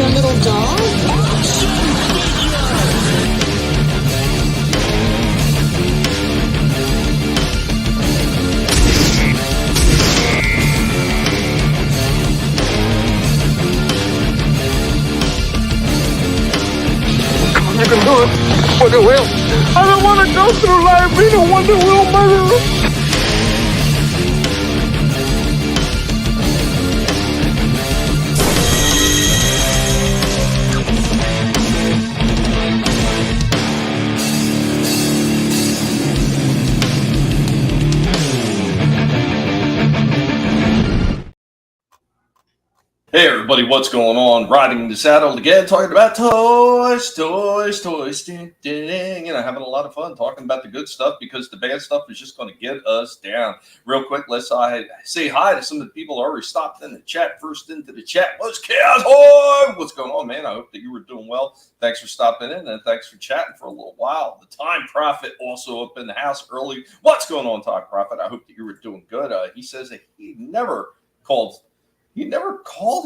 your little dog? I can do it, but it will. I don't want to go through life being a one that will murderer. Hey everybody, what's going on? Riding the saddle again, talking about toys, having a lot of fun talking about the good stuff because the bad stuff is just going to get us down. Real quick, let's say hi to some of the people who already stopped in the chat. First into the chat was Chaos Boy. What's going on, man? I hope that you were doing well. Thanks for stopping in and thanks for chatting for a little while. The Time Prophet also up in the house early. What's going on, Time Prophet? I hope that you were doing good. He says that he never called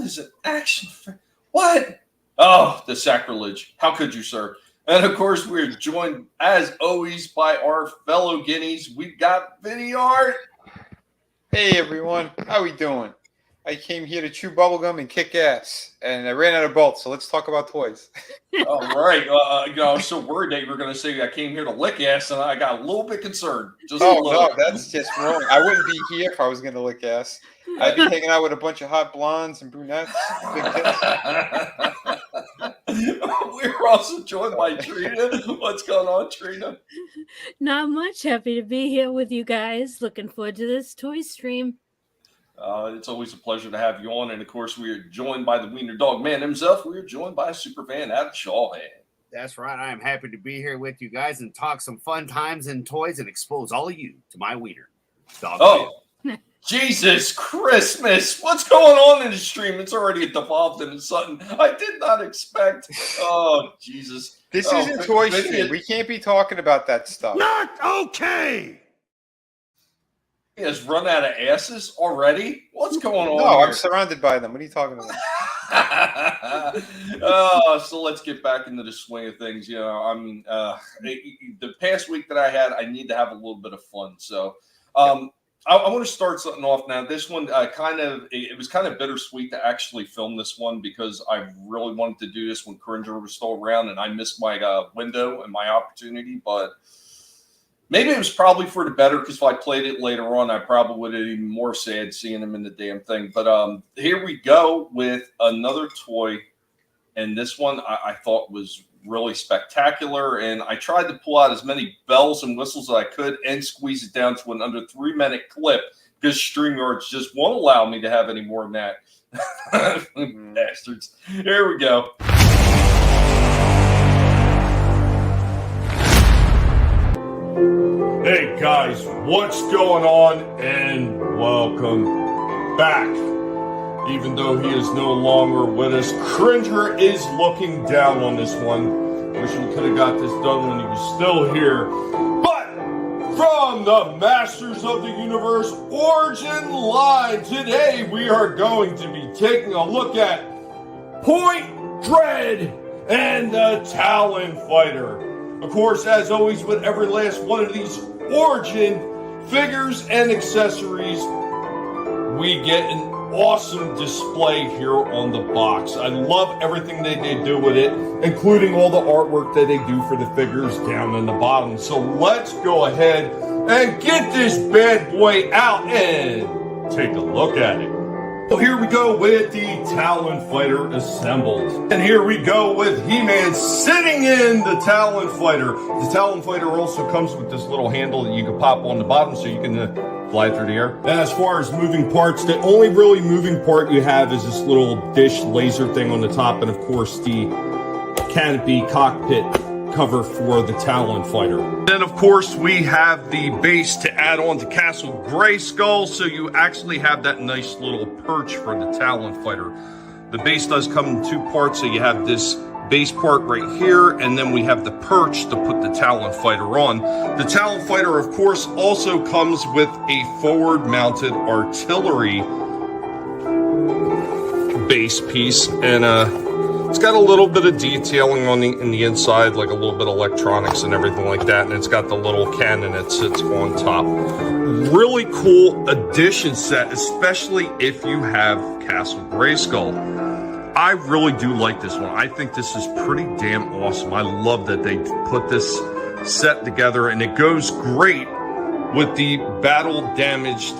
his an action figure. What? Oh, the sacrilege. How could you, sir? And, of course, we're joined, as always, by our fellow guineas. We've got Vinny Art. Hey, everyone. How we doing? I came here to chew bubblegum and kick ass, and I ran out of bolts, so let's talk about toys. All right. I was so worried that you were going to say I came here to lick ass, and I got a little bit concerned. No, that's just wrong. I wouldn't be here if I was going to lick ass. I'd be hanging out with a bunch of hot blondes and brunettes. We're also joined by Trina. What's going on, Trina? Not much. Happy to be here with you guys. Looking forward to this toy stream. It's always a pleasure to have you on. And, of course, we are joined by the Wiener Dog Man himself. We are joined by a super fan, Adam Shawhan. That's right. I am happy to be here with you guys and talk some fun times and toys and expose all of you to my wiener. Dog man. Jesus Christmas. What's going on in the stream? It's already devolved into something I did not expect. Oh, Jesus. This isn't toy stream. We can't be talking about that stuff. Not okay. He has run out of asses already? What's going on? No, here? I'm surrounded by them. What are you talking about? So let's get back into the swing of things. You know, I mean, the past week that I had, I need to have a little bit of fun. So I want to start something off now. This one it was kind of bittersweet to actually film this one because I really wanted to do this when Cringer was still around and I missed my window and my opportunity, but maybe it was probably for the better because if I played it later on, I probably would have been even more sad seeing him in the damn thing. But here we go with another toy, and this one I thought was really spectacular, and I tried to pull out as many bells and whistles as I could and squeeze it down to an under 3-minute clip because StreamYard just won't allow me to have any more than that. Bastards. Here we go. Hey guys, what's going on? And welcome back. Even though he is no longer with us, Cringer is looking down on this one. Wish we could have got this done when he was still here. But from the Masters of the Universe Origin line, today we are going to be taking a look at Point Dread and the Talon Fighter. Of course, as always, with every last one of these Origin figures and accessories, we get an awesome display here on the box. I love everything that they do with it, including all the artwork that they do for the figures down in the bottom. So let's go ahead and get this bad boy out and take a look at it. So here we go with the Talon Fighter assembled. And here we go with He-Man sitting in the Talon Fighter. The Talon Fighter also comes with this little handle that you can pop on the bottom so you can fly through the air. And as far as moving parts, the only really moving part you have is this little dish laser thing on the top, and of course the canopy cockpit cover for the Talon Fighter. Then of course we have the base to add on to Castle Grayskull, so you actually have that nice little perch for the Talon Fighter. The base does come in 2 parts, so you have this base part right here, and then we have the perch to put the Talon Fighter on. The Talon Fighter, of course, also comes with a forward-mounted artillery base piece, and It's got a little bit of detailing on in the inside, like a little bit of electronics and everything like that, and it's got the little cannon that sits on top. Really cool addition set, especially if you have Castle Grayskull. I really do like this one. I think this is pretty damn awesome. I love that they put this set together, and it goes great with the battle damaged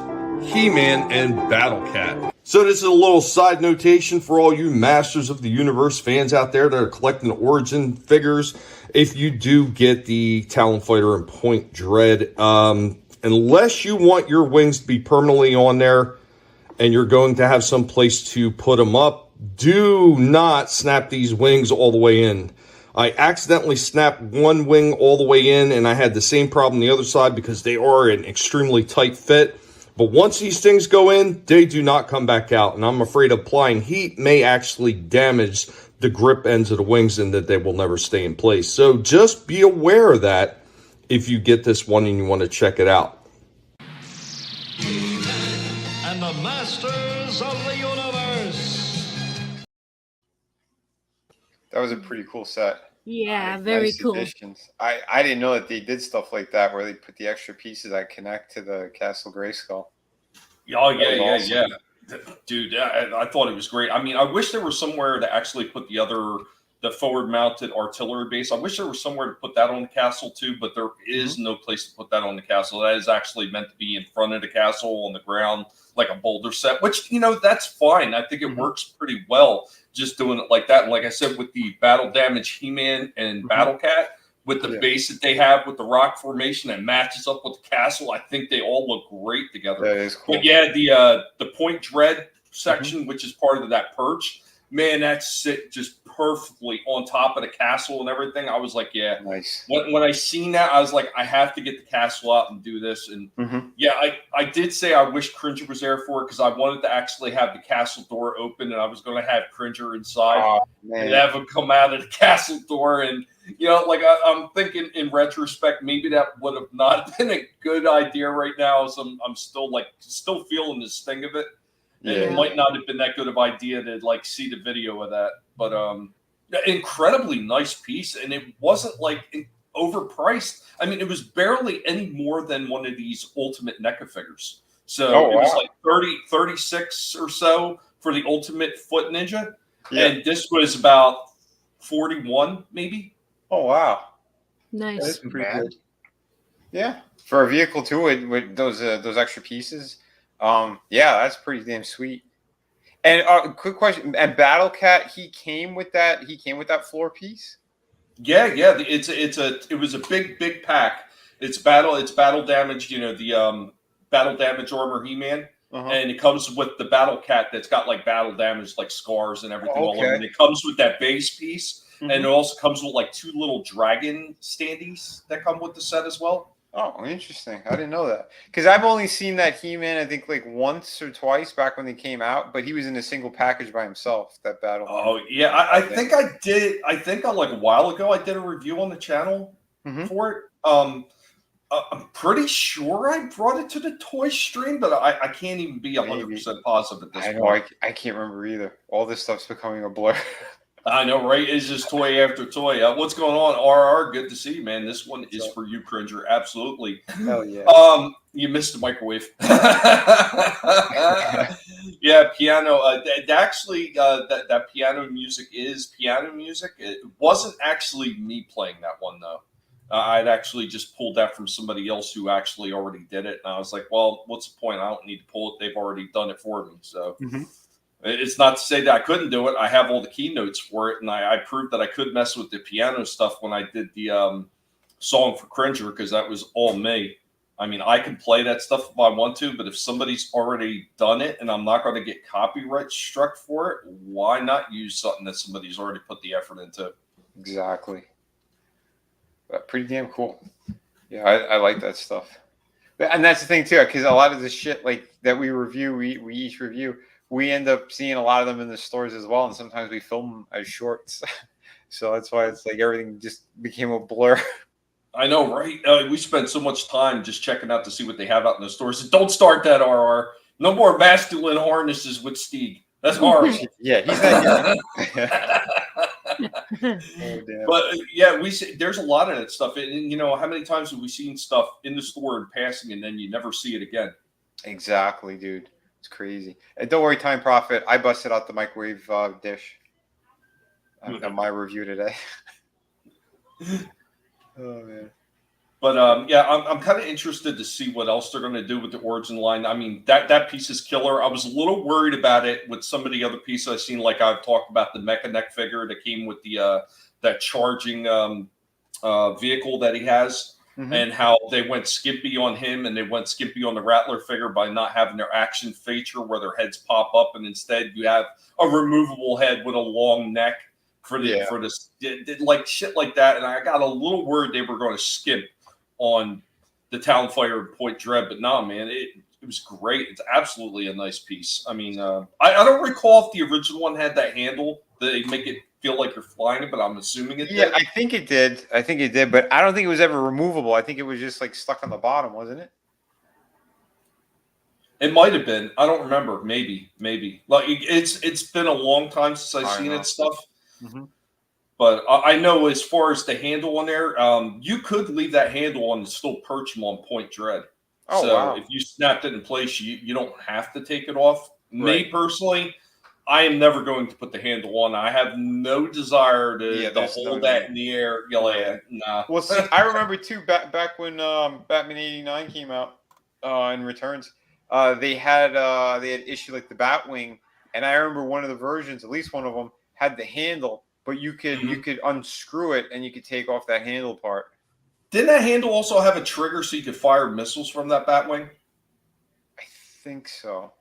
He-Man and Battle Cat. So this is a little side notation for all you Masters of the Universe fans out there that are collecting Origin figures. If you do get the Talon Fighter and Point Dread, unless you want your wings to be permanently on there and you're going to have some place to put them up, do not snap these wings all the way in. I accidentally snapped one wing all the way in, and I had the same problem the other side because they are an extremely tight fit. But once these things go in, they do not come back out. And I'm afraid applying heat may actually damage the grip ends of the wings and that they will never stay in place. So just be aware of that if you get this one and you want to check it out. And the Masters of the Universe. That was a pretty cool set. Yeah, very cool. Additions. I didn't know that they did stuff like that where they put the extra pieces that connect to the Castle Grayskull. Oh, yeah. Dude, I thought it was great. I mean, I wish there was somewhere to actually put the forward-mounted artillery base. I wish there was somewhere to put that on the castle, too, but there is no place to put that on the castle. That is actually meant to be in front of the castle on the ground, like a boulder set, which, that's fine. I think it works pretty well just doing it like that. And like I said, with the battle damage He-Man and Battle Cat, with the base that they have with the rock formation that matches up with the castle, I think they all look great together. That is cool. But yeah, the Point Dread section, which is part of that perch, man, that's sit just perfectly on top of the castle and everything. I was like, yeah. Nice. When I seen that, I was like, I have to get the castle out and do this. And yeah, I did say I wish Cringer was there for it because I wanted to actually have the castle door open and I was going to have Cringer inside and have him come out of the castle door. And, I'm thinking in retrospect, maybe that would have not been a good idea right now. So I'm still feeling the sting of it. And it might not have been that good of an idea to see the video of that, but incredibly nice piece, and it wasn't overpriced. I mean, it was barely any more than one of these Ultimate NECA figures. So it was like 36 or so for the Ultimate Foot Ninja, and this was about 41 maybe. Oh wow, Nice. That's pretty good. Yeah, for a vehicle too with those extra pieces. That's pretty damn sweet. And quick question: and Battle Cat, he came with that floor piece. Yeah. It was a big pack. It's battle damage. The battle damage armor He-Man, and it comes with the Battle Cat that's got battle damage scars and everything all over. And it comes with that base piece, and it also comes with 2 little dragon standees that come with the set as well. Oh, interesting. I didn't know that. Because I've only seen that He-Man, I think, once or twice back when they came out, but he was in a single package by himself, that battle. Oh, yeah. I think I did. I think a while ago I did a review on the channel for it. I'm pretty sure I brought it to the toy stream, but I can't even be 100% positive at this point. I can't remember either. All this stuff's becoming a blur. I know, right? It's just toy after toy. What's going on, RR? Good to see you, man. This one is for you, Cringer. Absolutely. Hell yeah. You missed the microwave. Yeah, piano. That piano music is piano music. It wasn't actually me playing that one, though. I'd actually just pulled that from somebody else who actually already did it. And I was like, well, what's the point? I don't need to pull it. They've already done it for me. So it's not to say that I couldn't do it. I have all the keynotes for it. And I proved that I could mess with the piano stuff when I did the song for Cringer, because that was all me. I mean, I can play that stuff if I want to, but if somebody's already done it and I'm not going to get copyright struck for it, why not use something that somebody's already put the effort into? Exactly. But pretty damn cool. Yeah, I like that stuff. And that's the thing, too, because a lot of the shit that we review, we each review, we end up seeing a lot of them in the stores as well, and sometimes we film them as shorts. So that's why it's everything just became a blur. I know, right? We spend so much time just checking out to see what they have out in the stores. Don't start that, RR. No more masculine harnesses with Steve. That's hard. Yeah, he's not here. damn. But yeah, there's a lot of that stuff. And you know, how many times have we seen stuff in the store in passing and then you never see it again? Exactly, dude. It's crazy. And don't worry, Time Profit. I busted out the microwave dish. I've got my review today. Oh man. But yeah, I'm kind of interested to see what else they're going to do with the Origin line. I mean, that piece is killer. I was a little worried about it with some of the other pieces I've seen. Like I've talked about the Mecha Neck figure that came with the that charging vehicle that he has, and how they went skimpy on him and they went skimpy on the Rattler figure by not having their action feature where their heads pop up, and instead you have a removable head with a long neck for this like shit like that. And I got a little worried they were going to skimp on the Talonfire and Point Dread, but no, man, it was great. It's absolutely a nice piece. I mean, I don't recall if the original one had that handle that they make it feel like you're flying it, but I'm assuming it did. Yeah, I think it did, but I don't think it was ever removable. I think it was just like stuck on the bottom, wasn't it? It might have been. I don't remember. Maybe. Like it's been a long time since I've seen it stuff. But I know as far as the handle on there, you could leave that handle on and still perch them on Point Dread. Oh, so wow. if you snapped it in place, you don't have to take it off. Right. Me personally, I am never going to put the handle on. I have no desire to hold that in the air. Nah. Well, see, I remember too back when Batman '89 came out in Returns. They had issued like the Batwing, and I remember one of the versions, at least one of them, had the handle. But you could unscrew it and you could take off that handle part. Didn't that handle also have a trigger so you could fire missiles from that Batwing? I think so.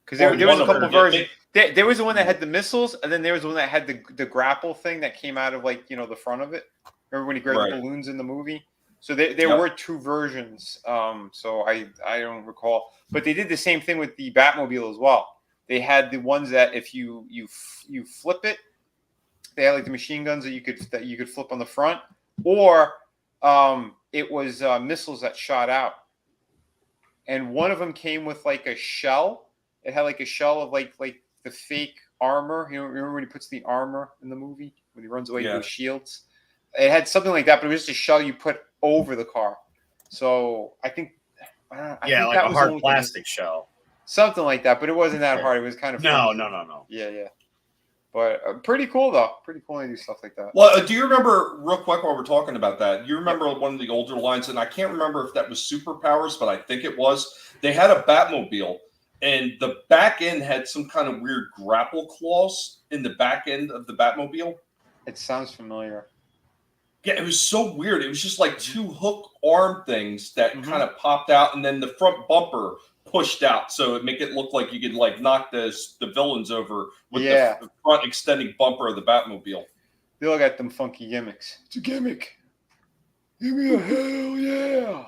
Because there was a couple versions. There was the one that had the missiles, and then there was the one that had the grapple thing that came out of like the front of it. Remember when he grabbed the balloons in the movie? So there were two versions. So I don't recall, but they did the same thing with the Batmobile as well. They had the ones that if you flip it. They had like the machine guns that you could flip on the front, or it was missiles that shot out. And one of them came with like a shell. It had like a shell of like the fake armor. You know, remember when he puts the armor in the movie when he runs away with those shields? It had something like that, but it was just a shell you put over the car. So I think like a hard plastic shell, something like that. But it wasn't that hard. It was kind of no. Yeah. But pretty cool, though. Pretty cool to do stuff like that. Well, do you remember, real quick while we're talking about that, you remember one of the older lines, and I can't remember if that was Superpowers, but I think it was. They had a Batmobile, and the back end had some kind of weird grapple claws in the back end of the Batmobile. It sounds familiar. Yeah, it was so weird. It was just like two hook arm things that kind of popped out, and then the front bumper pushed out, so it make it look like you could like knock the villains over with the front extending bumper of the Batmobile. They all got them funky gimmicks. It's a gimmick. Give me a hell yeah.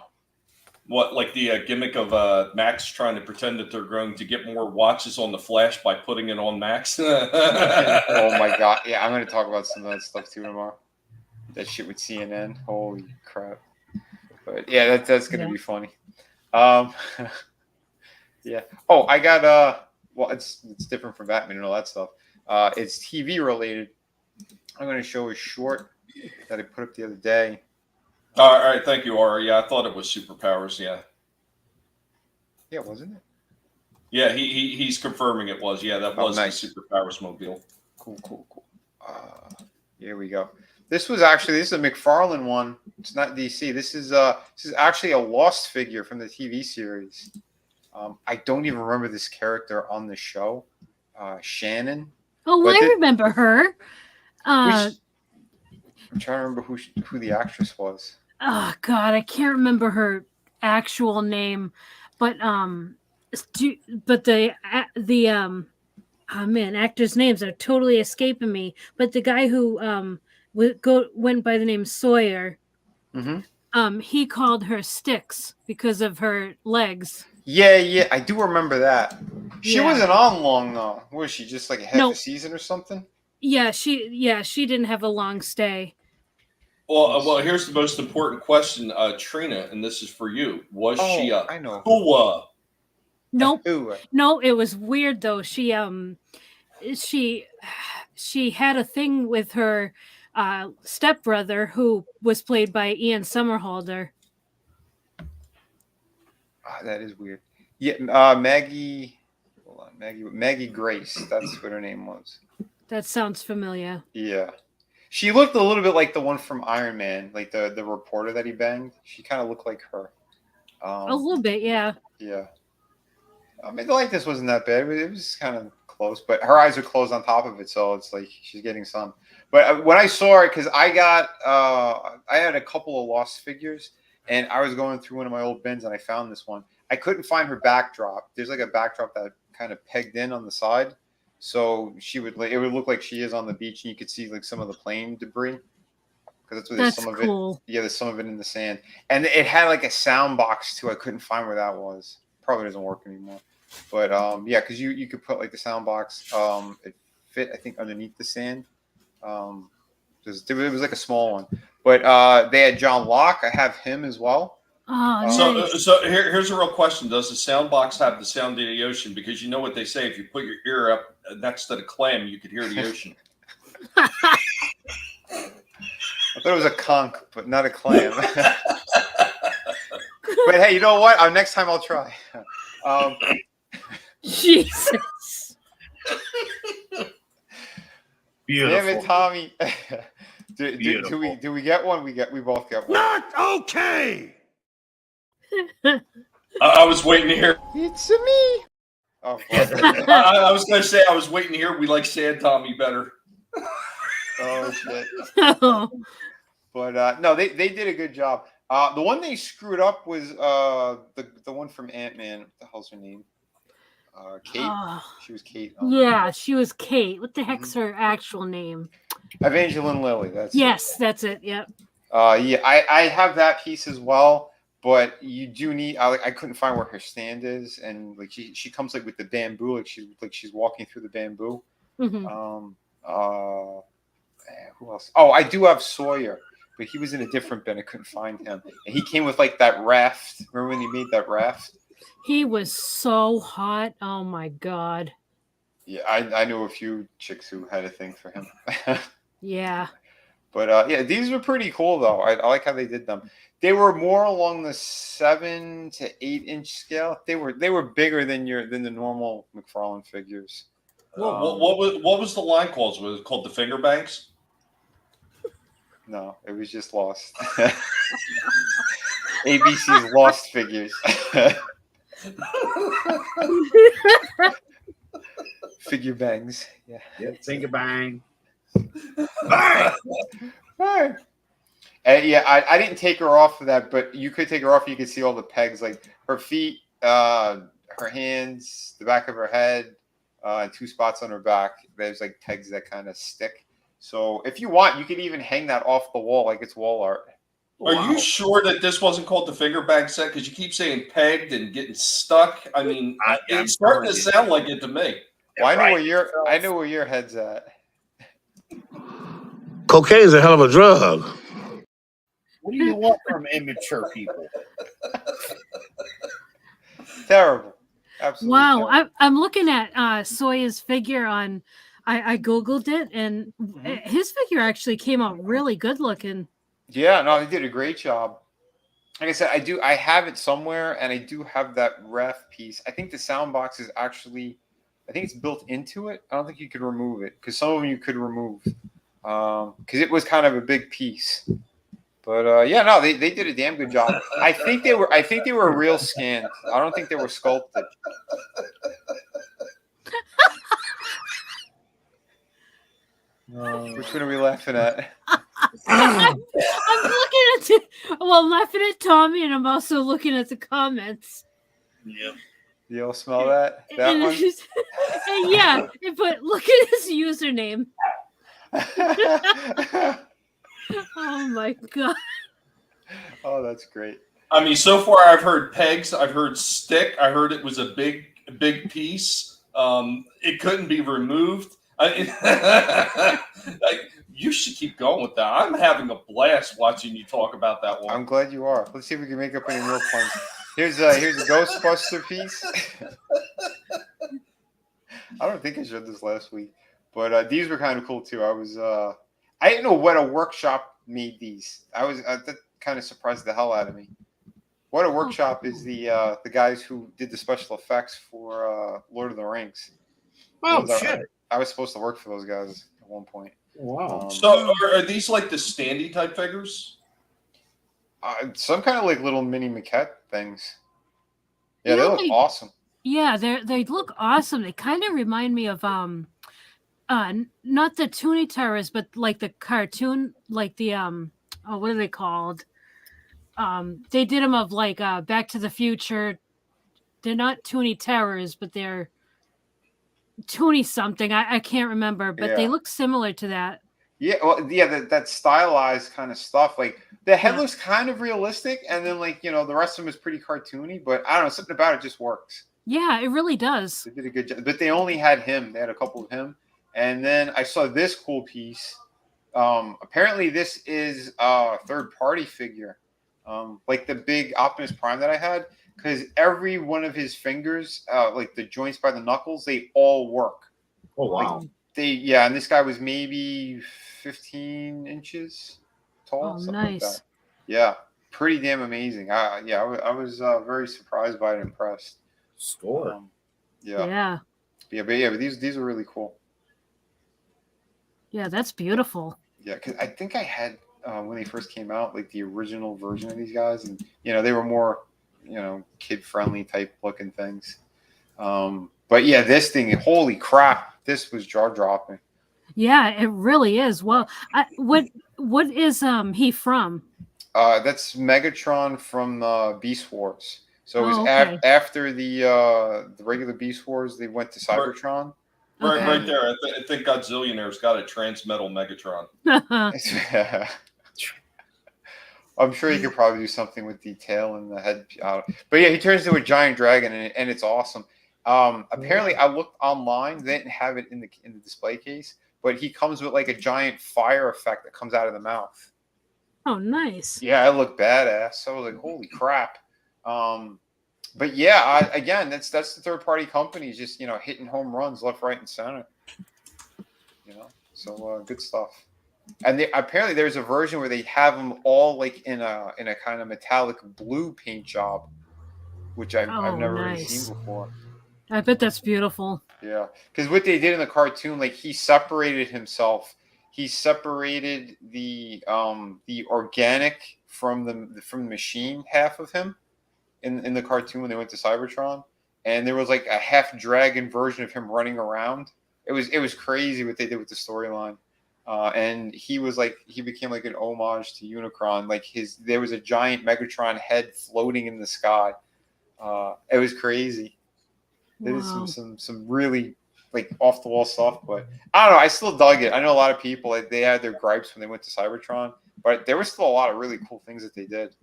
What, like the gimmick of Max trying to pretend that they're going to get more watches on the Flash by putting it on Max? Oh my god! Yeah, I'm going to talk about some of that stuff too tomorrow. That shit with CNN. Holy crap! But yeah, that's going to be funny. Yeah. Oh, I got well, it's different from Batman and all that stuff. It's TV related. I'm going to show a short that I put up the other day. All right, thank you, Ari. Yeah, I thought it was Superpowers. Yeah, wasn't it? Yeah, he's confirming it was. Yeah, that was nice. The Superpowers mobile. Cool. Here we go. This is a McFarlane one. It's not DC. This is actually a Lost figure from the TV series. I don't even remember this character on the show, Shannon. Oh, I remember her. I'm trying to remember who the actress was. Oh God, I can't remember her actual name, but the actors' names are totally escaping me. But the guy who went by the name Sawyer, he called her Sticks because of her legs. Yeah, I do remember that. She wasn't on long though. Was she just like half a season or something? Yeah, she didn't have a long stay. Well, here's the most important question, Trina, and this is for you. Was she a Hua? Nope. No, it was weird though. She she had a thing with her stepbrother, who was played by Ian Somerhalder. That is weird. Yeah, Maggie. Hold on, Maggie Grace. That's what her name was. That sounds familiar. Yeah, she looked a little bit like the one from Iron Man, like the reporter that he banged. She kind of looked like her. A little bit, yeah. Yeah. I mean, the likeness wasn't that bad. It was kind of close, but her eyes are closed on top of it, so it's like she's getting some. But when I saw it, because I had a couple of lost figures, and I was going through one of my old bins, and I found this one. I couldn't find her backdrop. There's like a backdrop that kind of pegged in on the side, so it would look like she is on the beach, and you could see like some of the plane debris. Because that's where there's some cool. of it. Yeah, there's some of it in the sand, and it had like a sound box too. I couldn't find where that was. Probably doesn't work anymore. But yeah, because you could put like the sound box. It fit, I think, underneath the sand. It was like a small one. But they had John Locke. I have him as well. Oh, nice. So here's a real question: does the sound box have the sound of the ocean? Because you know what they say: if you put your ear up next to the clam, you could hear the ocean. I thought it was a conch, but not a clam. But hey, you know what? Next time I'll try. Jesus. Beautiful. Damn it, Tommy. Do we get one? We both get one. Not okay. I was waiting to hear. It's me. Oh, I was going to say I was waiting to hear. We like Sad Tommy better. oh shit. Oh. But no, they did a good job. The one they screwed up was the one from Ant-Man. What the hell's her name? Kate. Oh. She was Kate. Yeah, she was Kate. What the heck's her actual name? Evangeline Lilly. That's it. Yep. Yeah, I have that piece as well. But you do need. I couldn't find where her stand is, and like she comes like with the bamboo, like she's walking through the bamboo. Mm-hmm. Who else? Oh, I do have Sawyer, but he was in a different bin. I couldn't find him, and he came with like that raft. Remember when he made that raft? He was so hot. Oh my god. Yeah, I knew a few chicks who had a thing for him. Yeah. But yeah, these were pretty cool though. I like how they did them. They were more along the 7 to 8 inch scale. They were bigger than the normal McFarlane figures. What was the line called? Was it called the Finger Banks? No, it was just Lost. ABC's Lost Figures. Figure bangs. Yeah. Yep, think a bang. Bang! Bang! And yeah, I didn't take her off of that, but you could take her off. You could see all the pegs, like her feet, her hands, the back of her head, and 2 spots on her back. There's like pegs that kind of stick. So if you want, you could even hang that off the wall like it's wall art. Are you sure that this wasn't called the Finger Bag set? Because you keep saying pegged and getting stuck. I mean, it's starting to sound like it to me. Well, I know where your head's at. Cocaine's a hell of a drug. What do you want from immature people? Terrible. Absolutely. Wow. Terrible. I'm looking at Sawyer's figure on. I googled it, and his figure actually came out really good looking. Yeah, no, they did a great job. Like I said, I have it somewhere, and I do have that ref piece. I think the sound box is actually, I think it's built into it. I don't think you could remove it, because some of them you could remove, because it was kind of a big piece. But yeah, no, they did a damn good job. I think they were real scanned. I don't think they were sculpted. Which one are we laughing at? I'm looking at I'm laughing at Tommy, and I'm also looking at the comments. Yep. You all smell that? That and one? and yeah, but look at his username. Oh my god. Oh, that's great. I mean, so far I've heard pegs, I've heard stick, I heard it was a big piece. It couldn't be removed. You should keep going with that. I'm having a blast watching you talk about that one. I'm glad you are. Let's see if we can make up any real puns. Here's a Ghostbuster piece. I don't think I showed this last week. But these were kind of cool too. I didn't know what a workshop made these. That kind of surprised the hell out of me. What a workshop is the guys who did the special effects for Lord of the Rings. Oh shit! I was supposed to work for those guys at one point. Wow. So are these like the standee type figures? Some kind of like little mini maquette things. Yeah, You they know, look awesome. Yeah, they look awesome. They kind of remind me of not the Toonie Terrors, but like the cartoon, like the what are they called? They did them of like Back to the Future. They're not Toonie Terrors, but they're Toonie something. I can't remember, but they look similar to that. Yeah, well, yeah, that stylized kind of stuff. Like the head looks kind of realistic, and then like the rest of them is pretty cartoony. But I don't know, something about it just works. Yeah, it really does. They did a good job, but they only had him. They had a couple of him, and then I saw this cool piece. Apparently, this is a third-party figure, like the big Optimus Prime that I had, because every one of his fingers, like the joints by the knuckles, they all work. Oh wow! And this guy was maybe 15 inches tall. Oh, something nice. like that. Yeah, pretty damn amazing. I was very surprised by it, impressed. Score. Yeah. But these are really cool. Yeah, that's beautiful. Yeah, because I think I had when they first came out, like the original version of these guys, and they were more kid friendly type looking things. But yeah, this thing, holy crap, this was jaw dropping. Yeah, it really is. Well, what is he from? That's Megatron from Beast Wars. So it was okay. after the regular Beast Wars, they went to Cybertron. Right there. I think Godzillionaire's got a Transmetal Megatron. I'm sure you could probably do something with the tail and the head. But yeah, he turns into a giant dragon, and it's awesome. Apparently, I looked online; they didn't have it in the display case, but he comes with like a giant fire effect that comes out of the mouth. Oh, nice. Yeah, it looked badass. So I was like, "Holy crap!" But yeah, again, that's the third party companies just hitting home runs left, right, and center. So good stuff. And apparently there's a version where they have them all like in a kind of metallic blue paint job, which I've never really seen before. I bet that's beautiful. Yeah, because what they did in the cartoon, like he separated himself. He separated the organic from the machine half of him in the cartoon when they went to Cybertron, and there was like a half dragon version of him running around. It was crazy what they did with the storyline. And he became like an homage to Unicron. Like there was a giant Megatron head floating in the sky. It was crazy. They did some really like off the wall stuff, but I don't know. I still dug it. I know a lot of people they had their gripes when they went to Cybertron, but there was still a lot of really cool things that they did.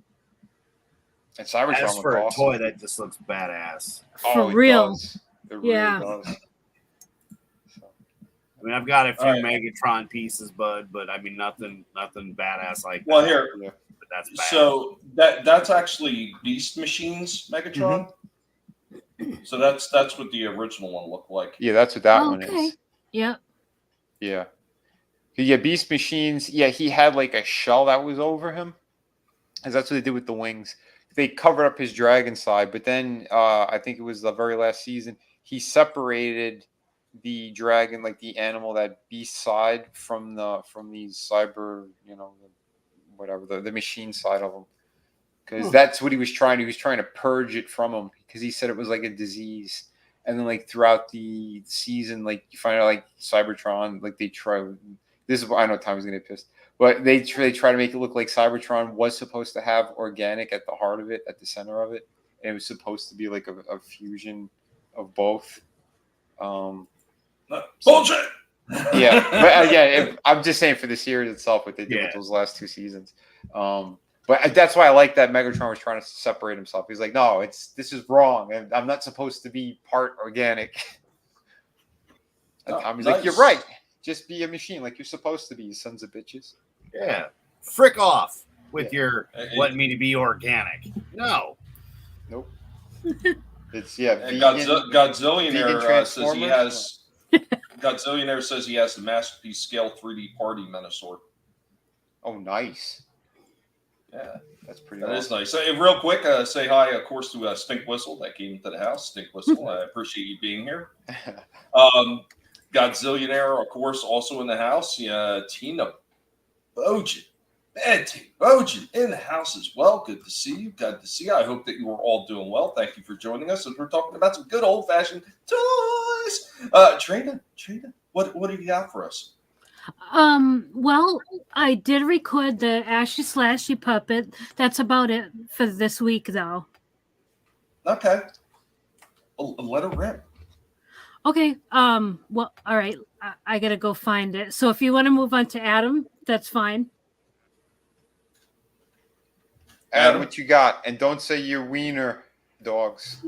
And Cybertron As for was a toy that just looks badass. For real. It really does. I mean, I've got a few Megatron pieces, but I mean, nothing badass like that. Well, here, but that's bad. So that's actually Beast Machines Megatron. Mm-hmm. So that's what the original one looked like. Yeah, that's what that one is. Yep. Yeah. Yeah, Beast Machines. Yeah, he had like a shell that was over him, because that's what they did with the wings. They covered up his dragon side, but then I think it was the very last season he separated the dragon, like the animal, that beast side from the cyber, the machine side of him, because that's what he was trying to purge it from him, because he said it was like a disease. And then like throughout the season, like you find out like Cybertron, like they try. This is I know Tommy's gonna get pissed, but they try to make it look like Cybertron was supposed to have organic at the heart of it, at the center of it, and it was supposed to be like a fusion of both. Bullshit. Yeah, but I'm just saying for the series itself, what they did with those last two seasons. But that's why I like that Megatron was trying to separate himself. He's like, no, this is wrong, and I'm not supposed to be part organic. And Tommy's like, you're right. Just be a machine like you're supposed to be, you sons of bitches. Yeah, frick off with your wanting me to be organic. No. Nope. It's vegan, Godzillionaire says he has. Godzillionaire says he has the Masterpiece Scale 3D Party Minosaur. Oh, nice. Yeah, that's pretty. That awesome. is nice. Hey, real quick, say hi, of course, to Stink Whistle that came into the house. Stink Whistle, I appreciate you being here. Godzillionaire, of course, also in the house. Tina Bojan. Man, Tina Bojan in the house as well. Good to see you. Good to see you. I hope that you are all doing well. Thank you for joining us. And we're talking about some good old-fashioned toys. Trina, what do you got for us? Well, I did record the Ashy Slashy puppet. That's about it for this week, though. Okay. Let it rip. Okay. Well, all right. I gotta go find it. So if you want to move on to Adam, that's fine. Adam, what you got? And don't say your wiener, dogs.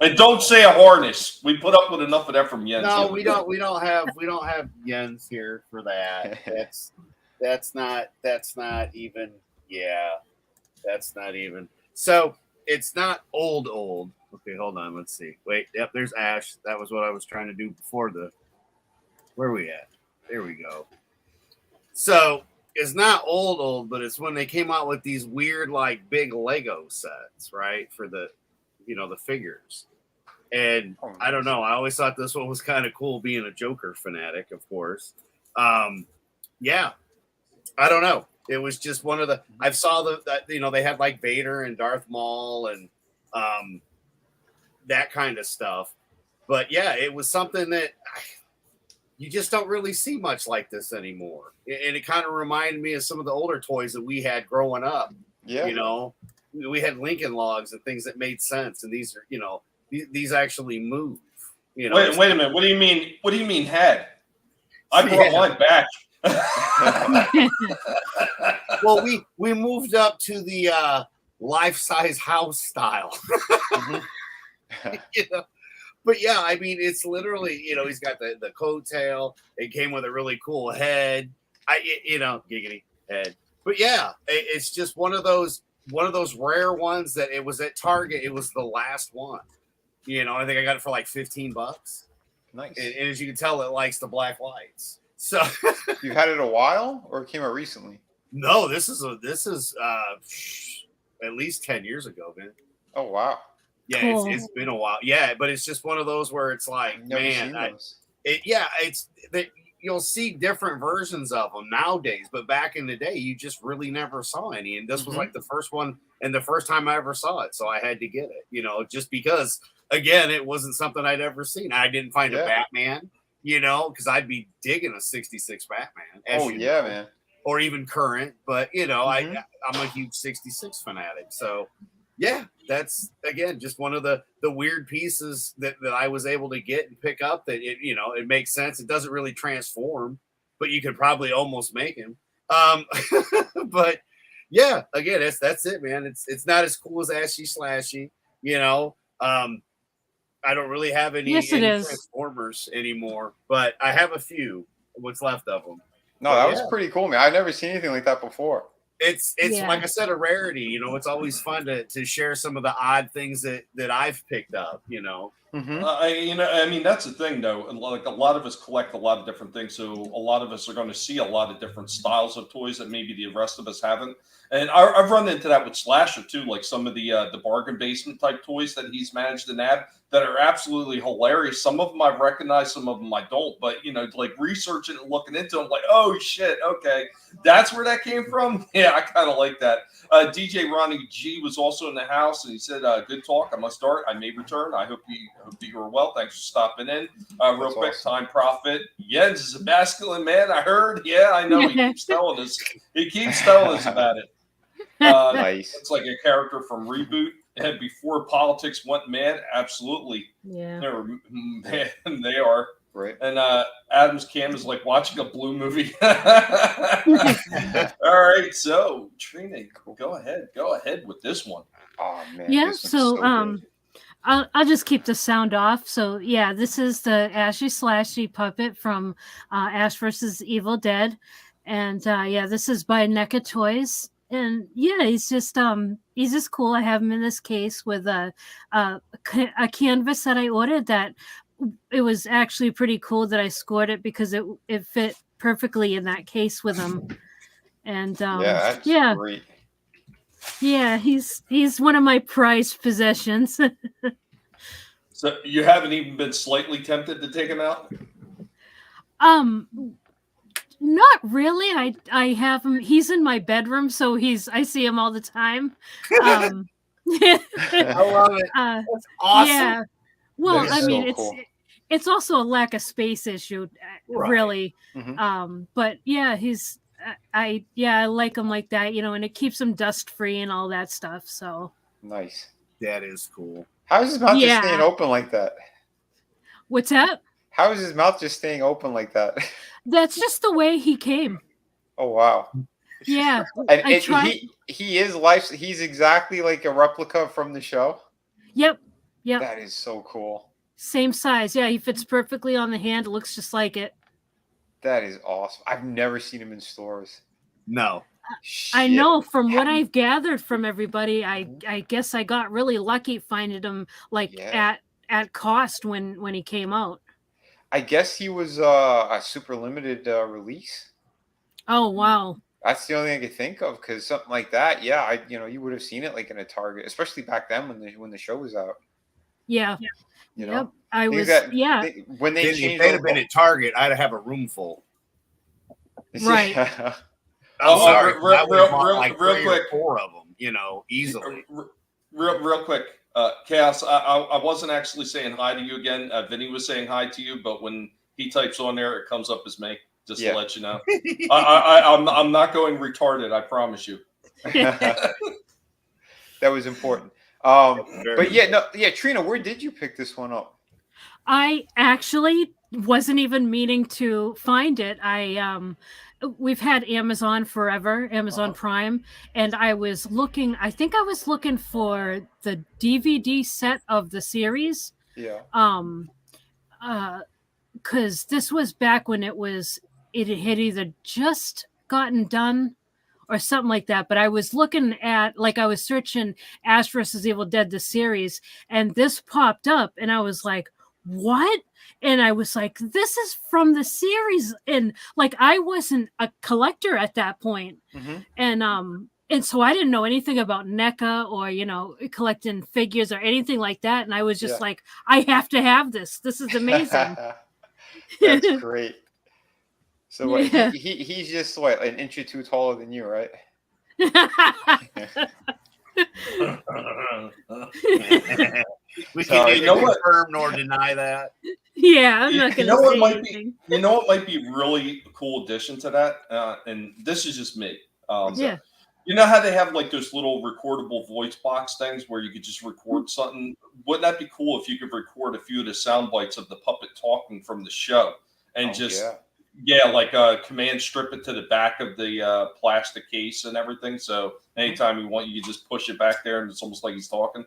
And don't say a harness. We put up with enough of that from Jens. No, we don't have Jens here for that. That's not even. Yeah, that's not even. So it's not old. Okay, hold on. Let's see. Wait. Yep. There's Ash. That was what I was trying to do before the. Where are we at? There we go. So it's not old, but it's when they came out with these weird, like, big Lego sets, right? For the, the figures. And I don't know. I always thought this one was kind of cool, being a Joker fanatic, of course. Yeah. I don't know. It was just one of the. I saw that they had like Vader and Darth Maul and that kind of stuff. But yeah, it was something that you just don't really see much like this anymore. And it kind of reminded me of some of the older toys that we had growing up. Yeah. We had Lincoln Logs and things that made sense. And these are, these actually move. Wait a minute. What do you mean? What do you mean had? I brought mine back. Well, we moved up to the life-size house style. But yeah, I mean, it's literally, he's got the coattail. It came with a really cool head. Giggity head. But yeah, it's just one of those rare ones that it was at Target. It was the last one. I think I got it for like $15. Nice. And as you can tell, it likes the black lights. So you've had it a while, or it came out recently? No, this is at least 10 years ago, man. Oh wow. Yeah, cool. it's been a while. Yeah, but it's just one of those where it's like, you'll see different versions of them nowadays, but back in the day, you just really never saw any. And this was like the first one and the first time I ever saw it, so I had to get it. Just because, again, it wasn't something I'd ever seen. I didn't find a Batman, because I'd be digging a '66 Batman. Man. Or even current, but I'm a huge '66 fanatic, so. Yeah, that's, again, just one of the weird pieces that I was able to get and pick up that, it makes sense. It doesn't really transform, but you could probably almost make him. But, yeah, again, that's it, man. It's not as cool as Ashy Slashy, I don't really have any Transformers anymore, but I have a few, what's left of them. No, that was pretty cool, man. I've never seen anything like that before. It's like I said, a rarity. It's always fun to share some of the odd things that I've picked up. I mean, that's the thing, though. Like, a lot of us collect a lot of different things, so a lot of us are going to see a lot of different styles of toys that maybe the rest of us haven't. And I've run into that with Slasher too, like some of the bargain basement type toys that he's managed to nab that are absolutely hilarious. Some of them I recognize, some of them I don't. But like researching and looking into them, like, oh shit, okay, that's where that came from. Yeah, I kind of like that. DJ Ronnie G was also in the house, and he said, "Good talk. I must start. I may return. I hope you are well. Thanks for stopping in. Real quick, awesome. Time Profit. Jens is a masculine man. I heard. Yeah, I know. He keeps telling us. He keeps telling us about it. Nice. It's like a character from Reboot. And before politics went mad, absolutely. Yeah. They are. Right. And Adam's Cam is like watching a Blue movie. All right, so Trina, go ahead with this one. Oh man. Yeah. So I'll just keep the sound off. So yeah, this is the Ashy Slashy puppet from Ash vs. Evil Dead, and this is by NECA Toys. And yeah, he's just cool. I have him in this case with a canvas that I ordered that it was actually pretty cool that I scored it because it fit perfectly in that case with him. And That's yeah, great. yeah, he's one of my prized possessions. So you haven't even been slightly tempted to take him out? Not really. I have him. He's in my bedroom, so I see him all the time. I love it. That's awesome. Yeah. Well, That I is mean, so cool. it's also a lack of space issue, Right. really. Mhm. But yeah, I like him like that, and it keeps him dust free and all that stuff. So Nice. That is cool. How is his mouth just Yeah. staying open like that? what's that? How is his mouth just staying open like that? That's just the way he came. Oh wow. Yeah. And I tried. he is life. He's exactly like a replica from the show. Yep. That is so cool. Same size. Yeah, he fits perfectly on the hand. It looks just like it. That is awesome. I've never seen him in stores. No. I Shit. know from what I've gathered from everybody, I guess I got really lucky finding him at cost when he came out. I guess he was a super limited release. Oh wow. That's the only thing I could think of, because something like that, yeah, you would have seen it like in a Target, especially back then when the show was out. Yeah. You know, Yep. I was when they If changed they'd have been at Target, I'd have a room full. Right. I'm sorry. real- I would have bought real- like real 3 quick. or 4 of them, easily. Real quick, Chaos. I wasn't actually saying hi to you again. Vinny was saying hi to you, but when he types on there, it comes up as me. Just to let you know, I'm not going retarded. I promise you. That was important. But Trina, where did you pick this one up? I actually wasn't even meaning to find it. We've had Amazon forever, Amazon Prime, and I was looking. I think I was looking for the DVD set of the series. Yeah. Because this was back when it had either just gotten done or something like that. But I was looking at, I was searching Ash vs. Evil Dead, the series, and this popped up, and I was like, what? And I was like, this is from the series. And I wasn't a collector at that point. Mm-hmm. And so I didn't know anything about NECA or, collecting figures or anything like that. And I was just like, I have to have this. This is amazing. That's great. So he's just an inch or 2 taller than you, right? We can neither confirm nor deny that. Yeah, I'm not going to say anything. You know what might be really a cool addition to that? And this is just me. You know how they have those little recordable voice box things where you could just record something? Wouldn't that be cool if you could record a few of the sound bites of the puppet talking from the show and command strip it to the back of the plastic case and everything? So anytime you want, you can just push it back there and it's almost like he's talking.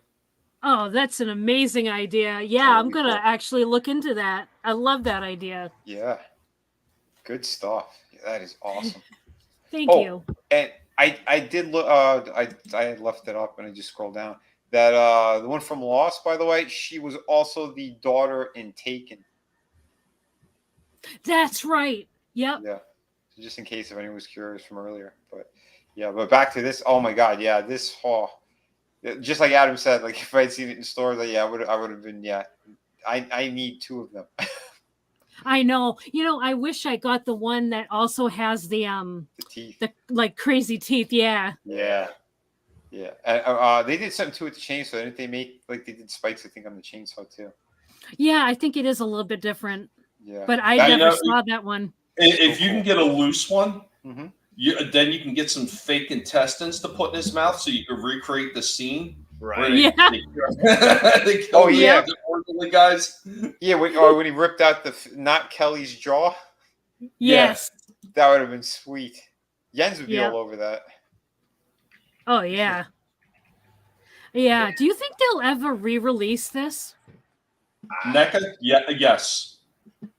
Oh, that's an amazing idea. Yeah, I'm going to actually look into that. I love that idea. Yeah. Good stuff. Yeah, that is awesome. Thank you. And I did look. I had left it up and I just scrolled down. That the one from Lost, by the way, she was also the daughter in Taken. That's right. Yep. Yeah. So just in case if anyone was curious from earlier, but back to this. Oh my God, yeah, this just like Adam said, if I'd seen it in stores, I would have been. Yeah, I need 2 of them. I know. I wish I got the one that also has the teeth, the crazy teeth. Yeah. Yeah. They did something too with the chainsaw. Didn't they make they did spikes? I think on the chainsaw too. Yeah, I think it is a little bit different. Yeah. But I never saw that one. If you can get a loose one, mm-hmm. Then you can get some fake intestines to put in his mouth so you can recreate the scene. Right. They kill the orderly guys. Yeah, when he ripped out not Kelly's jaw. Yes. That would have been sweet. Jens would be all over that. Oh, yeah. Yeah. Do you think they'll ever re-release this? NECA? Yes.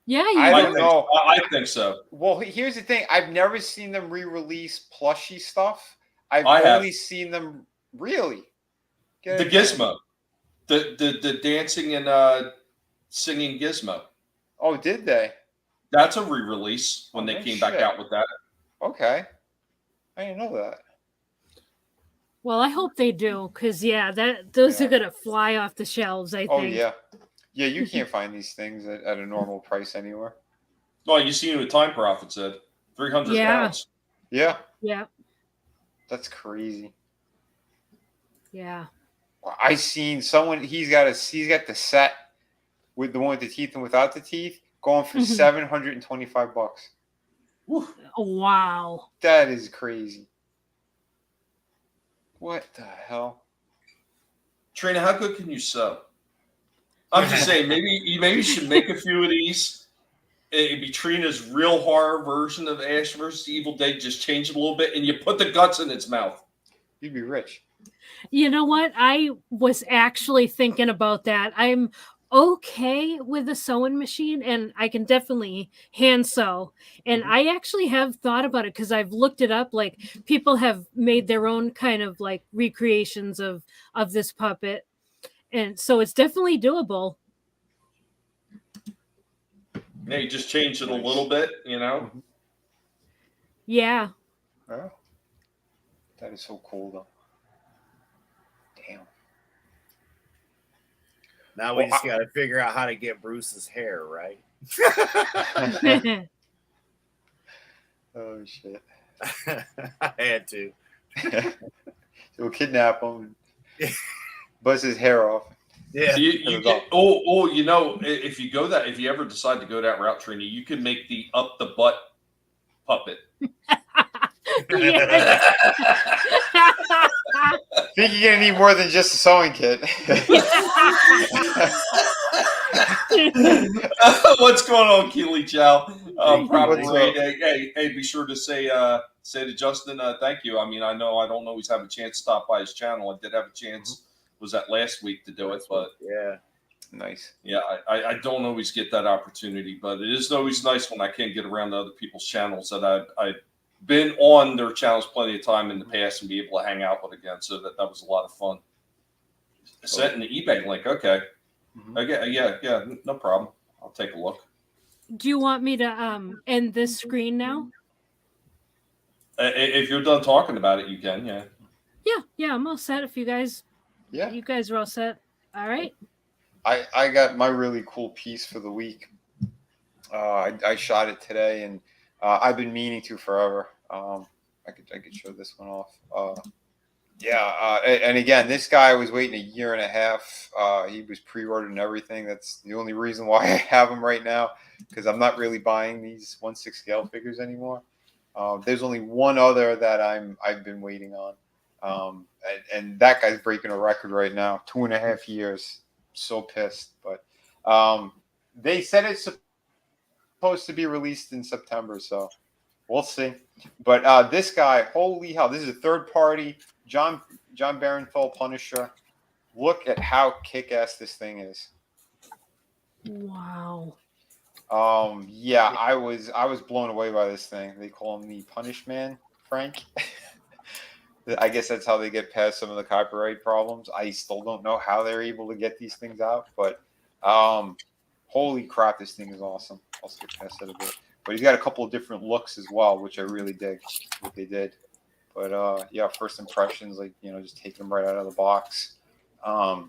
Yeah, I don't know. I think so. Well, here's the thing. I've never seen them re-release plushie stuff. I've I have. only seen them really. The Gizmo, the dancing and singing Gizmo. Oh, did they? That's a re-release when they no came shit. back out with that. Okay, I didn't know that. Well, I hope they do, because those Yeah. are gonna fly off the shelves. I think. Oh yeah, yeah. You can't find these things at a normal price anywhere. Oh, you seen what Time Prophet said? 300 Yeah. pounds. Yeah, Yeah. that's crazy. Yeah. I seen someone. He's got the set with the one with the teeth and without the teeth going for $725. Whew. Wow. That is crazy. What the hell? Trina, how good can you sew? I'm just saying, maybe you should make a few of these. It'd be Trina's real horror version of Ash vs. Evil Dead. Just change it a little bit, and you put the guts in its mouth. You'd be rich. You know what? I was actually thinking about that. I'm okay with a sewing machine, and I can definitely hand sew. And I actually have thought about it because I've looked it up. Like, people have made their own kind of like recreations of this puppet, and so it's definitely doable. Yeah, you just change it a little bit, you know. Yeah. Oh, that is so cool, though. Damn. Now we just got to figure out how to get Bruce's hair, right? Oh shit! I had to. We'll kidnap him, and buzz his hair off. Yeah. You get, you know, if you ever decide to go that route, Trina, you can make the up the butt puppet. Think you're gonna need more than just a sewing kit. What's going on, Keely Chow? Probably. What's up? Hey, be sure to say to Justin, thank you. I mean, I don't always have a chance to stop by his channel. I did have a chance. Was that last week to do it? But yeah, nice. Yeah, I don't always get that opportunity, but it is always nice when I can get around to other people's channels that I've been on their channels plenty of time in the past and be able to hang out with again. So that was a lot of fun. Sent an eBay link. Okay. Okay. Yeah. No problem. I'll take a look. Do you want me to end this screen now? If you're done talking about it, you can. Yeah. Yeah. I'm all set. If you guys, you guys are all set. All right. I got my really cool piece for the week. I shot it today, and I've been meaning to forever. I could show this one off. And again, this guy was waiting a year and a half. He was pre-ordered and everything. That's the only reason why I have him right now, because I'm not really buying these 1/6 scale figures anymore. There's only one other that I've been waiting on, and that guy's breaking a record right now. 2.5 years. So pissed, but they said it's supposed to be released in September, so we'll see. But this guy, holy hell, this is a third party John Barenthal Punisher. Look at how kick-ass this thing is. Wow. I was blown away by this thing. They call him the Punish Man, Frank. I guess that's how they get past some of the copyright problems. I still don't know how they're able to get these things out, but holy crap, this thing is awesome. I'll skip past it a bit. But he's got a couple of different looks as well, which I really dig what they did. But first impressions, just taking them right out of the box. I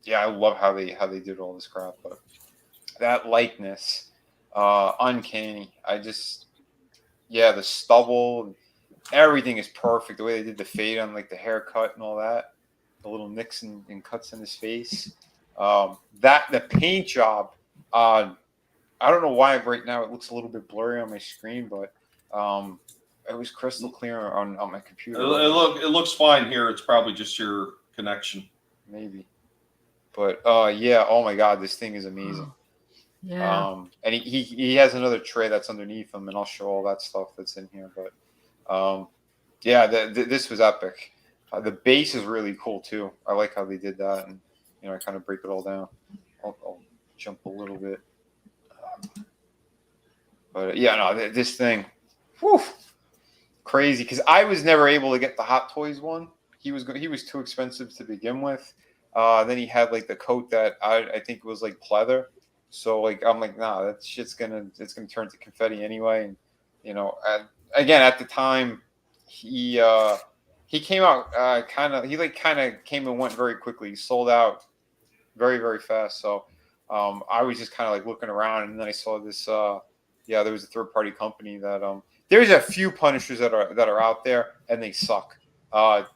love how they did all this crap. But that likeness, uncanny. The stubble. Everything is perfect. The way they did the fade on the haircut and all that, the little nicks and cuts in his face. The paint job. I don't know why right now it looks a little bit blurry on my screen, but it was crystal clear on my computer. It looks fine here. It's probably just your connection, maybe. But oh my God, this thing is amazing. Yeah. And he has another tray that's underneath him, and I'll show all that stuff that's in here, but. This was epic. The base is really cool too. I like how they did that, and I kind of break it all down. I'll jump a little bit, but this thing, whew, crazy because I was never able to get the Hot Toys one. He was too expensive to begin with. Then he had like the coat that I think was like pleather. So like I'm like, nah, that shit's gonna turn to confetti anyway. And you know, again at the time, he came out kind of came and went very quickly. He sold out very very fast. So I was just kind of like looking around, and then I saw this. There was a third party company that there's a few Punishers that are out there, and they suck.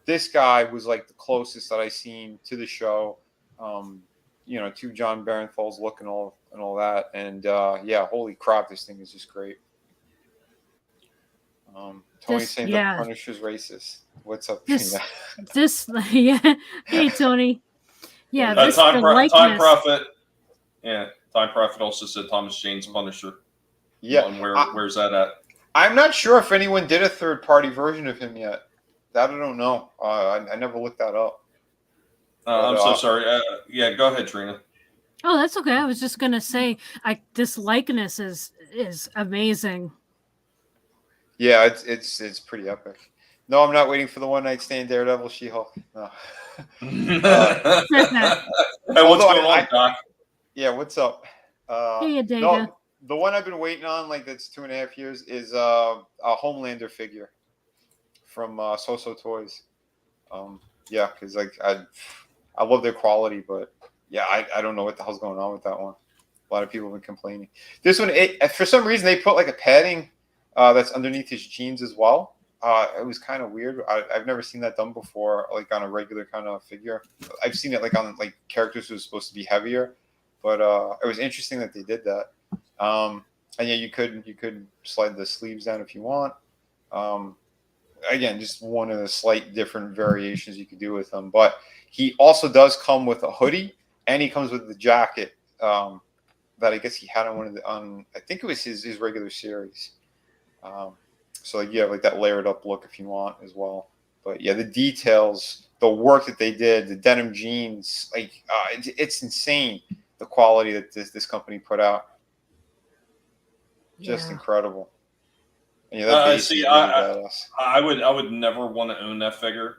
This guy was like the closest that I seen to the show. To John Barenthal's look and all that, and holy crap, this thing is just great. Tony's saying the Punisher's racist. What's up? Hey Tony. Yeah, Time Prophet. Yeah, Time Prophet also said Thomas Jane's Punisher. Yeah, where's that at? I'm not sure if anyone did a third party version of him yet. That I don't know. I never looked that up. I'm so sorry. Go ahead, Trina. Oh, that's okay. I was just gonna say, this likeness is amazing. Yeah, it's pretty epic. No, I'm not waiting for the One Night Stand Daredevil She-Hulk. No. Hey, what's going on, Doc? Yeah, what's up? Hey, Data. No, the one I've been waiting on, like that's 2.5 years, is a Homelander figure from So Toys. Because like I love their quality, but yeah, I don't know what the hell's going on with that one. A lot of people have been complaining. This one, for some reason, they put like a padding that's underneath his jeans as well. It was kind of weird. I've never seen that done before, like on a regular kind of figure. I've seen it like on like characters who are supposed to be heavier, but it was interesting that they did that. And yeah, you could slide the sleeves down if you want. Again, just one of the slight different variations you could do with them. But he also does come with a hoodie, and he comes with the jacket that I guess he had on I think it was his regular series. So you have like that layered up look if you want as well. But yeah, the details, the work that they did, the denim jeans, like it's insane the quality that this company put out. Just incredible. And, I would never want to own that figure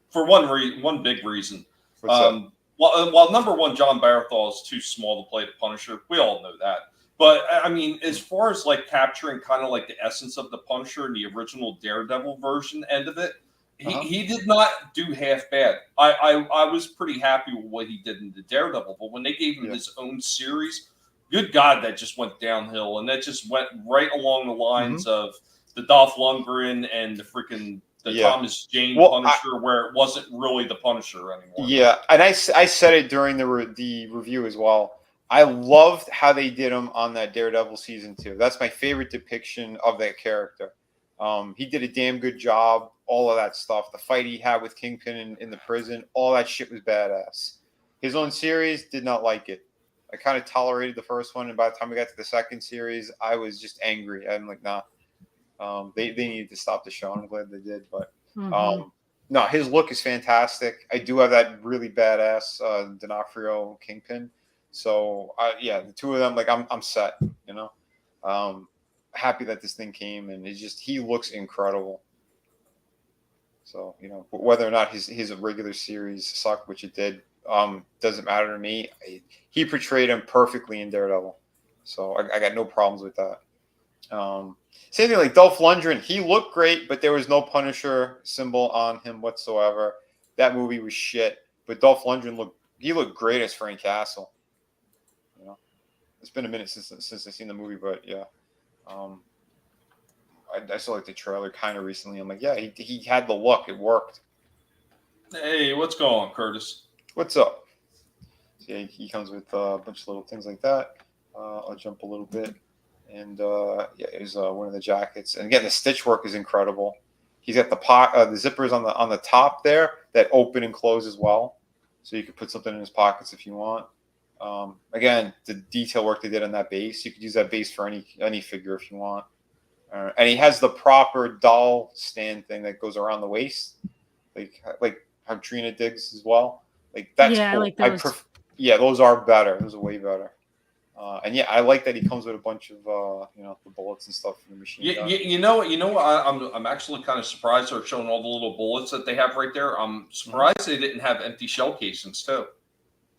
for one big reason. While number one, John Barenthal is too small to play the Punisher. We all know that. But I mean, as far as like capturing kind of like the essence of the Punisher and the original Daredevil version end of it, he did not do half bad. I was pretty happy with what he did in the Daredevil, but when they gave him his own series, good God, that just went downhill, and that just went right along the lines of the Dolph Lundgren and the Thomas Jane Punisher, where it wasn't really the Punisher anymore. Yeah, and I said it during the review as well. I loved how they did him on that Daredevil season 2. That's my favorite depiction of that character. He did a damn good job. All of that stuff, the fight he had with Kingpin in the prison, all that shit was badass. His own series, did not like it. I kind of tolerated the first one, and by the time we got to the second series, I was just angry. I'm like, nah. They needed to stop the show. I'm glad they did, but no, his look is fantastic. I do have that really badass D'Onofrio Kingpin. So the two of them, like I'm set. You know, happy that this thing came, and he looks incredible. So you know, whether or not his regular series sucked, which it did, doesn't matter to me. He portrayed him perfectly in Daredevil, so I got no problems with that. Same thing like Dolph Lundgren. He looked great, but there was no Punisher symbol on him whatsoever. That movie was shit. But Dolph Lundgren looked great as Frank Castle. You know, it's been a minute since I've seen the movie, but yeah, I saw like the trailer kind of recently. I'm like, yeah, he had the look. It worked. Hey, what's going on, Curtis? What's up? So, yeah, he comes with a bunch of little things like that. I'll jump a little bit. And here's one of the jackets. And again, the stitch work is incredible. He's got the zippers on the top there that open and close as well, so you could put something in his pockets if you want. Again, the detail work they did on that base, you could use that base for any figure if you want. And he has the proper doll stand thing that goes around the waist, like how Trina digs as well. Like that's cool. I like those. Those are better. Those are way better. And yeah, I like that he comes with a bunch of the bullets and stuff from the machine gun. You know what? I'm actually kind of surprised they're showing all the little bullets that they have right there. I'm surprised they didn't have empty shell casings too.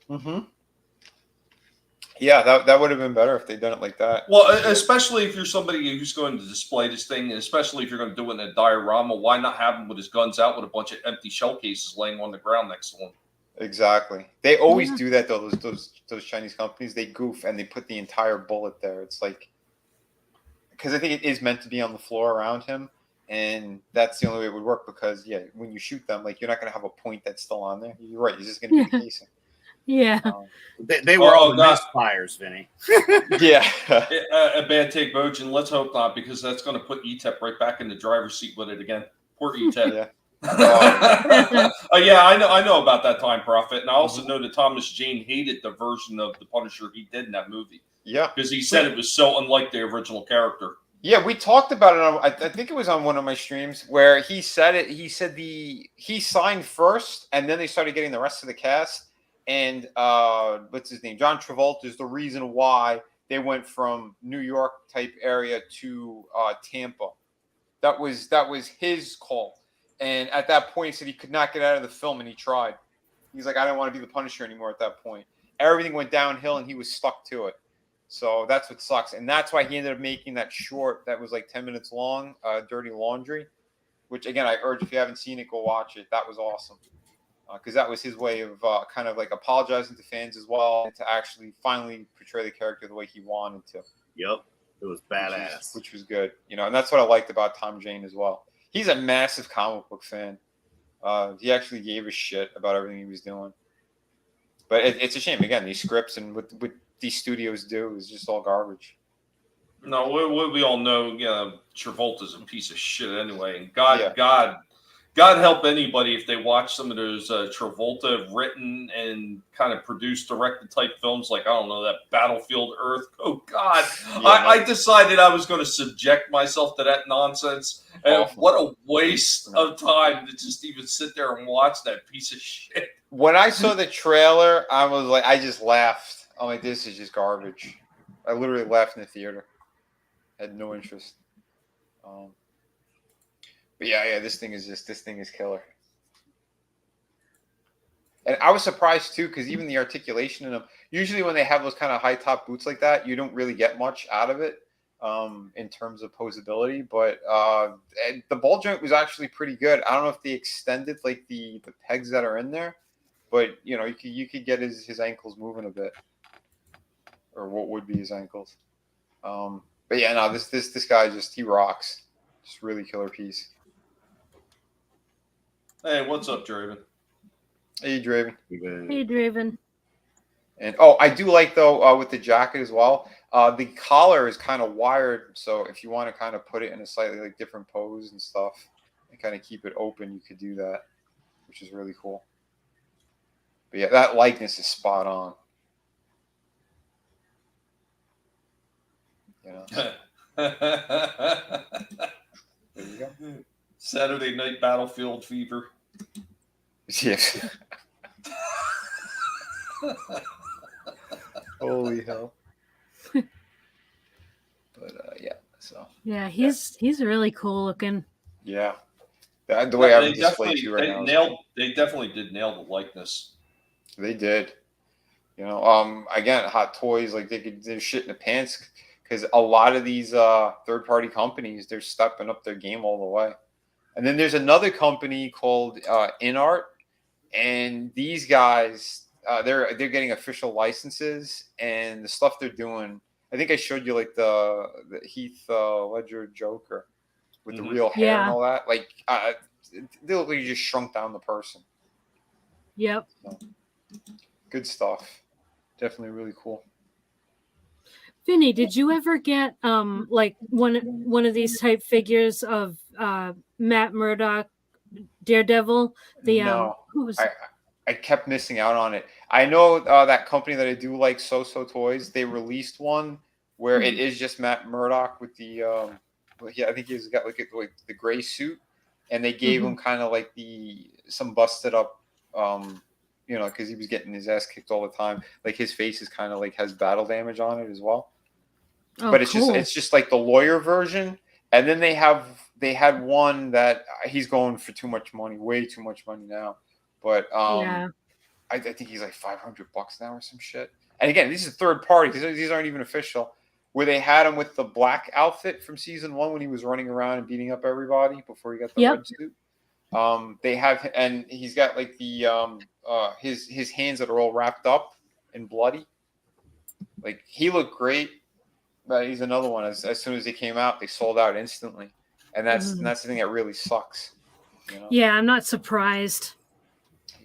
Mm-hmm. Yeah, that would have been better if they'd done it like that. Well, especially if you're somebody who's going to display this thing, and especially if you're going to do it in a diorama, why not have him with his guns out with a bunch of empty shell cases laying on the ground next to him? Exactly. They always do that though. Those Chinese companies, they goof and they put the entire bullet there. It's like, because I think it is meant to be on the floor around him, and that's the only way it would work. Because when you shoot them, like you're not going to have a point that's still on there. You're right. It's just going to be the casing. Yeah. They were all misfires, Vinny. Yeah. A bad take, Bojan. Let's hope not, because that's going to put ETEP right back in the driver's seat with it again. Poor ETEP. Yeah. Yeah, I know about that Time Prophet, and I also know that Thomas Jane hated the version of the Punisher he did in that movie. Yeah, because he said it was so unlike the original character. Yeah, we talked about it. I think it was on one of my streams where he said it. He said he signed first, and then they started getting the rest of the cast. And what's his name? John Travolta is the reason why they went from New York type area to Tampa. That was his call. And at that point, he said he could not get out of the film, and he tried. He's like, I don't want to be the Punisher anymore at that point. Everything went downhill, and he was stuck to it. So that's what sucks. And that's why he ended up making that short that was like 10 minutes long, Dirty Laundry, which, again, I urge, if you haven't seen it, go watch it. That was awesome. Because that was his way of kind of like apologizing to fans as well, and to actually finally portray the character the way he wanted to. Yep. It was badass. Which was good. And that's what I liked about Tom Jane as well. He's a massive comic book fan. He actually gave a shit about everything he was doing. But it's a shame. Again, these scripts and what these studios do is just all garbage. No, we all know, Travolta's a piece of shit anyway. And God help anybody if they watch some of those Travolta written and kind of produced, directed type films like, I don't know, that Battlefield Earth. Oh, God. I decided I was going to subject myself to that nonsense. And what a waste of time to just even sit there and watch that piece of shit. When I saw the trailer, I was like, I just laughed. I'm like, this is just garbage. I literally laughed in the theater. I had no interest. But yeah, this thing is killer. And I was surprised too, because even the articulation in them, usually when they have those kind of high top boots like that, you don't really get much out of it in terms of posability. But the ball joint was actually pretty good. I don't know if they extended like the pegs that are in there, but you could get his ankles moving a bit, or what would be his ankles. But yeah, no, this guy he rocks. Just really killer piece. Hey, what's up, Draven? Hey, Draven. Hey, Draven. And I do like though with the jacket as well. The collar is kind of wired, so if you want to kind of put it in a slightly like different pose and stuff, and kind of keep it open, you could do that, which is really cool. But yeah, that likeness is spot on. There you go. Saturday Night Battlefield Fever. Yes. Holy hell. But yeah, so. Yeah, he's really cool looking. Yeah. The way I would display you right now. They definitely did nail the likeness. They did. Again, Hot Toys, like they could do shit in the pants, because a lot of these third-party companies, they're stepping up their game all the way. And then there's another company called InArt, and these guys, they're getting official licenses, and the stuff they're doing. I think I showed you like the Heath Ledger Joker with the real hair and all that. Like they look like you just shrunk down the person. Yep. So, good stuff. Definitely really cool. Vinny, did you ever get like one of these type figures of Matt Murdock, Daredevil? No, I kept missing out on it. I know that company that I do like, So Toys. They released one where it is just Matt Murdock with the I think he's got like the gray suit, and they gave him kind of like some busted up you know, because he was getting his ass kicked all the time. Like his face is kind of like has battle damage on it as well. Oh, But it's cool. just like the lawyer version. And then they had one that he's going for too much money, way too much money now. But Yeah. I think he's like $500 now or some shit. And again, these are third party. These aren't even official. Where they had him with the black outfit from season 1 when he was running around and beating up everybody before he got the red suit. They have, and he's got like the his hands that are all wrapped up and bloody. Like he looked great, but he's another one. As soon as he came out, they sold out instantly, and that's the thing that really sucks. You know? Yeah, I'm not surprised.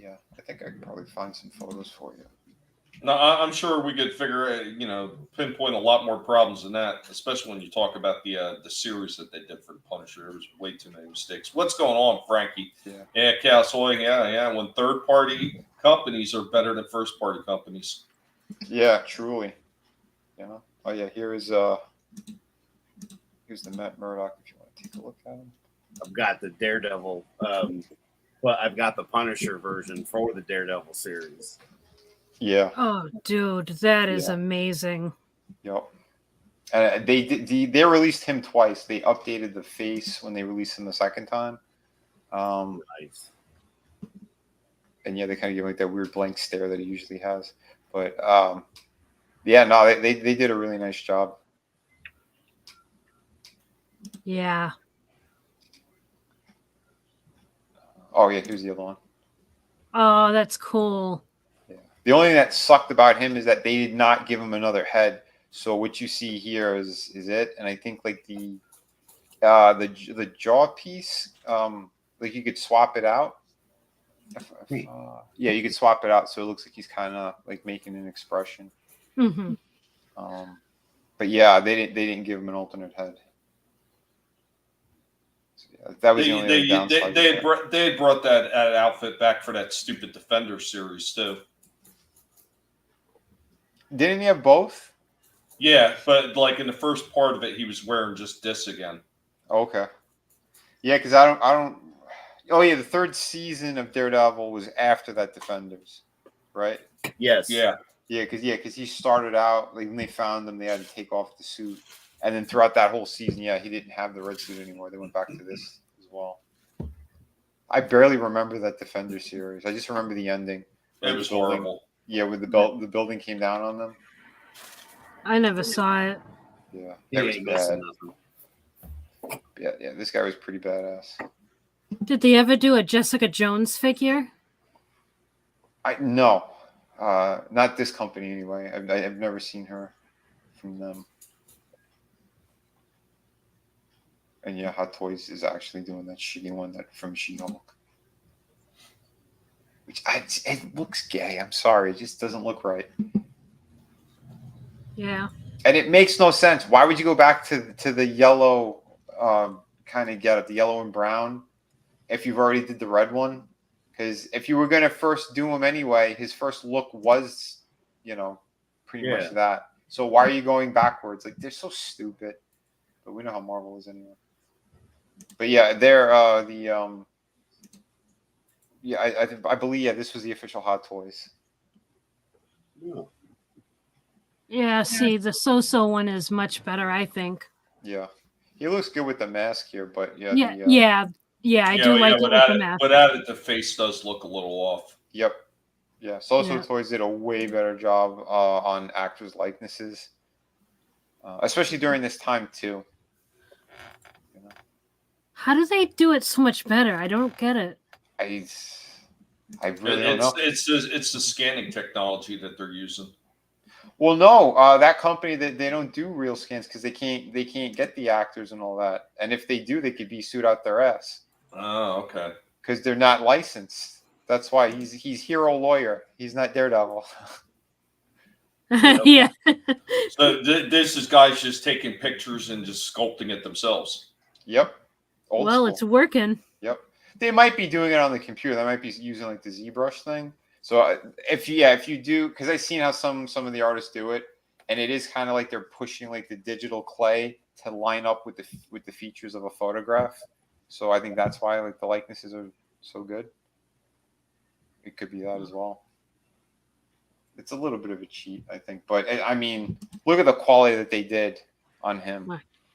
Yeah, I think I could probably find some photos for you. No, I'm sure we could pinpoint a lot more problems than that, especially when you talk about the series that they did for the Punisher. There was way too many mistakes. What's going on, Frankie? Yeah, Cowsoy. Yeah. When third-party companies are better than first-party companies. Yeah, truly. You know. Oh yeah, here's the Matt Murdock. If you want to take a look at him. I've got the Daredevil, but I've got the Punisher version for the Daredevil series. Yeah. Oh, dude, that is amazing. Yep. They released him twice. They updated the face when they released him the second time. Nice. And yeah, they kind of give him like that weird blank stare that he usually has. But yeah, no, they did a really nice job. Yeah. Oh yeah, here's the other one. Oh, that's cool. Yeah. The only thing that sucked about him is that they did not give him another head. So what you see here is it, and I think like the jaw piece, like you could swap it out. Yeah, you could swap it out so it looks like he's kind of like making an expression. Mm-hmm. But yeah, they didn't give him an alternate head. So, yeah, that was the only downside. They had brought that outfit back for that stupid Defender series too. Didn't he have both? Yeah, but like in the first part of it, he was wearing just this again. Okay. Yeah, because I don't. Oh yeah, the third season of Daredevil was after that Defenders, right? Yes. Yeah. Yeah, because he started out like when they found him, they had to take off the suit, and then throughout that whole season, yeah, he didn't have the red suit anymore. They went back to this as well. I barely remember that Defender series. I just remember the ending. It was horrible. Yeah, with the building came down on them. I never saw it. Yeah, that was bad. Yeah, this guy was pretty badass. Did they ever do a Jessica Jones figure? No, not this company anyway. I've never seen her from them. And yeah, Hot Toys is actually doing that shitty one that from She-Hulk. Which it looks gay. I'm sorry, it just doesn't look right. Yeah. And it makes no sense. Why would you go back to the yellow kind of get it, the yellow and brown, if you've already did the red one? Because if you were going to first do him anyway, his first look was, pretty much that. So why are you going backwards? Like, they're so stupid. But we know how Marvel is anyway. But yeah, they're I believe this was the official Hot Toys. Yeah, see, the So-So one is much better, I think. Yeah. He looks good with the mask here, but I do like it with the mask. Without it, the face does look a little off. Yep. Yeah, So-So Toys did a way better job on actors' likenesses, especially during this time too. How do they do it so much better? I don't get it. I really don't know. It's the scanning technology that they're using. Well, no, that company they don't do real scans because they can't get the actors and all that. And if they do, they could be sued out their ass. Oh, okay. Because they're not licensed. That's why he's hero lawyer. He's not Daredevil. Yeah. So this is guys just taking pictures and just sculpting it themselves. Yep. Old school. It's working. Yep. They might be doing it on the computer. They might be using like the ZBrush thing. So if you do, because I've seen how some of the artists do it, and it is kind of like they're pushing like the digital clay to line up with the features of a photograph. So I think that's why like the likenesses are so good. It could be that as well. it's a little bit of a cheat, I think. But I mean, look at the quality that they did on him.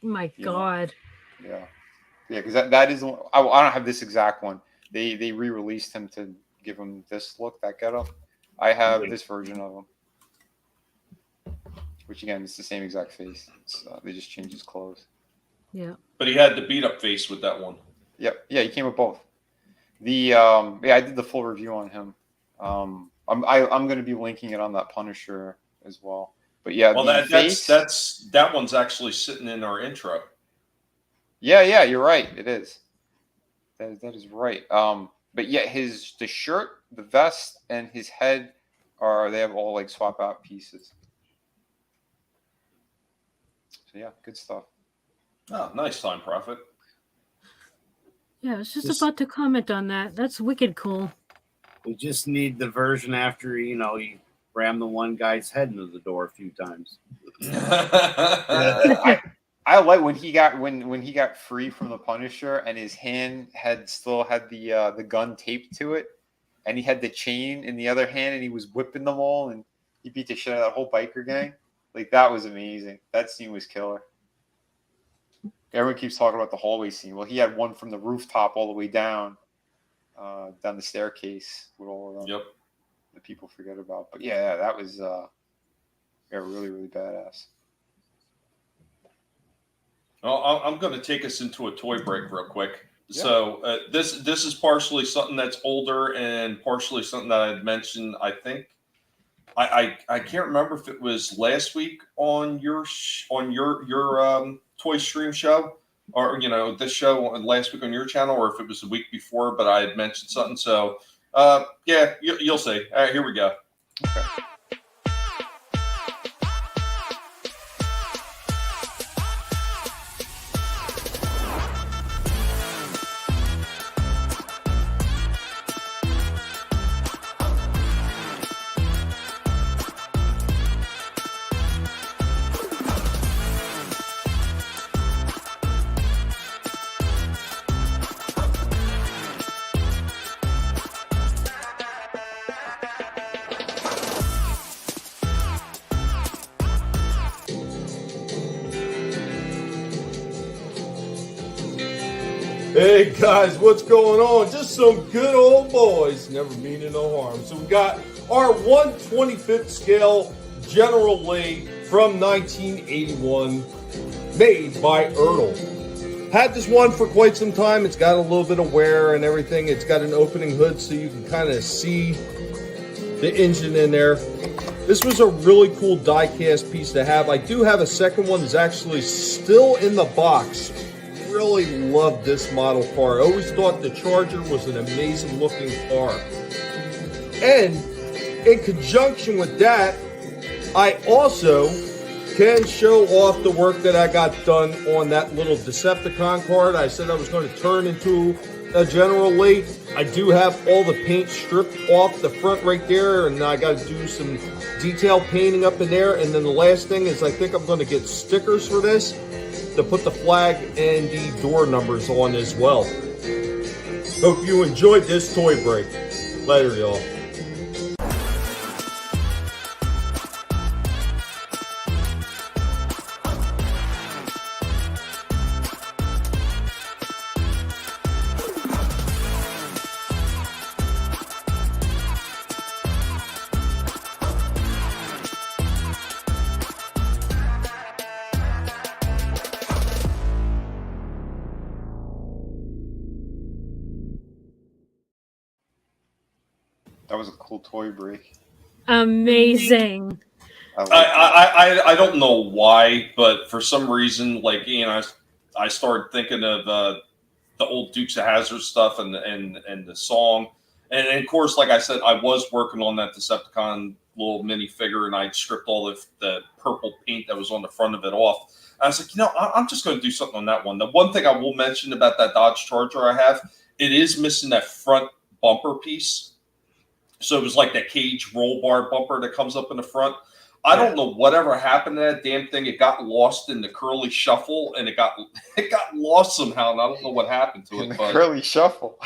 My You know? God. Yeah, because that is. I don't have this exact one. They re-released him to give him this look, that getup. I have this version of him, which again, it's the same exact face. They just changed his clothes. Yeah. But he had the beat up face with that one. Yep. Yeah, he came with both. I did the full review on him. I'm going to be linking it on that Punisher as well. But yeah, well, that one's actually sitting in our intro. Yeah, you're right. It is. That is right. But yeah, the shirt, the vest, and his head they have all like swap out pieces. So yeah, good stuff. Oh, nice Time Prophet. Yeah, I was just about to comment on that. That's wicked cool. We just need the version after you ram the one guy's head into the door a few times. I like when he got free from the Punisher and his hand still had the gun taped to it, and he had the chain in the other hand, and he was whipping them all, and he beat the shit out of that whole biker gang. Like, that was amazing. That scene was killer. Everyone keeps talking about the hallway scene. Well, he had one from the rooftop all the way down the staircase with all of them. Yep. That people forget about. But yeah, that was really, really badass. Well, I'm going to take us into a toy break real quick. Yeah. So this is partially something that's older and partially something that I had mentioned. I think I can't remember if it was last week on your toy stream show, or this show last week on your channel, or if it was the week before. But I had mentioned something. So yeah, you'll see. All right, here we go. Okay. Hey guys, what's going on? Just some good old boys, never meaning no harm. So we got our 1/25th scale General Lee from 1981, made by Ertl. Had this one for quite some time. It's got a little bit of wear and everything. It's got an opening hood so you can kind of see the engine in there. This was a really cool die-cast piece to have. I do have a second one that's actually still in the box. Really loved this model car. I always thought the Charger was an amazing looking car. And in conjunction with that, I also can show off the work that I got done on that little Decepticon card. I said I was going to turn into a General Lee. I do have all the paint stripped off the front right there, and I got to do some detail painting up in there. And then the last thing is I think I'm going to get stickers for this to put the flag and the door numbers on as well. Hope you enjoyed this toy break. Later, y'all. That was a cool toy break. Amazing. I don't know why, but for some reason, I started thinking of the old Dukes of Hazzard stuff and the song, and of course, like I said, I was working on that Decepticon little minifigure, and I stripped all the purple paint that was on the front of it off. And I was like, I'm just going to do something on that one. The one thing I will mention about that Dodge Charger I have, it is missing that front bumper piece. So it was like that cage roll bar bumper that comes up in the front. I don't know whatever happened to that damn thing. It got lost in the curly shuffle, and it got lost somehow, and I don't know what happened to In it. the curly shuffle.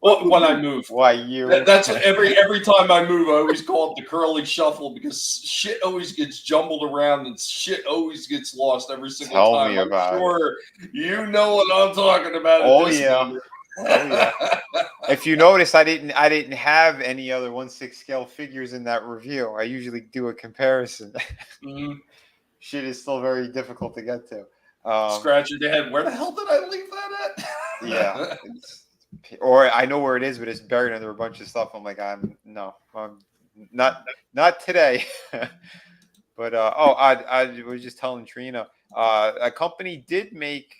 Well, when I moved, Why you? that's every time I move, I always call it the curly shuffle because shit always gets jumbled around and shit always gets lost every single Tell time. me about I'm sure you know what I'm talking about. Oh, at this yeah. moment. Oh, yeah. If you notice, I didn't have any other 1/6 scale figures in that review. I usually do a comparison. Mhm. Shit is still very difficult to get to. Scratching your head. Where the hell did I leave that at? Yeah. Or I know where it is, but it's buried under a bunch of stuff. I'm like, I'm not today. But I was just telling Trina, a company did make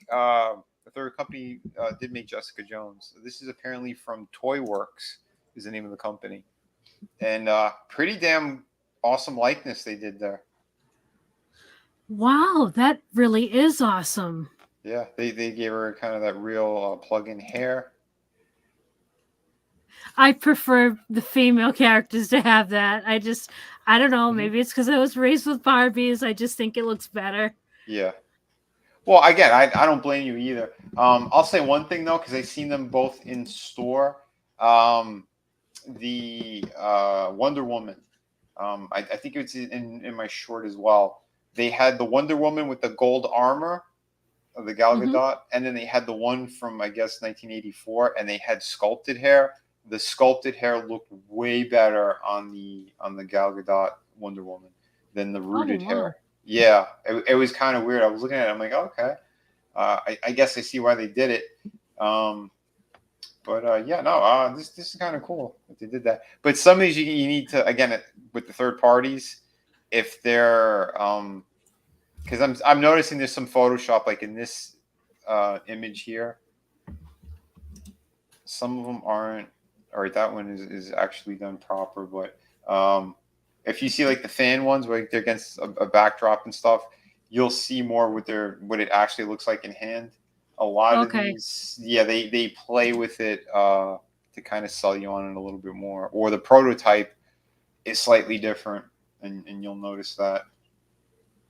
the third company did make Jessica Jones. This is apparently from Toy Works, is the name of the company, and pretty damn awesome likeness they did there. Wow, that really is awesome. Yeah, they gave her kind of that real plug-in hair. I prefer the female characters to have that. I don't know. Maybe it's because I was raised with Barbies. I just think it looks better. Yeah. Well, again, I don't blame you either. I'll say one thing though, because I've seen them both in store. The Wonder Woman. I think it's in my short as well. They had the Wonder Woman with the gold armor of the Gal Gadot, and then they had the one from I guess 1984, and they had sculpted hair. The sculpted hair looked way better on the Gal Gadot Wonder Woman than the rooted hair. Yeah, it was kind of weird. I was looking at it, I'm like, oh, okay. I guess I see why they did it. But yeah, no, this is kind of cool that they did that. But some of these you need to, again, with the third parties, if they're because I'm noticing there's some Photoshop like in this image here. Some of them aren't. All right, that one is actually done proper, but if you see like the fan ones where they're against a backdrop and stuff, you'll see more what it actually looks like in hand. A lot of these, yeah, they play with it to kind of sell you on it a little bit more, or the prototype is slightly different, and you'll notice that.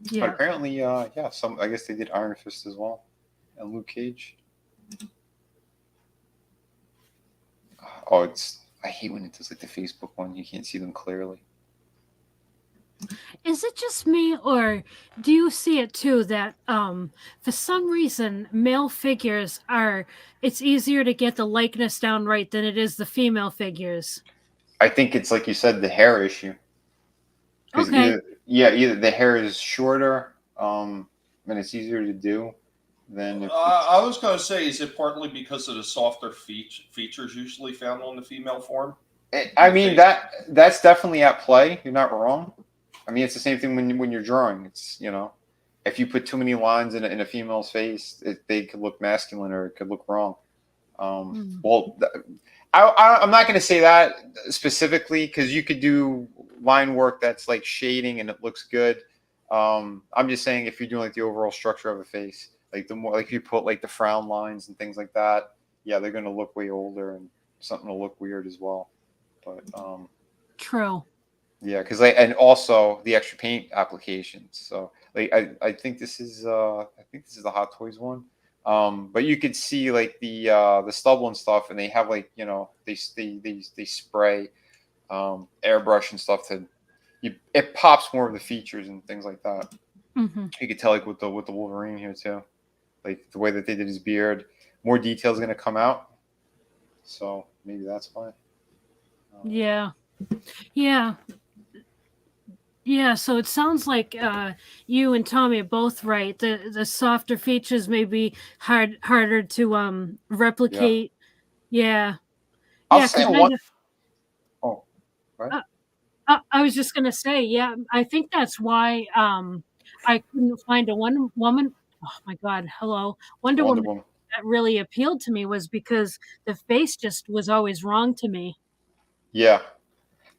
Yeah. But apparently, yeah, I guess they did Iron Fist as well, and Luke Cage. Oh, I hate when it does like the Facebook one. You can't see them clearly. Is it just me, or do you see it too that for some reason male figures it's easier to get the likeness down right than it is the female figures? I think it's like you said, the hair issue. Okay. Either the hair is shorter, and it's easier to do. I was going to say, is it partly because of the softer features usually found on the female form? I mean, that's definitely at play. You're not wrong. I mean, it's the same thing when you're drawing. It's, if you put too many lines in a female's face, they could look masculine or it could look wrong. Well, I'm not going to say that specifically because you could do line work that's like shading and it looks good. I'm just saying if you're doing like the overall structure of a face, like the more like you put like the frown lines and things like that, yeah, they're going to look way older and something will look weird as well. But true. Yeah, because and also the extra paint applications. So like I think this is the Hot Toys one. But you could see like the stubble and stuff, and they have like they spray airbrush and stuff it pops more of the features and things like that. Mm-hmm. You could tell like with the Wolverine here too, like the way that they did his beard. More details going to come out, so maybe that's why. Yeah. So it sounds like you and Tommy are both right. The softer features may be harder to replicate. Yeah. I'll say one. Oh, right. I was just gonna say, yeah, I think that's why I couldn't find a Wonder Woman. Oh my God, hello, Wonder Woman that really appealed to me was because the face just was always wrong to me. Yeah.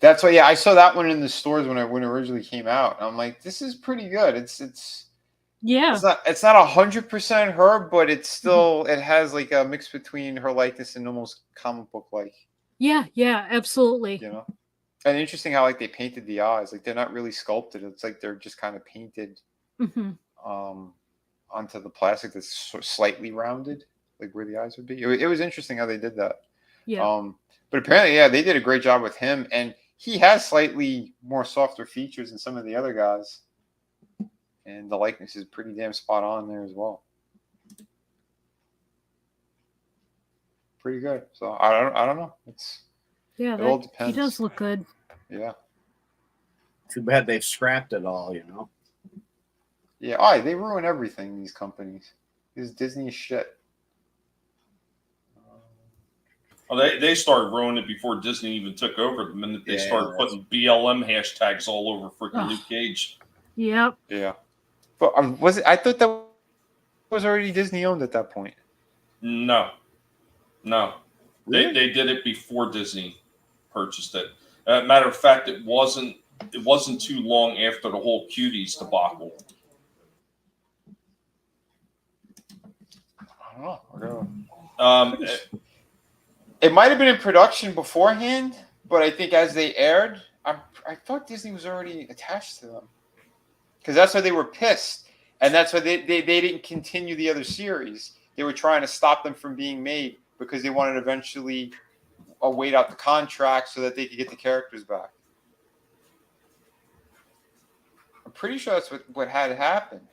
That's why, yeah, I saw that one in the stores when it originally came out. And I'm like, this is pretty good. It's not 100% her, but it's still it has like a mix between her likeness and almost comic book like. Yeah, absolutely. And interesting how like they painted the eyes. Like they're not really sculpted. It's like they're just kind of painted onto the plastic that's slightly rounded, like where the eyes would be. It was interesting how they did that. Yeah. But apparently, yeah, they did a great job with him, and he has slightly more softer features than some of the other guys. And the likeness is pretty damn spot on there as well. Pretty good. So I don't know. Yeah, it all depends. He does look good. Yeah. Too bad they've scrapped it all, you know. Yeah, they ruin everything, these companies. This Disney shit. Well, they started ruining it before Disney even took over. The minute they started putting BLM hashtags all over freaking Luke Cage. Yep. Yeah. But was it? I thought that was already Disney owned at that point. No. Really? They did it before Disney purchased it. Matter of fact, it wasn't too long after the whole Cuties debacle. I don't know. It might have been in production beforehand, but I think as they aired, I thought Disney was already attached to them. Because that's why they were pissed. And that's why they didn't continue the other series. They were trying to stop them from being made because they wanted to eventually wait out the contract so that they could get the characters back. I'm pretty sure that's what had happened.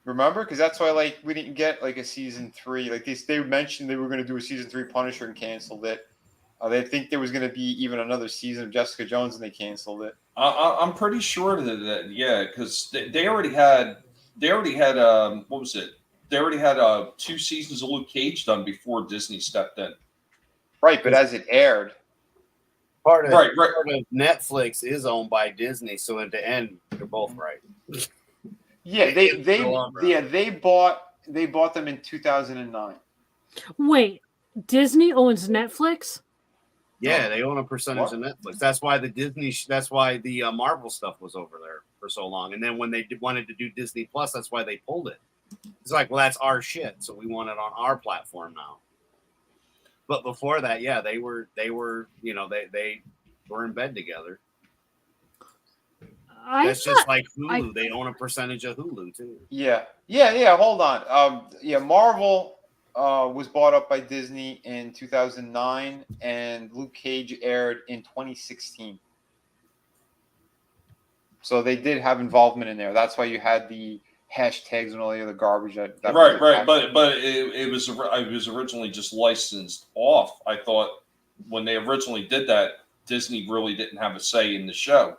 Remember? Because that's why like we didn't get like a season 3. Like they mentioned they were going to do a season 3 Punisher and canceled it. They think there was going to be even another season of Jessica Jones and they canceled it. I'm pretty sure that yeah, because they already had what was it? They already had 2 seasons of Luke Cage done before Disney stepped in. Right, but as it aired, part of Netflix is owned by Disney, so at the end they're both right. Yeah, they bought them in 2009. Wait, Disney owns Netflix? Yeah, they own a percentage of Netflix. That's why the Marvel stuff was over there for so long. And then when they wanted to do Disney Plus, that's why they pulled it. It's like, well, that's our shit, so we want it on our platform now. But before that, yeah, they were they were in bed together. That's just like Hulu. They own a percentage of Hulu too. Yeah. Hold on. Marvel was bought up by Disney in 2009, and Luke Cage aired in 2016. So they did have involvement in there. That's why you had the hashtags and all the other garbage. Right. But it was originally just licensed off. I thought when they originally did that, Disney really didn't have a say in the show.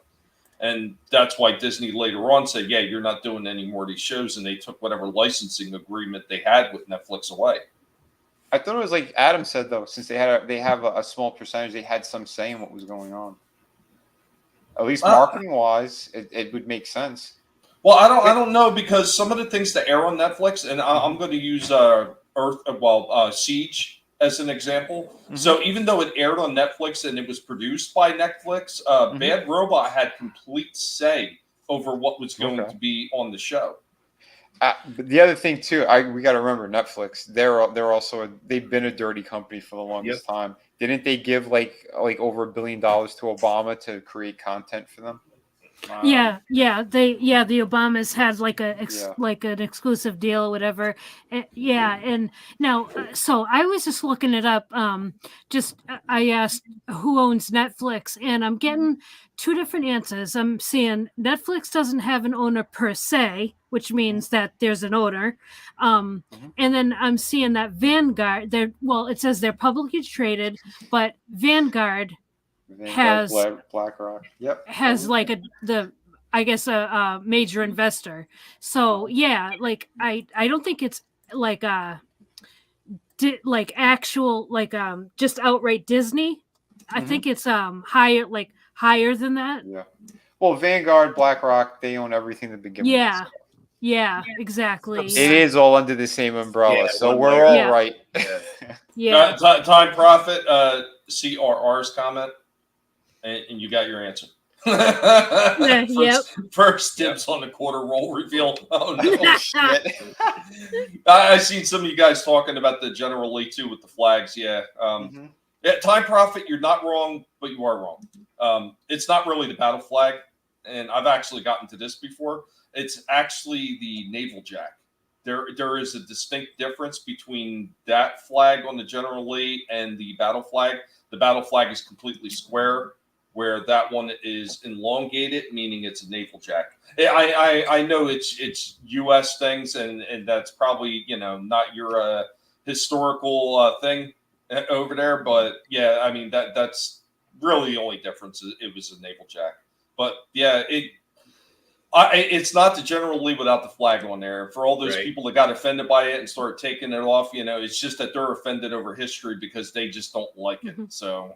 And that's why Disney later on said, yeah, you're not doing any more of these shows. And they took whatever licensing agreement they had with Netflix away. I thought it was like Adam said, though, since they have a small percentage, they had some say in what was going on. At least marketing wise, it would make sense. Well, I don't know, because some of the things that air on Netflix, and I'm going to use Siege as an example. Mm-hmm. So even though it aired on Netflix and it was produced by Netflix, Bad Robot had complete say over what was going to be on the show. But the other thing too, we got to remember Netflix. They've been a dirty company for the longest time. Didn't they give like over $1 billion to Obama to create content for them? The Obamas had like an exclusive deal or whatever. And now, so I was just looking it up. I asked who owns Netflix, and I'm getting 2 different answers. I'm seeing Netflix doesn't have an owner per se, which means that there's an owner. And then I'm seeing that Vanguard. It says they're publicly traded, but Vanguard has BlackRock. Yep. Has like a major investor. So yeah, like I don't think it's like just outright Disney. I think it's higher than that. Yeah. Well, Vanguard, BlackRock, they own everything to begin with. Yeah, exactly. It is all under the same umbrella, so we're all right. Yeah. Time Profit, CRR's comment. And you got your answer. First dibs on the quarter roll reveal. Oh no! Shit. I seen some of you guys talking about the General Lee too with the flags. Yeah. Yeah, Time Prophet, you're not wrong, but you are wrong. It's not really the battle flag, and I've actually gotten to this before. It's actually the naval jack. There is a distinct difference between that flag on the General Lee and the battle flag. The battle flag is completely square, where that one is elongated, meaning it's a naval jack. I know it's U.S. things, and that's probably not your historical thing over there, but yeah, I mean that's really the only difference. It was a naval jack, but yeah, it's not the General Lee without the flag on there. For all those people that got offended by it and started taking it off, it's just that they're offended over history because they just don't like it. So,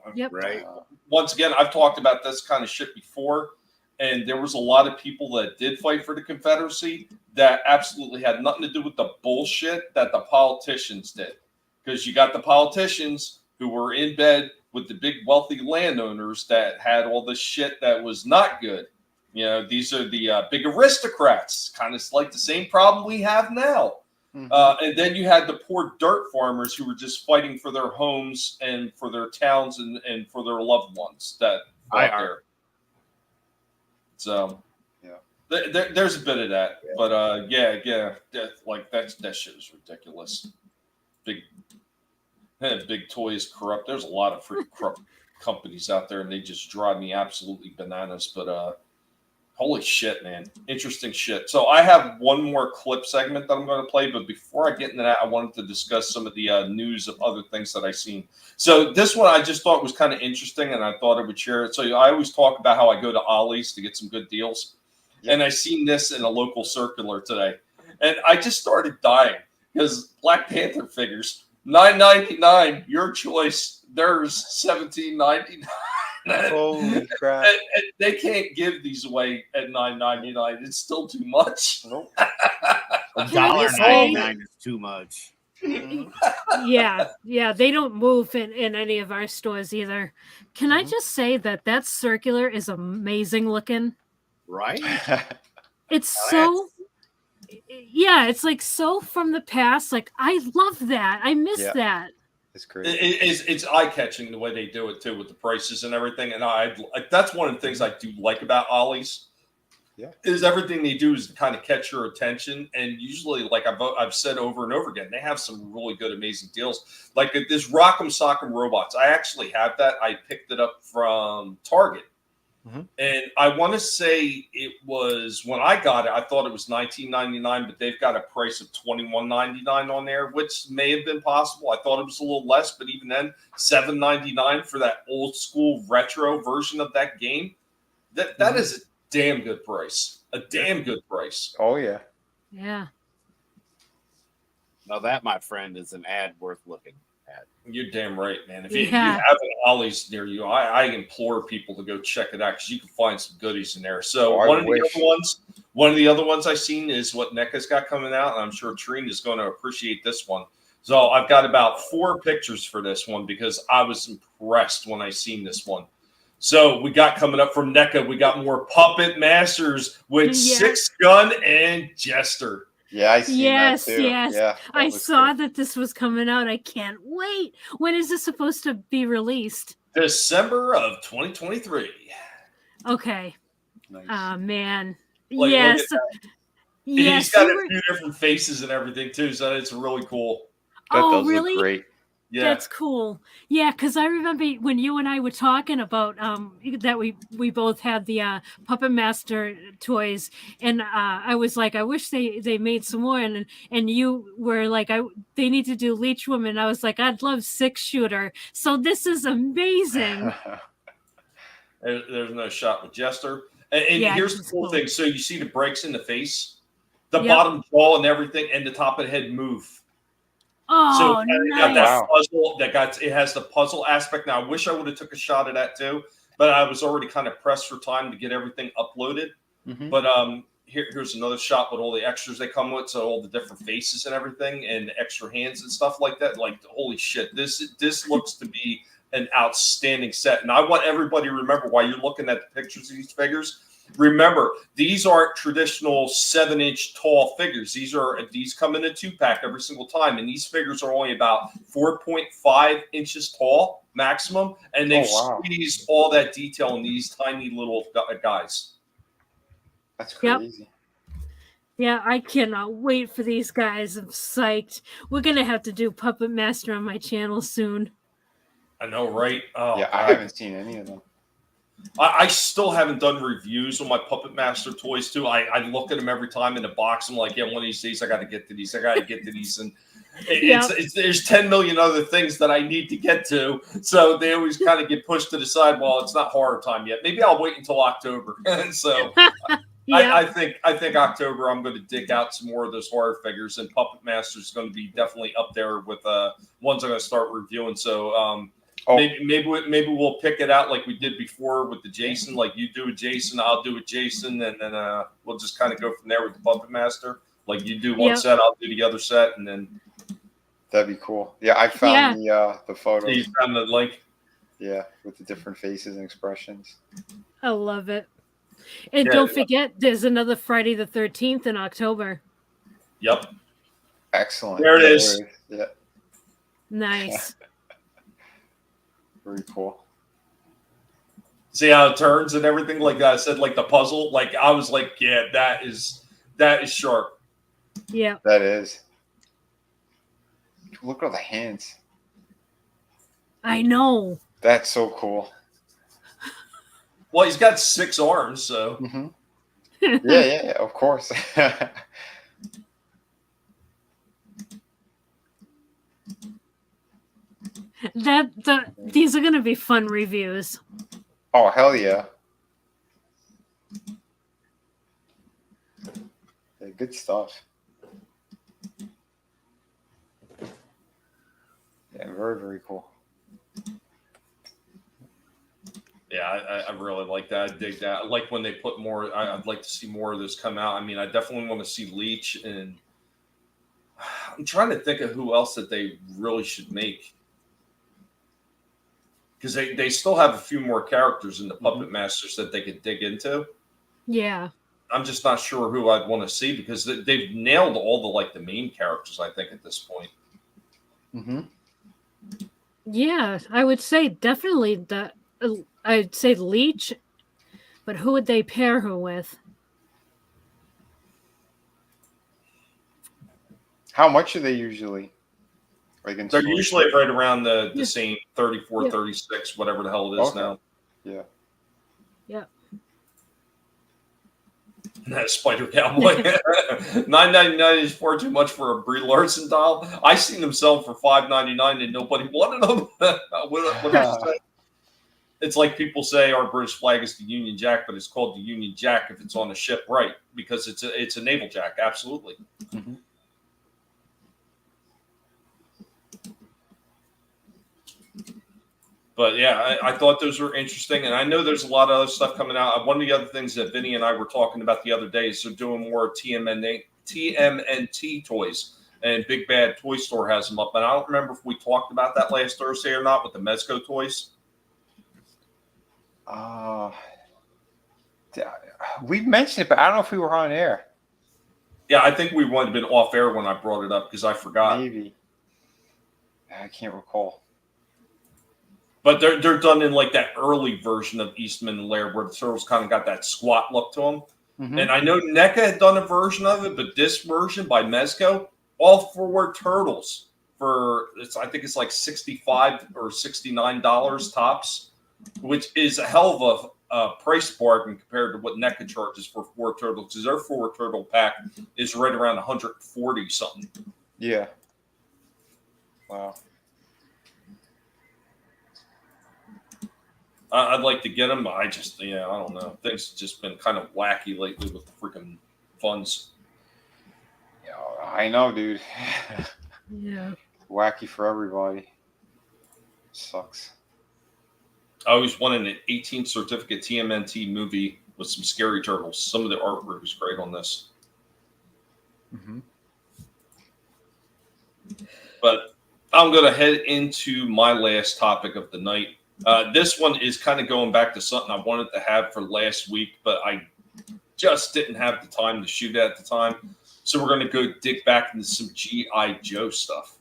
once again, I've talked about this kind of shit before, and there was a lot of people that did fight for the Confederacy that absolutely had nothing to do with the bullshit that the politicians did. Because you got the politicians who were in bed with the big wealthy landowners that had all this shit that was not good. These are the big aristocrats, kind of like the same problem we have now. And then you had the poor dirt farmers who were just fighting for their homes and for their towns and for their loved ones that out there. So, there's a bit of that. Yeah. But, that shit is ridiculous. Big toys corrupt. There's a lot of freaking corrupt companies out there, and they just drive me absolutely bananas. But, holy shit, man. Interesting shit. So I have one more clip segment that I'm going to play, but before I get into that, I wanted to discuss some of the news of other things that I've seen. So this one I just thought was kind of interesting, and I thought I would share it. So I always talk about how I go to Ollie's to get some good deals, and I seen this in a local circular today, and I just started dying because Black Panther figures, $9.99, your choice, theirs $17.99. Holy crap! And they can't give these away at $9.99. It's still too much. Nope. $1.99 is too much. Yeah, they don't move in any of our stores either. Can I just say that circular is amazing looking? Right? It's so. Yeah, it's like so from the past. Like I love that. I miss that. It's great. It's eye-catching the way they do it too with the prices and everything. And that's one of the things I do like about Ollie's. Yeah, is everything they do is to kind of catch your attention. And usually, like I've said over and over again, they have some really good, amazing deals. Like this Rock'em Sock'em Robots. I actually have that. I picked it up from Target. And I want to say it was when I got it, I thought it was $19.99, but they've got a price of $21.99 on there, which may have been possible. I thought it was a little less, but even then, $7.99 for that old school retro version of that game. That is a damn good price. A damn good price. Oh yeah. Yeah. Now that, my friend, is an ad worth looking at. You're damn right, man. If you have an Ollie's near you, I implore people to go check it out because you can find some goodies in there. So one of the other ones I've seen is what NECA's got coming out, and I'm sure Trine is going to appreciate this one. So I've got about 4 pictures for this one because I was impressed when I seen this one. So we got coming up from NECA, we got more Puppet Masters with Six Gun and Jester. Yeah, I see that too. Yes. Yeah, I saw that this was coming out. I can't wait. When is this supposed to be released? December of 2023. Okay. Nice. Oh, man. Like, yes. He's got a few different faces and everything too, so it's really cool. That does look great. Yeah, that's cool. Yeah, because I remember when you and I were talking about that we both had the Puppet Master toys, and I was like, I wish they made some more, and you were like, they need to do Leech Woman. I was like, I'd love 6-shooter. So this is amazing. There's no shot with Jester, and here's the cool thing. So you see the breaks in the face, the bottom jaw, and everything, and the top of the head move. Oh, nice. That puzzle it has the puzzle aspect. Now I wish I would have took a shot at that too, but I was already kind of pressed for time to get everything uploaded. But here's another shot with all the extras they come with, so all the different faces and everything, and extra hands and stuff like that. Like holy shit, this looks to be an outstanding set. And I want everybody to remember while you're looking at the pictures of these figures, remember, these aren't traditional 7-inch tall figures. These come in a 2-pack every single time, and these figures are only about 4.5 inches tall maximum, and they've squeezed all that detail in these tiny little guys. That's crazy. Yep. Yeah, I cannot wait for these guys. I'm psyched. We're gonna have to do Puppet Master on my channel soon. I know, right? Oh, yeah, God. I haven't seen any of them. I still haven't done reviews on my Puppet Master toys too. I look at them every time in the box. I'm like, yeah, one of these days I got to get to these. I got to get to these, and there's 10 million other things that I need to get to. So they always kind of get pushed to the side. Well, it's not horror time yet. Maybe I'll wait until October. So I think October I'm going to dig out some more of those horror figures, and Puppet Master is going to be definitely up there with ones I'm going to start reviewing. So. Maybe we'll pick it out like we did before with the Jason. Like you do a Jason, I'll do a Jason, and then we'll just kind of go from there with the Puppet Master. Like you do one set, I'll do the other set, and then that'd be cool. Yeah, I found the photos. You found the link. Yeah, with the different faces and expressions. I love it. And don't forget, there's another Friday the 13th in October. Yep. Excellent. There it is. Yeah. Nice. Very cool. See how it turns and everything, like I said, like the puzzle. Like I was like, yeah, that is sharp. Yeah, that is. Look at all the hands. I know. That's so cool. Well, he's got 6 arms, so. Mm-hmm. yeah, of course. These are going to be fun reviews. Oh, hell yeah. Yeah, good stuff. Yeah, very, very cool. Yeah, I really like that. I dig that. I like when they put more. I'd like to see more of this come out. I mean, I definitely want to see Leech, and I'm trying to think of who else that they really should make. Because they still have a few more characters in the Puppet Masters that they could dig into. Yeah. I'm just not sure who I'd want to see because they've nailed all the main characters, I think, at this point. Mm-hmm. Yeah, I would say definitely that. I'd say Leech, but who would they pair her with? How much are they usually? They're usually right around the same 34, 36, whatever the hell it is now. Yeah. Yeah. That Spider Cowboy. $9.99 is far too much for a Brie Larson doll. I seen them sell for $5.99 and nobody wanted them. What it's like people say our British flag is the Union Jack, but it's called the Union Jack if it's on a ship, right? Because it's a naval jack, absolutely. Mm-hmm. But yeah, I thought those were interesting, and I know there's a lot of other stuff coming out. One of the other things that Vinny and I were talking about the other day is they're doing more TMNT toys, and Big Bad Toy Store has them up. And I don't remember if we talked about that last Thursday or not with the Mezco toys. We mentioned it, but I don't know if we were on air. Yeah, I think we would have been off air when I brought it up because I forgot. Maybe. I can't recall. But they're done in like that early version of Eastman and Laird where the turtles kind of got that squat look to them. Mm-hmm. And I know NECA had done a version of it, but this version by Mezco, all 4 turtles I think it's like $65 or $69 tops, which is a hell of a price bargain compared to what NECA charges for 4 turtles. Because their 4 turtle pack is right around 140 something. Yeah. Wow. I'd like to get them. I don't know. Things have just been kind of wacky lately with the freaking funds. Yeah, I know, dude. Yeah. Wacky for everybody. Sucks. I always wanted an 18th certificate TMNT movie with some scary turtles. Some of the artwork was great on this. Mm-hmm. But I'm going to head into my last topic of the night. This one is kind of going back to something I wanted to have for last week, but I just didn't have the time to shoot at the time. So we're going to go dig back into some G.I. Joe stuff.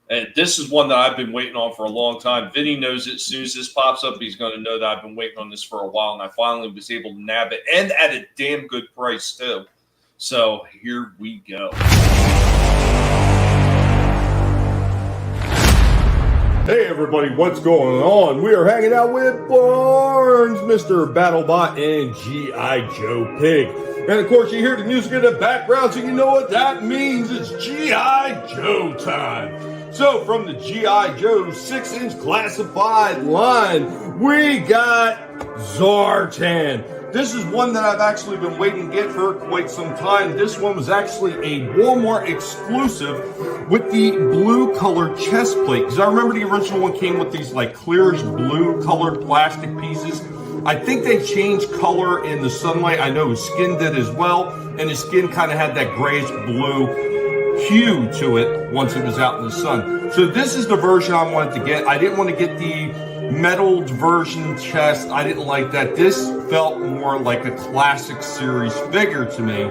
And this is one that I've been waiting on for a long time. Vinny knows it. As soon as this pops up, he's going to know that I've been waiting on this for a while, and I finally was able to nab it, and at a damn good price, too. So here we go. Hey everybody, what's going on? We are hanging out with Barnes, Mr. BattleBot, and G.I. Joe Pig. And of course you hear the music in the background, so you know what that means. It's G.I. Joe time. So from the G.I. Joe 6-inch classified line, we got Zartan. This is one that I've actually been waiting to get for quite some time. This one was actually a Walmart exclusive with the blue colored chest plate. Because I remember the original one came with these like clearish blue colored plastic pieces. I think they changed color in the sunlight. I know his skin did as well. And his skin kind of had that grayish blue hue to it once it was out in the sun. So this is the version I wanted to get. I didn't want to get the metalled version chest. I didn't like that. This felt more like a classic series figure to me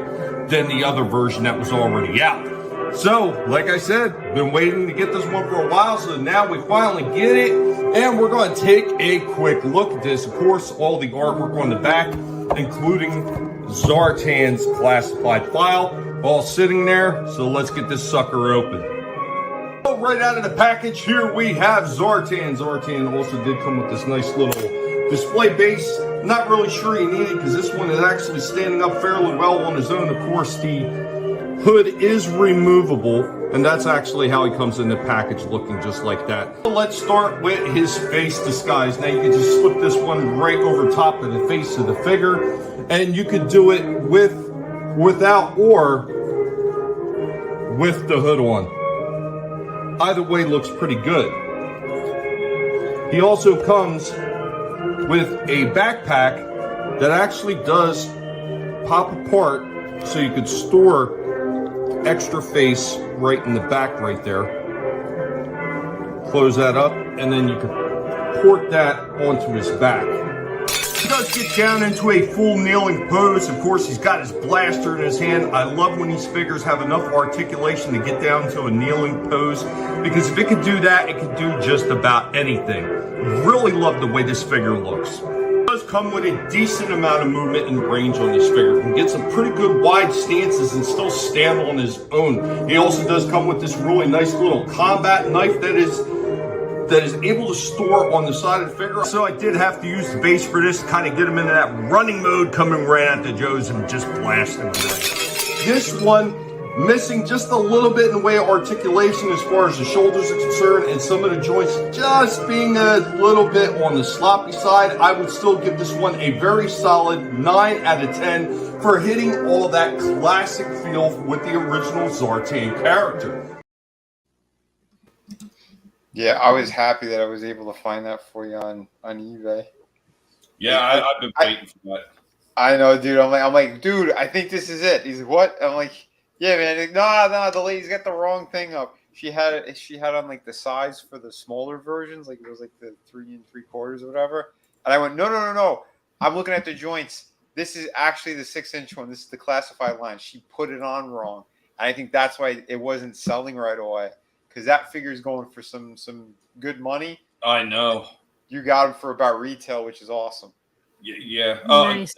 than the other version that was already out. So, like I said, been waiting to get this one for a while, so now we finally get it, and we're going to take a quick look at this. Of course, all the artwork on the back, including Zartan's classified file, all sitting there. So let's get this sucker open. Right out of the package, here we have Zartan. Zartan also did come with this nice little display base. Not really sure you need it because this one is actually standing up fairly well on his own. Of course, the hood is removable, and that's actually how he comes in the package, looking just like that. Let's start with his face disguise. Now you can just slip this one right over top of the face of the figure, and you could do it without, or with the hood on. Either way looks pretty good. He also comes with a backpack that actually does pop apart, so you could store extra face right in the back right there. Close that up, and then you can port that onto his back. He does get down into a full kneeling pose. Of course, he's got his blaster in his hand. I love when these figures have enough articulation to get down to a kneeling pose, because if it could do that, it could do just about anything. Really love the way this figure looks. It does come with a decent amount of movement and range on this figure. He can get some pretty good wide stances and still stand on his own. He also does come with this really nice little combat knife that is able to store on the side of the figure. So I did have to use the base for this to kind of get him into that running mode, coming right at the Joes and just blast him away. This one missing just a little bit in the way of articulation as far as the shoulders are concerned, and some of the joints just being a little bit on the sloppy side. I would still give this one a very solid 9 out of 10 for hitting all that classic feel with the original Zartan character. Yeah, I was happy that I was able to find that for you on eBay. Yeah, I've been waiting for that. I know, dude. I'm like, dude, I think this is it. He's what? I'm like, yeah, man. Like, no, the lady's got the wrong thing up. She had on like the size for the smaller versions, like it was like the 3 3/4 or whatever. And I went, no. I'm looking at the joints. This is actually the 6-inch one. This is the classified line. She put it on wrong, and I think that's why it wasn't selling right away. Because that figure is going for some good money. I know. You got him for about retail, which is awesome. Yeah. Nice.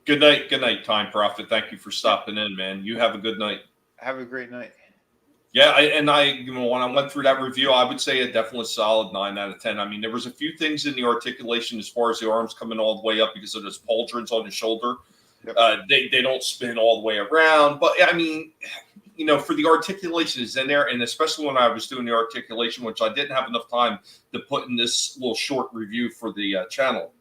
Good night, Time Prophet. Thank you for stopping in, man. You have a good night. Have a great night. Yeah, when I went through that review, I would say a definitely solid 9 out of 10. I mean, there was a few things in the articulation as far as the arms coming all the way up because of those pauldrons on the shoulder. Yep. They don't spin all the way around, but I mean, for the articulation is in there, and especially when I was doing the articulation, which I didn't have enough time to put in this little short review for the channel,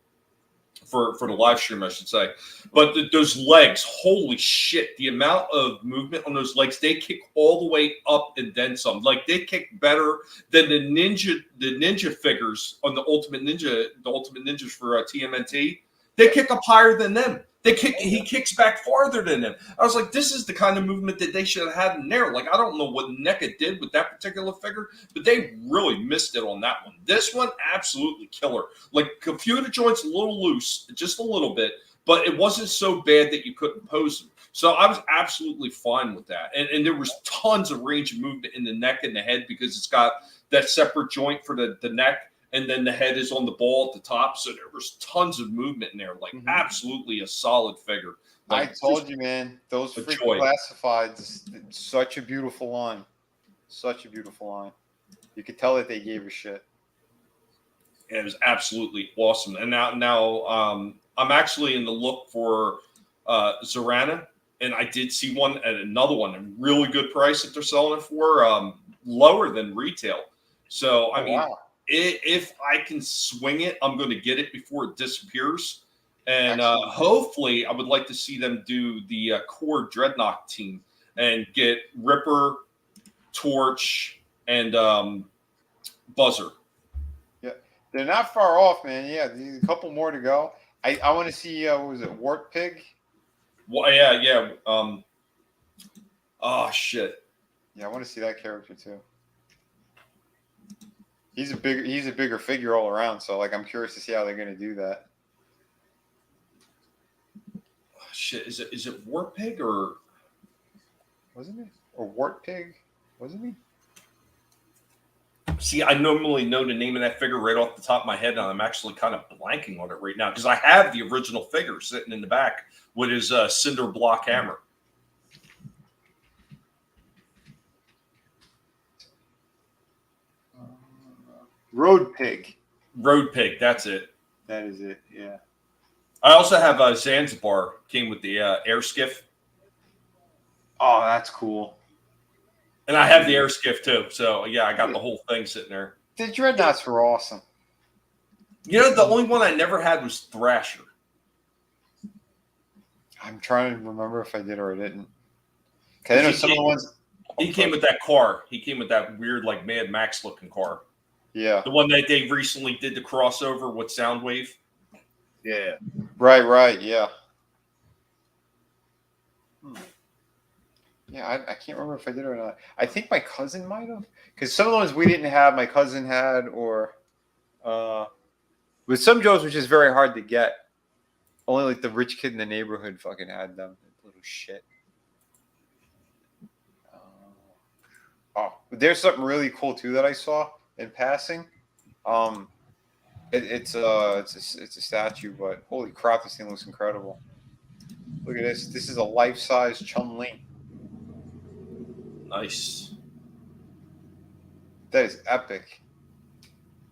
for the live stream, I should say. But those legs, holy shit, the amount of movement on those legs, they kick all the way up and then some. Like, they kick better than the ninja figures on the Ultimate Ninjas for TMNT. They kick up higher than them. He kicks back farther than them. I was like, this is the kind of movement that they should have had in there. Like, I don't know what NECA did with that particular figure, but they really missed it on that one. This one, absolutely killer. Like, a few of the joints a little loose, just a little bit, but it wasn't so bad that you couldn't pose them. So I was absolutely fine with that. And there was tons of range of movement in the neck and the head because it's got that separate joint for the neck, and then the head is on the ball at the top. So there was tons of movement in there, like absolutely a solid figure. Like, I told you, man, those a freaking joy. classifieds, such a beautiful line. Such a beautiful line. You could tell that they gave a shit. It was absolutely awesome. And now I'm actually in the look for Zorana, and I did see one at another one, a really good price that they're selling it for, lower than retail. So, I mean, if I can swing it, I'm going to get it before it disappears. And hopefully, I would like to see them do the core Dreadnought team and get Ripper, Torch, and Buzzer. Yeah, they're not far off, man. Yeah, there's a couple more to go. I want to see, what was it, Wart Pig? Well, yeah. Oh, shit. Yeah, I want to see that character too. He's a bigger figure all around. So, like, I'm curious to see how they're going to do that. Oh, shit, is it War Pig or Wasn't it? Or Wart Pig? Wasn't he? See, I normally know the name of that figure right off the top of my head, and I'm actually kind of blanking on it right now because I have the original figure sitting in the back with his cinder block hammer. Road Pig. Road Pig, that's it. That is it. Yeah. I also have Zanzibar, came with the air skiff. Oh, that's cool. And I have the air skiff too. So, yeah, I got the whole thing sitting there. The Dreadnoughts were awesome. You know, the only one I never had was Thrasher. I'm trying to remember if I did or I didn't. Because I know some of the ones. He came with that car. He came with that weird, like, Mad Max looking car. Yeah. The one that they recently did the crossover with Soundwave. Yeah. Right, yeah. Yeah, I can't remember if I did or not. I think my cousin might have. Because some of the ones we didn't have, my cousin had, or with some Joes, which is very hard to get. Only like the rich kid in the neighborhood fucking had them. Little shit. There's something really cool too that I saw in passing. It's a statue, but holy crap, this thing looks incredible. Look at this. This is a life-size Chun-Li. Nice. That is epic.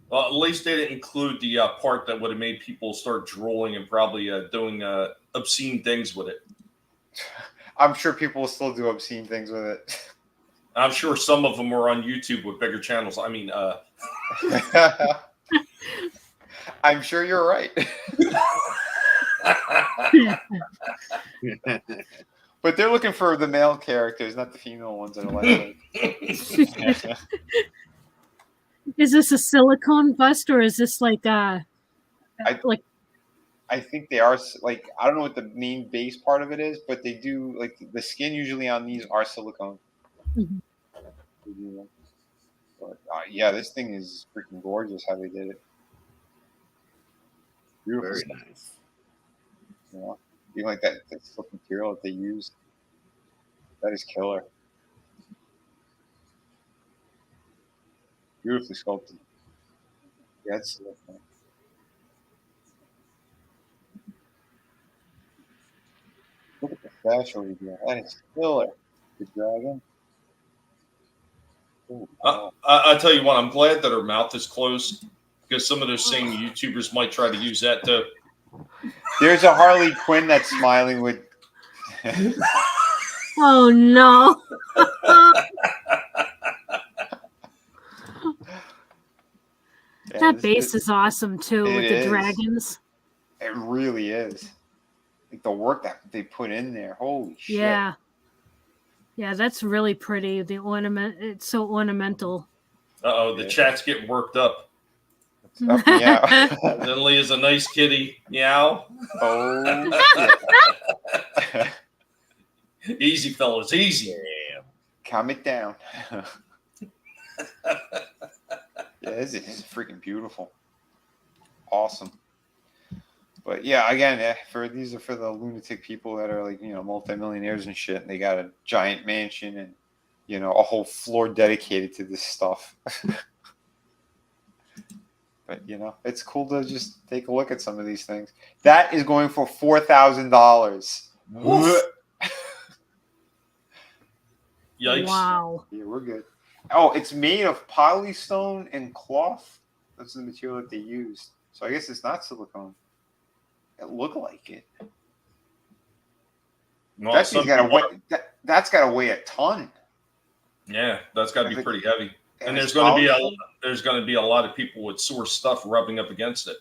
Well, at least they didn't include the part that would have made people start drooling and probably doing obscene things with it. I'm sure people will still do obscene things with it. I'm sure some of them are on YouTube with bigger channels. I mean, I'm sure you're right. But they're looking for the male characters, not the female ones that are like. Is this a silicone bust or is this like I think they are like, I don't know what the main base part of it is, but they do like the skin usually on these are silicone. Mhm. But, yeah, this thing is freaking gorgeous how they did it. Beautiful Very stuff. nice. Yeah. Even like that silk material that they used. That is killer. Beautifully sculpted. Yeah, it's silicone. Look at the flash over here. That is killer. The dragon. Ooh, wow. I tell you what, I'm glad that her mouth is closed because some of those same YouTubers might try to use that too. There's a Harley Quinn that's smiling with. Oh no. Yeah, That base is awesome too with the dragons. It really is. Like the work that they put in there. Holy shit. Yeah. Yeah, that's really pretty. The ornament, it's so ornamental. The chat's getting worked up. Yeah. Then Leah's a nice kitty. Meow. Oh. Easy, fellas. Easy. Yeah. Calm it down. Yeah, this is freaking beautiful. Awesome. But yeah, again, these are for the lunatic people that are like, multimillionaires and shit, and they got a giant mansion and, a whole floor dedicated to this stuff. But, it's cool to just take a look at some of these things. That is going for $4,000. Yikes. Wow. Yeah, we're good. Oh, it's made of polystone and cloth. That's the material that they used. So I guess it's not silicone. It looked like it. Well, That's got to weigh a ton. Yeah, that's got to be pretty heavy. And there's going to be a lot of people with sore stuff rubbing up against it.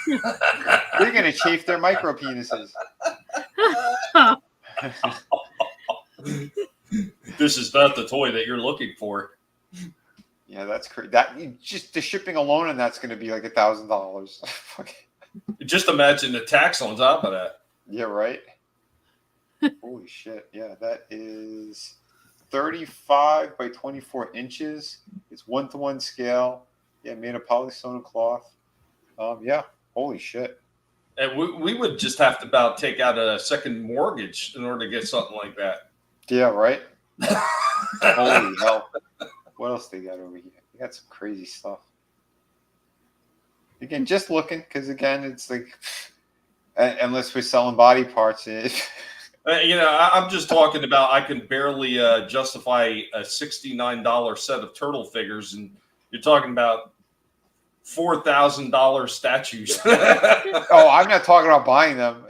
They're going to chafe their micro penises. This is not the toy that you're looking for. Yeah, that's crazy. Just the shipping alone, and that's going to be like $1,000. Just imagine the tax on top of that. Yeah, right. Holy shit! Yeah, that is 35 by 24 inches. It's 1-to-1 scale. Yeah, made of polystone and cloth. Yeah. Holy shit. And we would just have to about take out a second mortgage in order to get something like that. Yeah, right. Holy hell. What else they got over here? They got some crazy stuff. Again, just looking, because again, it's like, unless we're selling body parts. I'm just talking about I can barely justify a $69 set of turtle figures, and you're talking about $4,000 statues. Oh, I'm not talking about buying them.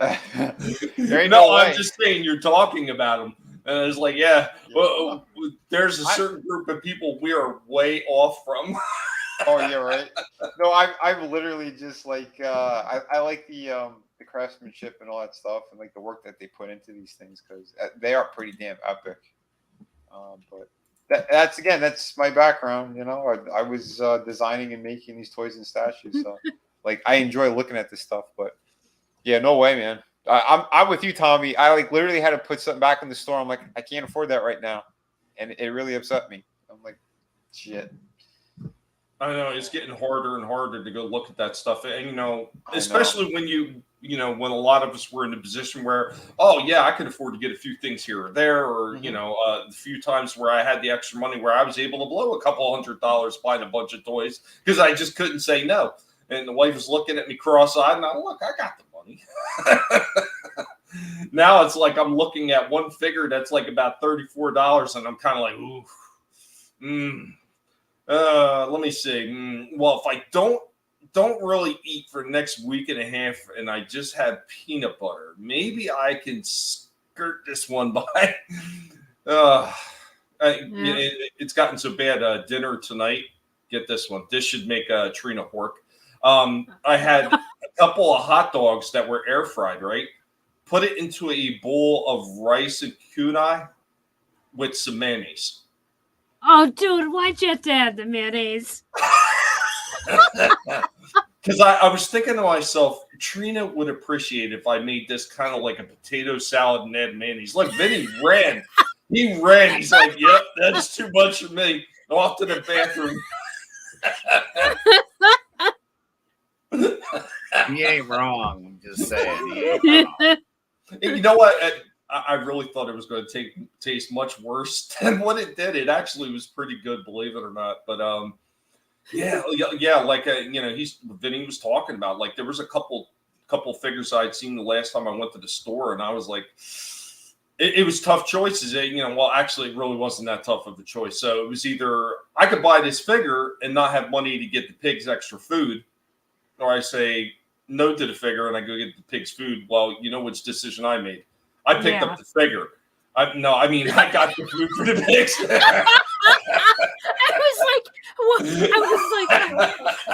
There ain't no way. I'm just saying you're talking about them. And it's like, well, there's a certain group of people we are way off from. Oh, yeah, right. No, I'm literally just like, I like the craftsmanship and all that stuff, and like the work that they put into these things, because they are pretty damn epic. But that's my background. I was designing and making these toys and statues, so like I enjoy looking at this stuff. But yeah, no way, man. I'm with you, Tommy. I like literally had to put something back in the store. I'm like, I can't afford that right now, and it really upset me. I'm like, shit. I know it's getting harder and harder to go look at that stuff, and especially when when a lot of us were in a position where, oh yeah, I could afford to get a few things here or there, or the few times where I had the extra money where I was able to blow a couple $100 buying a bunch of toys because I just couldn't say no. And the wife was looking at me cross-eyed, and I'm like, I got the money. Now it's like I'm looking at one figure that's like about $34, and I'm kind of like, ooh, let me see. Well, if I don't really eat for the next week and a half, and I just have peanut butter, maybe I can skirt this one by. It's gotten so bad. Dinner tonight. Get this one. This should make Trina hork. I had a couple of hot dogs that were air fried, right? Put it into a bowl of rice and kunai with some mayonnaise. Oh, dude, why'd you have to add the mayonnaise? Because I was thinking to myself, Trina would appreciate if I made this kind of like a potato salad and add mayonnaise. Look, Vinny ran. He ran. He's like, yep, that's too much for me. Off to the bathroom. He ain't wrong. I'm just saying. He ain't wrong. You know what? I really thought it was going to taste much worse than what it did. It actually was pretty good, believe it or not. But yeah, like Vinny was talking about. Like there was a couple figures I'd seen the last time I went to the store, and I was like, it was tough choices. Actually, it really wasn't that tough of a choice. So it was either I could buy this figure and not have money to get the pigs extra food, or I say no to the figure and I go get the pig's food. Well, you know which decision I made. I picked up the figure. I got the food for the pigs. I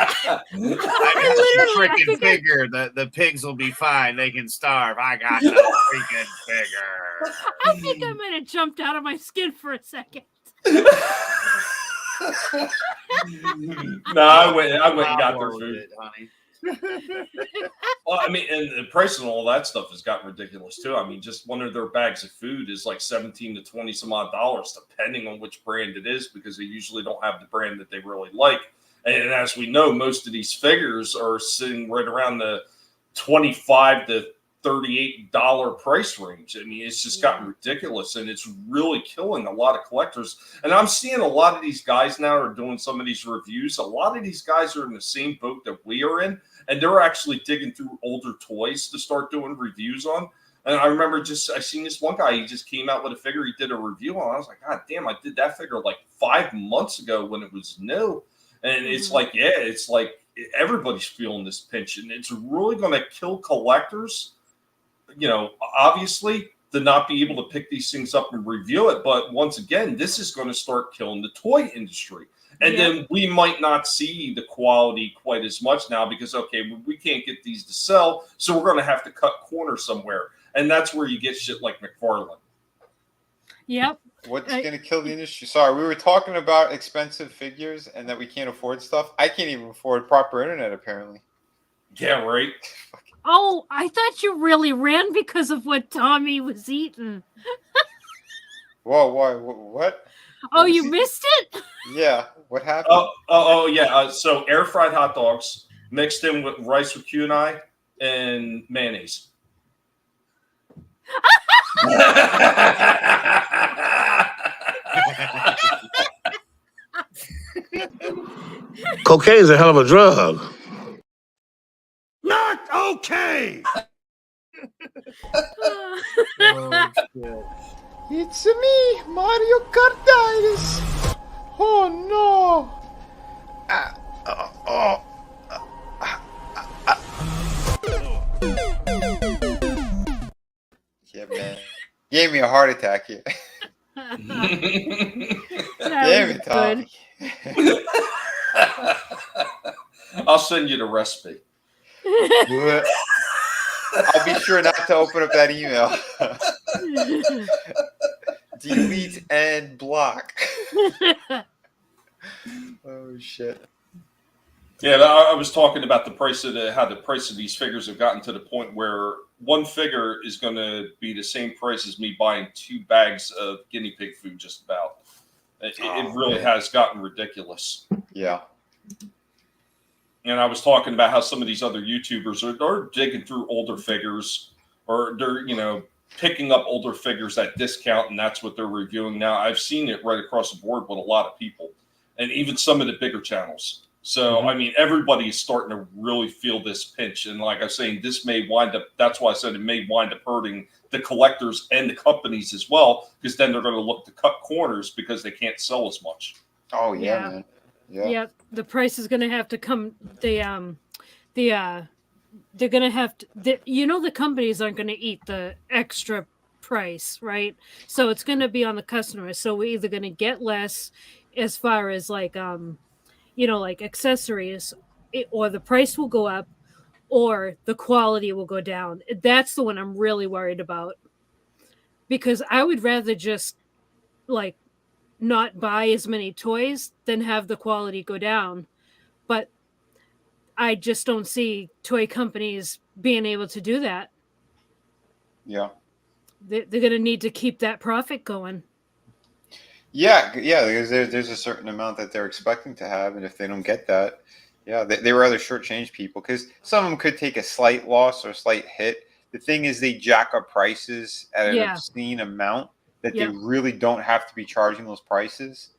got the freaking figure. The pigs will be fine. They can starve. I got the freaking figure. I think I might have jumped out of my skin for a second. No, I went and got their food, honey. Well, and the price and all that stuff has gotten ridiculous too. Just one of their bags of food is like $17 to $20 some odd, depending on which brand it is, because they usually don't have the brand that they really like. And as we know, most of these figures are sitting right around the $25 to $38 price range. I mean, it's just gotten ridiculous, and it's really killing a lot of collectors. And I'm seeing a lot of these guys now are doing some of these reviews. A lot of these guys are in the same boat that we are in, and they're actually digging through older toys to start doing reviews on. And I remember I seen this one guy, he just came out with a figure he did a review on. I was like, God damn, I did that figure like 5 months ago when it was new. And it's like, yeah, it's like everybody's feeling this pinch, and it's really going to kill collectors, you know, obviously, to not be able to pick these things up and review it. But once again, this is going to start killing the toy industry. And then we might not see the quality quite as much now because, okay, we can't get these to sell, so we're going to have to cut corners somewhere. And that's where you get shit like McFarlane. Yep. What's going to kill the industry? Sorry, we were talking about expensive figures and that we can't afford stuff. I can't even afford proper internet, apparently. Yeah, right. Oh, I thought you really ran because of what Tommy was eating. Whoa, what? Oh, you missed it? Yeah, what happened? Yeah. So air fried hot dogs mixed in with rice with QI and mayonnaise. Cocaine's a hell of a drug. Not okay. Oh, shit. It's me, Mario Kartitis. Oh no. Yeah, man. Gave me a heart attack here. Damn it, Tommy. I'll send you the recipe. I'll be sure not to open up that email. Delete and block. Oh shit. Yeah, I was talking about the price of how the price of these figures have gotten to the point where one figure is going to be the same price as me buying 2 bags of guinea pig food. Just about. It really has gotten ridiculous. Yeah. And I was talking about how some of these other YouTubers are digging through older figures, or they're, you know, picking up older figures at discount, and that's what they're reviewing now. I've seen it right across the board with a lot of people, and even some of the bigger channels. So, I mean, everybody is starting to really feel this pinch. And like I was saying, this may wind up, that's why I said it may wind up hurting the collectors and the companies as well, because then they're going to look to cut corners because they can't sell as much. Oh, yeah, man. Yeah. Yep. The price is going to have to come. They're going to have to, the companies aren't going to eat the extra price, right? So it's going to be on the customer. So we're either going to get less as far as like, like accessories, or the price will go up, or the quality will go down. That's the one I'm really worried about, because I would rather just like not buy as many toys than have the quality go down. But I just don't see toy companies being able to do that. Yeah. They're going to need to keep that profit going. Yeah, because there's a certain amount that they're expecting to have, and if they don't get that, yeah, they rather shortchange people, because some of them could take a slight loss or a slight hit. The thing is, they jack up prices at an obscene amount that they really don't have to be charging those prices,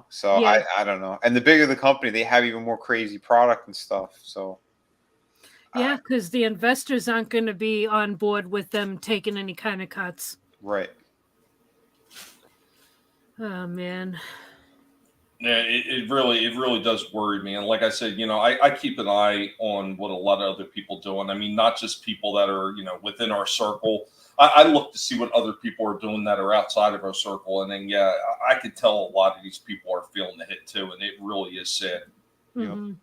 So I don't know. And the bigger the company, they have even more crazy product and stuff. So yeah, because the investors aren't going to be on board with them taking any kind of cuts. Right. Oh man. Yeah, it really does worry me. And like I said, I keep an eye on what a lot of other people do. And I mean, not just people that are, within our circle. I look to see what other people are doing that are outside of our circle. And then, I could tell a lot of these people are feeling the hit too. And it really is sad. Mm-hmm.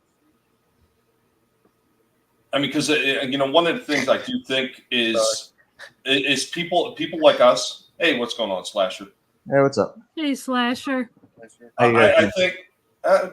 I mean, because, one of the things I do think is people like us. Hey, what's going on, Slasher? Hey, what's up? Hey, Slasher. I think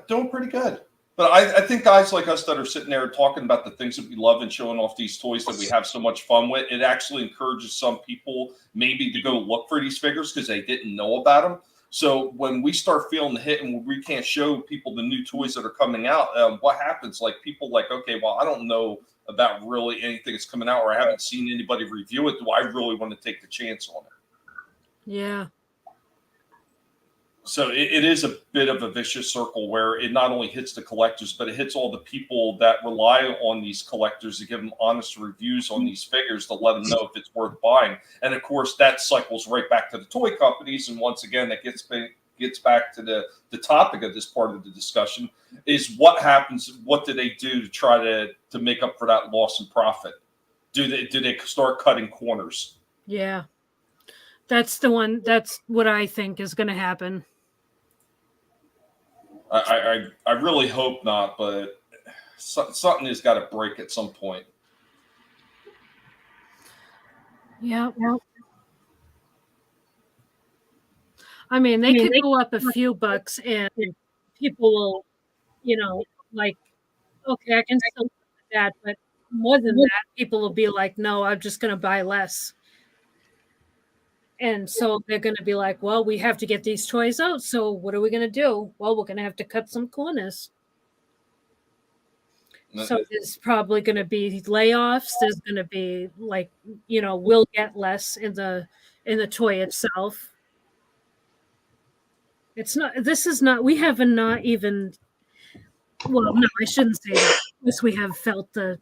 doing pretty good. But I think guys like us that are sitting there talking about the things that we love and showing off these toys that we have so much fun with, it actually encourages some people maybe to go look for these figures because they didn't know about them. So when we start feeling the hit and we can't show people the new toys that are coming out, what happens? Like people like, okay, well, I don't know about really anything that's coming out, or I haven't seen anybody review it. Do I really want to take the chance on it? Yeah. So it is a bit of a vicious circle where it not only hits the collectors, but it hits all the people that rely on these collectors to give them honest reviews on these figures to let them know if it's worth buying. And of course, that cycles right back to the toy companies. And once again, that gets back to the topic of this part of the discussion is what happens. What do they do to try to make up for that loss in profit? Do they start cutting corners? Yeah. That's the one. That's what I think is going to happen. I really hope not, but something has got to break at some point. Yeah. Well, I mean, they could go up a few bucks and people will, like, okay, I can still do that. But more than that, people will be like, no, I'm just going to buy less. And so they're going to be like, well, we have to get these toys out. So what are we going to do? Well, we're going to have to cut some corners. So there's probably going to be layoffs. There's going to be like, we'll get less in the toy itself. We haven't not even, well, no, I shouldn't say that. Yes, we have felt the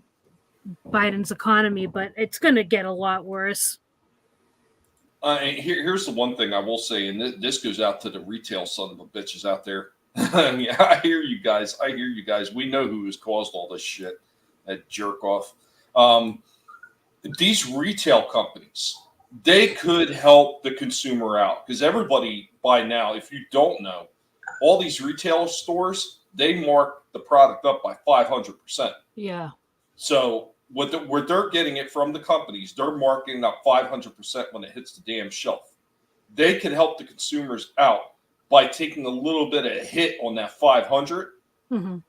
Biden's economy, but it's going to get a lot worse. Here's the one thing I will say, and this goes out to the retail son of a bitches out there. I mean, I hear you guys. We know who has caused all this shit. That jerk off. These retail companies, they could help the consumer out because everybody by now, if you don't know, all these retail stores, they mark the product up by 500%. Yeah. So where they're getting it from the companies, they're marking up 500% when it hits the damn shelf. They can help the consumers out by taking a little bit of a hit on that 500 and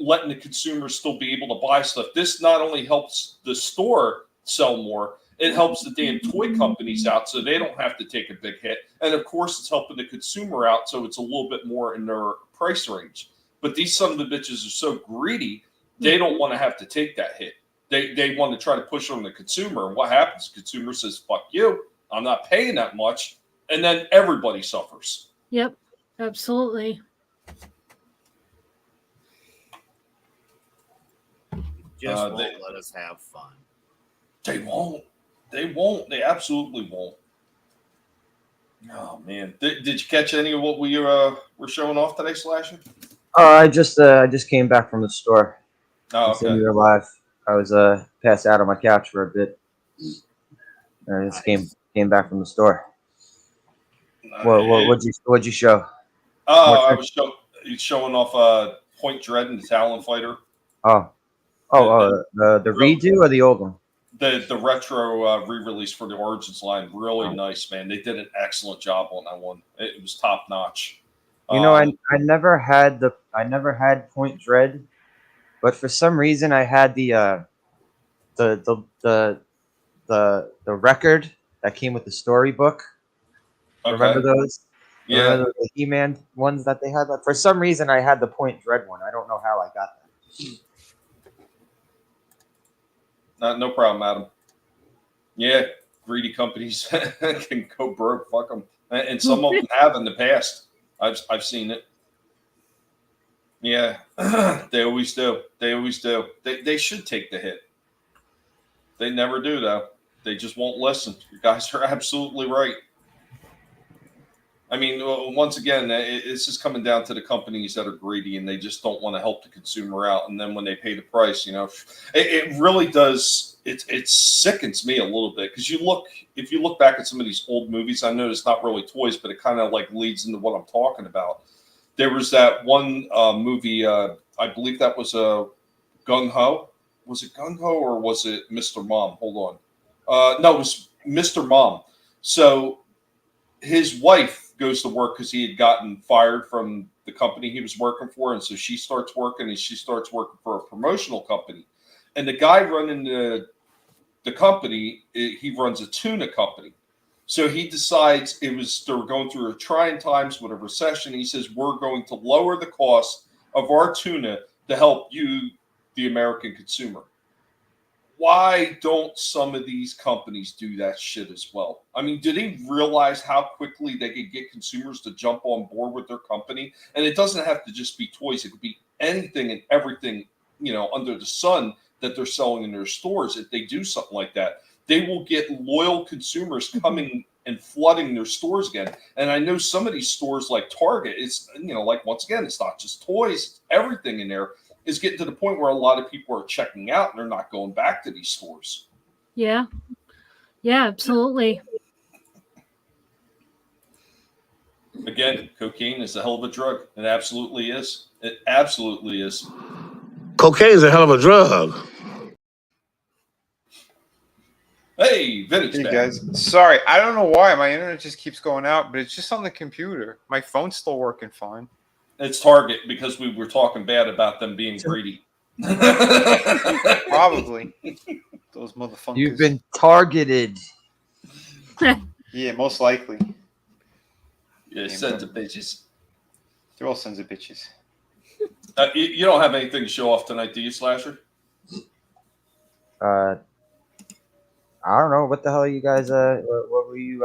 letting the consumers still be able to buy stuff. This not only helps the store sell more, it helps the damn toy companies out so they don't have to take a big hit. And of course, it's helping the consumer out so it's a little bit more in their price range. But these son of the bitches are so greedy, they don't want to have to take that hit. They want to try to push on the consumer. And what happens? The consumer says, fuck you. I'm not paying that much. And then everybody suffers. Yep, absolutely. Just won't let us have fun. They won't. They won't. They absolutely won't. Oh, man. Did you catch any of what we were showing off today, Slasher? I just came back from the store. Oh, okay. We were live. I was passed out on my couch for a bit. I just came back from the store. What'd you show? Oh, I was showing off Point Dread and the Talon Fighter. The redo or the old one? The retro re-release for the Origins line. Really nice, man. They did an excellent job on that one. It was top notch. I never had Point Dread, but for some reason I had the record that came with the storybook. Okay. Remember those? Yeah. Remember the He-Man ones that they had? For some reason I had the Point Dread one. I don't know how I got that. No problem, Adam. Yeah, greedy companies can go broke. Fuck them, and some of them have in the past. I've seen it. Yeah, they always do. They should take the hit. They never do, though. They just won't listen. You guys are absolutely right. I mean, once again, it's just coming down to the companies that are greedy and they just don't want to help the consumer out. And then when they pay the price, it really does. It sickens me a little bit because if you look back at some of these old movies, I know it's not really toys, but it kind of like leads into what I'm talking about. There was that one movie, I believe that was Gung Ho. Was it Gung Ho or was it Mr. Mom? Hold on. No, it was Mr. Mom. So his wife goes to work because he had gotten fired from the company he was working for. And so she starts working for a promotional company. And the guy running the company, he runs a tuna company. So he decides they were going through a trying times with a recession. He says, we're going to lower the cost of our tuna to help you, the American consumer. Why don't some of these companies do that shit as well? I mean, do they realize how quickly they could get consumers to jump on board with their company? And it doesn't have to just be toys. It could be anything and everything, under the sun that they're selling in their stores. If they do something like that, they will get loyal consumers coming and flooding their stores again. And I know some of these stores like Target, it's, once again, it's not just toys, everything in there is getting to the point where a lot of people are checking out and they're not going back to these stores. Yeah. Yeah, absolutely. Again, cocaine is a hell of a drug. It absolutely is. It absolutely is. Cocaine is a hell of a drug. Hey, Vinny's Hey back. guys, sorry, I don't know why my internet just keeps going out, but it's just on the computer. My phone's still working fine. It's Target because we were talking bad about them being greedy. Probably. Those motherfuckers. You've been targeted. Yeah, most likely. Yeah, sons of bitches. They're all sons of bitches. You don't have anything to show off tonight, do you, Slasher? I don't know. What the hell are you guys? What were you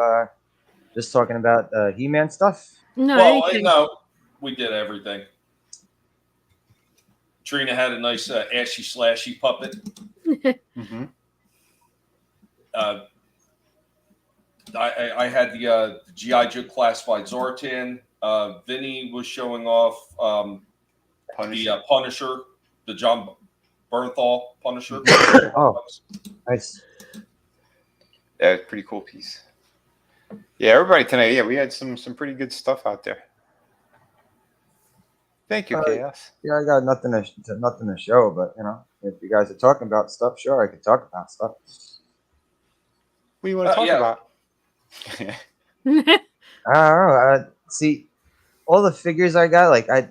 just talking about? He-Man stuff? No, Well, anything. no, we did everything. Trina had a nice ashy slashy puppet. Mm-hmm. I had the G.I. Joe classified Zartan. Vinny was showing off the Punisher, the John Bernthal Punisher. Oh, nice. Yeah, it's a pretty cool piece. Yeah, everybody tonight. Yeah, we had some pretty good stuff out there. Thank you, Chaos. Yeah, I got nothing to show, but if you guys are talking about stuff, sure, I can talk about stuff. What do you want to talk about? I don't know. See, all the figures I got, like I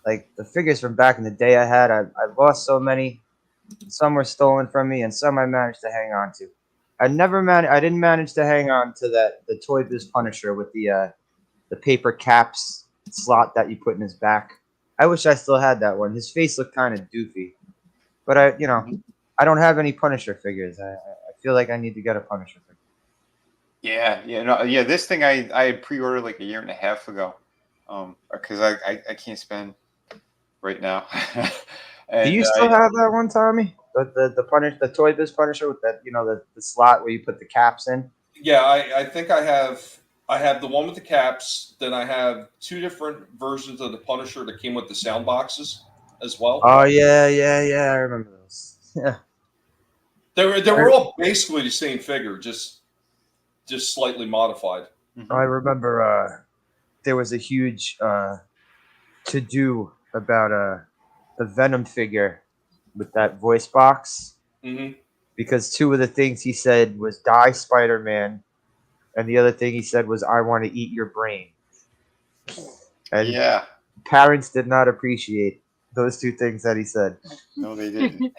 like the figures from back in the day I had. I lost so many. Some were stolen from me, and some I managed to hang on to. I didn't manage to hang on to the Toy Biz Punisher with the paper caps slot that you put in his back. I wish I still had that one. His face looked kind of doofy, but I don't have any Punisher figures. I feel like I need to get a Punisher figure. Yeah. This thing I had pre-ordered like a year and a half ago, because I can't spend right now. Do you still have that one, Tommy? The Toy Biz Punisher with that the slot where you put the caps in? Yeah, I think I have the one with the caps. Then I have two different versions of the Punisher that came with the sound boxes as well. Oh yeah, I remember those. Yeah, They were all basically the same figure, just slightly modified. I remember there was a huge to do about the Venom figure with that voice box. Mm-hmm. Because two of the things he said was "Die, Spider-Man," and the other thing he said was "I want to eat your brain." And parents did not appreciate those two things that he said. No, they didn't.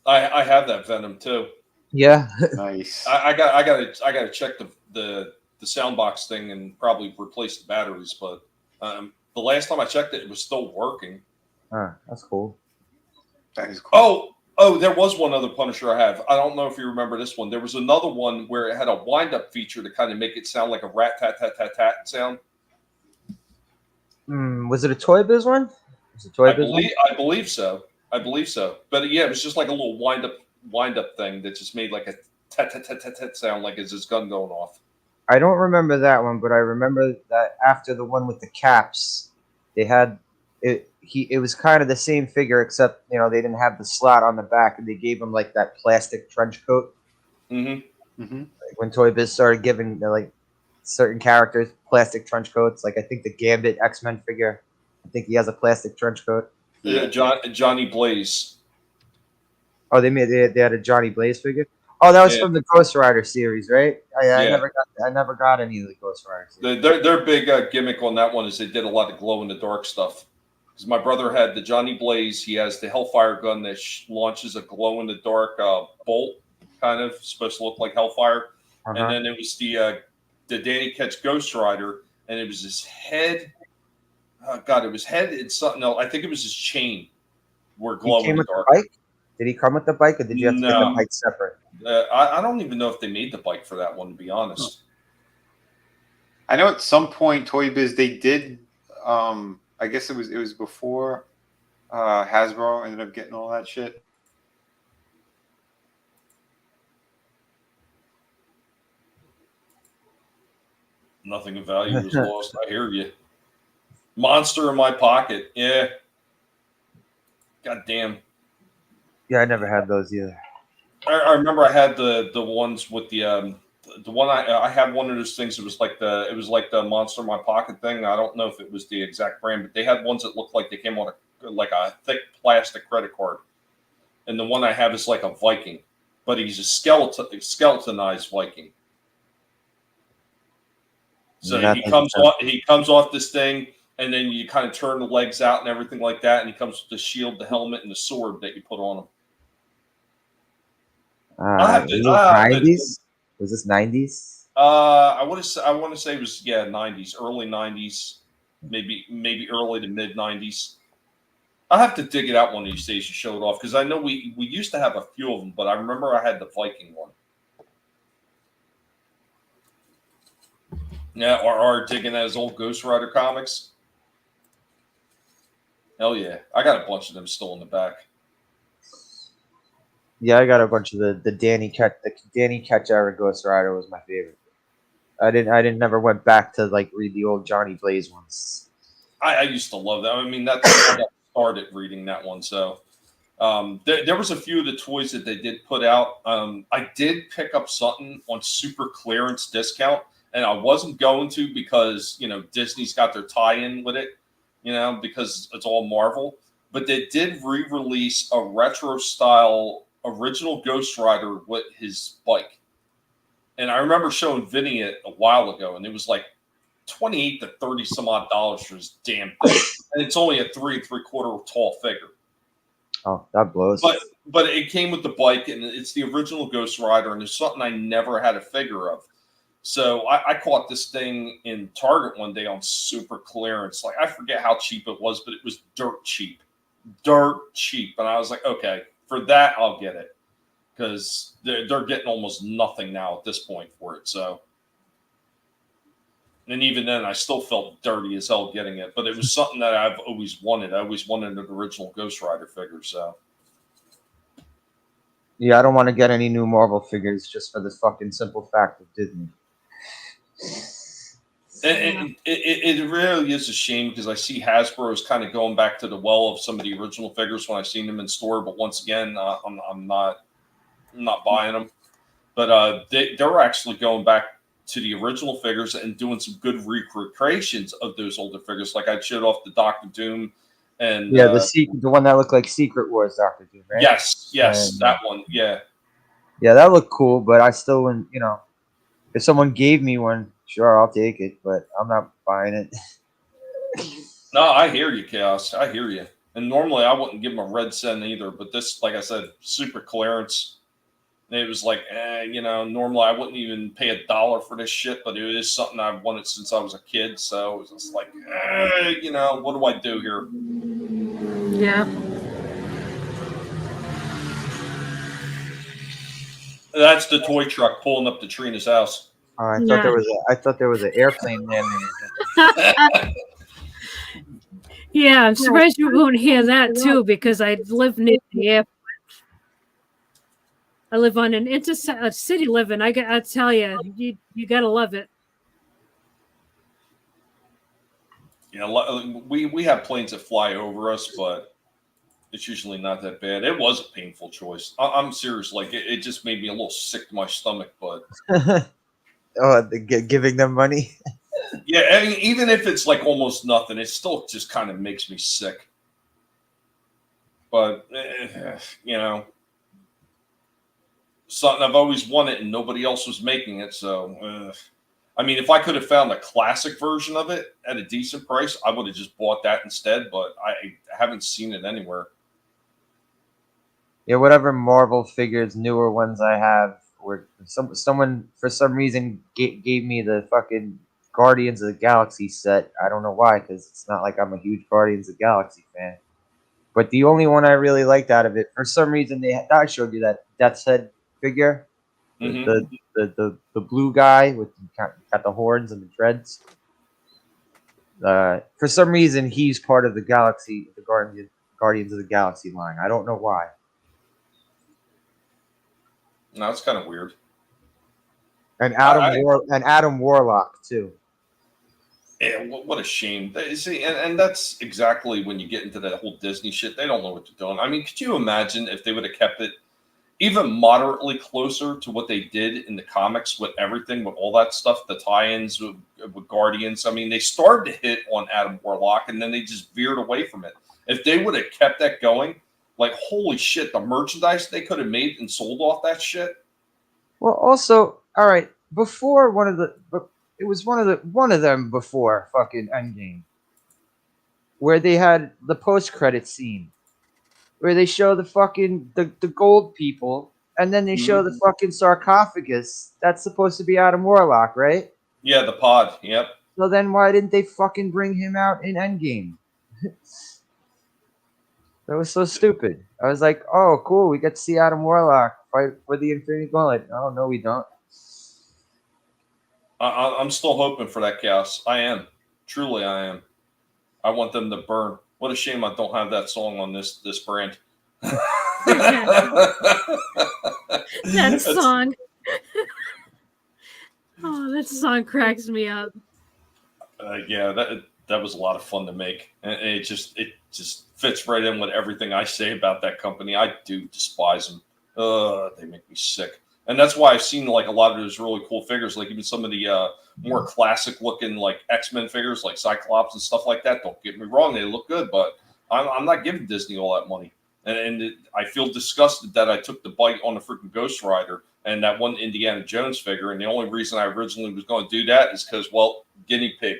I have that Venom too. Yeah, Nice. I gotta check the sound box thing and probably replace the batteries. But the last time I checked it was still working. That's cool. That is cool. Oh, there was one other Punisher I have. I don't know if you remember this one. There was another one where it had a wind-up feature to kind of make it sound like a rat tat tat tat tat sound. Was it a Toy Biz one? I believe so. But yeah, it was just like a little wind-up thing that just made like a tat tat tat tat tat sound, like it's his gun going off. I don't remember that one, but I remember that after the one with the caps, they had it. It was kind of the same figure, except they didn't have the slot on the back, and they gave him like that plastic trench coat. Mm-hmm. Like when Toy Biz started giving like certain characters plastic trench coats, like I think the Gambit X-Men figure, I think he has a plastic trench coat. Yeah, Johnny Blaze. Oh, they had a Johnny Blaze figure. Oh, that was from the Ghost Rider series, right? I never got any of the Ghost Rider series. Their big gimmick on that one is they did a lot of glow in the dark stuff. Because my brother had the Johnny Blaze. He has the Hellfire gun that launches a glow in the dark bolt, kind of supposed to look like Hellfire. and then it was the Danny Ketch Ghost Rider, and it was his head. Oh God, it was head and something else. I think it was his chain. Were glowing in the dark. Bike? Did he come with the bike, or did you have to get the bike separate? I don't even know if they made the bike for that one, to be honest. I know at some point Toy Biz they did. I guess it was before Hasbro ended up getting all that shit. Nothing of value was lost. I hear you. Monster in my pocket. Yeah. God damn. Yeah, I never had those either. I remember I had the ones with the one I had one of those things. It was like the Monster in my pocket thing. I don't know if it was the exact brand, but they had ones that looked like they came on like a thick plastic credit card. And the one I have is like a Viking, but he's a skeletonized Viking. So he comes off this thing, and then you kind of turn the legs out and everything like that, and he comes with the shield, the helmet, and the sword that you put on him. 90s? Was this 90s? I want to say it was 90s, early 90s, maybe early to mid 90s. I'll have to dig it out one of these days to show it off, because I know we used to have a few of them, but I remember I had the Viking one. Yeah, or digging at his old Ghost Rider comics. Hell yeah. I got a bunch of them still in the back. Yeah, I got a bunch of the Danny Ketch era Ghost Rider was my favorite. I never went back to like read the old Johnny Blaze ones. I used to love that. I mean, that's how I got started reading that one. So there was a few of the toys that they did put out. I did pick up something on super clearance discount, and I wasn't going to because, Disney's got their tie-in with it, because it's all Marvel. But they did re-release a retro-style original Ghost Rider with his bike. And I remember showing Vinny it a while ago, and it was like $28 to $30 some odd for this damn thing. And it's only a 3 3/4 tall figure. Oh, that blows. But it came with the bike, and it's the original Ghost Rider, and it's something I never had a figure of. So I caught this thing in Target one day on super clearance. Like, I forget how cheap it was, but it was dirt cheap. And I was like, okay, for that, I'll get it. Because they're getting almost nothing now at this point for it. So, and even then, I still felt dirty as hell getting it. But it was something that I've always wanted. I always wanted an original Ghost Rider figure. So, yeah, I don't want to get any new Marvel figures just for the fucking simple fact of Disney. And it really is a shame, because I see Hasbro is kind of going back to the well of some of the original figures when I've seen them in store. But once again, I'm not buying them. But they're actually going back to the original figures and doing some good recreations of those older figures. Like I showed off the Doctor Doom, and the one that looked like Secret Wars Doctor Doom, right? Yes, And, that one, yeah, that looked cool. But I still wouldn't, if someone gave me one, sure, I'll take it, but I'm not buying it. No, I hear you, Chaos. I hear you. And normally I wouldn't give them a red cent either, but this, like I said, super clearance. It was like, normally I wouldn't even pay $1 for this shit, but it is something I've wanted since I was a kid. So it was just like, what do I do here? Yeah. That's the toy truck pulling up to Trina's house. Oh, I thought there was an airplane landing. Yeah, I'm surprised you won't hear that too, because I live near the airport. I live on an city living. I tell you, you gotta love it. We have planes that fly over us, but it's usually not that bad. It was a painful choice. I'm serious. Like it just made me a little sick to my stomach. But giving them money. Yeah, I mean, even if it's like almost nothing, it still just kind of makes me sick. But something I've always wanted, and nobody else was making it. So, I mean, if I could have found a classic version of it at a decent price, I would have just bought that instead. But I haven't seen it anywhere. Yeah, whatever Marvel figures, newer ones I have, where someone for some reason gave me the fucking Guardians of the Galaxy set. I don't know why, because it's not like I'm a huge Guardians of the Galaxy fan. But the only one I really liked out of it, for some reason, I showed you that Death's Head figure, Mhm. the blue guy with got the horns and the dreads. For some reason, he's part of the Guardians of the Galaxy line. I don't know why. No, it's kind of weird. And I- Adam Warlock too. Yeah, what a shame. See, and that's exactly when you get into that whole Disney shit. They don't know what they're doing. I mean, could you imagine if they would have kept it even moderately closer to what they did in the comics with everything, with all that stuff, the tie-ins with Guardians? I mean, they started to hit on Adam Warlock, and then they just veered away from it. If they would have kept that going, like, holy shit, the merchandise they could have made and sold off that shit. Well, also, all right. Before it was one of them before fucking Endgame, where they had the post-credit scene, where they show the fucking the gold people, and then they show the fucking sarcophagus. That's supposed to be Adam Warlock, right? Yeah, the pod. Yep. So then why didn't they fucking bring him out in Endgame? That was so stupid. I was like, oh, cool, we get to see Adam Warlock fight for the Infinity Gauntlet. Oh, no, we don't. I'm still hoping for that chaos. I am. Truly, I am. I want them to burn. What a shame I don't have that song on this brand. That song. Oh, that song cracks me up. Yeah, that was a lot of fun to make, and it just fits right in with everything I say about that company. I do despise them. They make me sick, and that's why I've seen like a lot of those really cool figures, like even some of the more classic looking like X-Men figures, like Cyclops and stuff like that. Don't get me wrong, they look good, but I'm not giving Disney all that money, and I feel disgusted that I took the bite on the freaking Ghost Rider and that one Indiana Jones figure, and the only reason I originally was going to do that is because, well, guinea pig.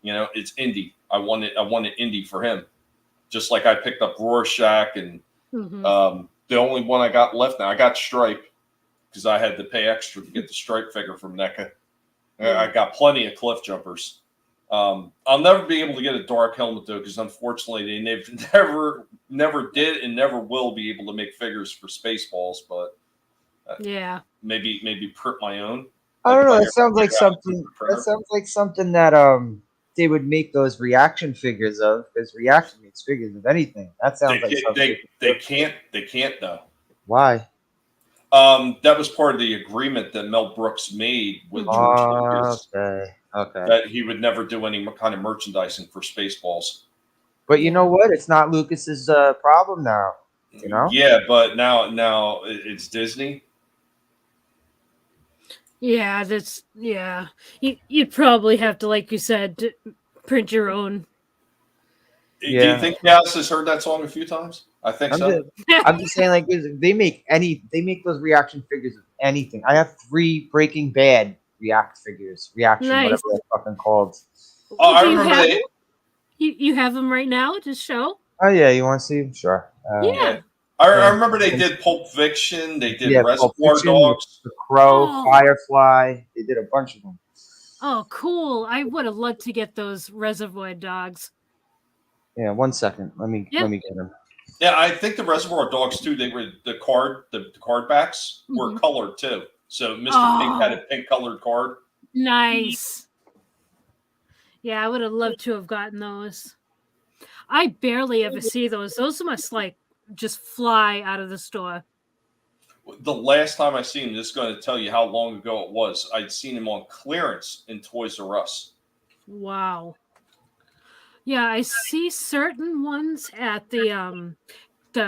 You know, it's indie. I wanted indie for him. Just like I picked up Rorschach, and the only one I got left now, I got Stripe because I had to pay extra to get the Stripe figure from NECA. I got plenty of Cliff Jumpers. I'll never be able to get a Dark Helmet though, because unfortunately they never did and never will be able to make figures for Spaceballs. But yeah, maybe print my own. I don't know. Like, That sounds like something. That sounds like something that they would make those reaction figures of, because reaction makes figures of anything. That sounds like something. They can't though. Why? That was part of the agreement that Mel Brooks made with George Lucas. Okay. That he would never do any kind of merchandising for Spaceballs. But you know what? It's not Lucas's problem now. You know? Yeah, but now it's Disney. Yeah, You'd probably have to, like you said, print your own. Do you think Dallas has heard that song a few times? I think so. I'm just saying, like, they make those reaction figures of anything. I have 3 Breaking Bad reaction, Nice. whatever they're fucking called. Oh, I remember you have them right now to show? Oh yeah, you want to see them? Sure. Yeah. I remember they did Pulp Fiction. They did Reservoir Dogs. The Crow, Firefly. They did a bunch of them. Oh, cool! I would have loved to get those Reservoir Dogs. Yeah, 1 second. Let me get them. Yeah, I think the Reservoir Dogs too. They were the card backs were colored too. So Mr. Pink had a pink colored card. Nice. Yeah, I would have loved to have gotten those. I barely ever see those. Those must like just fly out of the store. The last time I seen him, this is going to tell you how long ago it was. I'd seen him on clearance in Toys R Us. Wow. Yeah, I see certain ones at the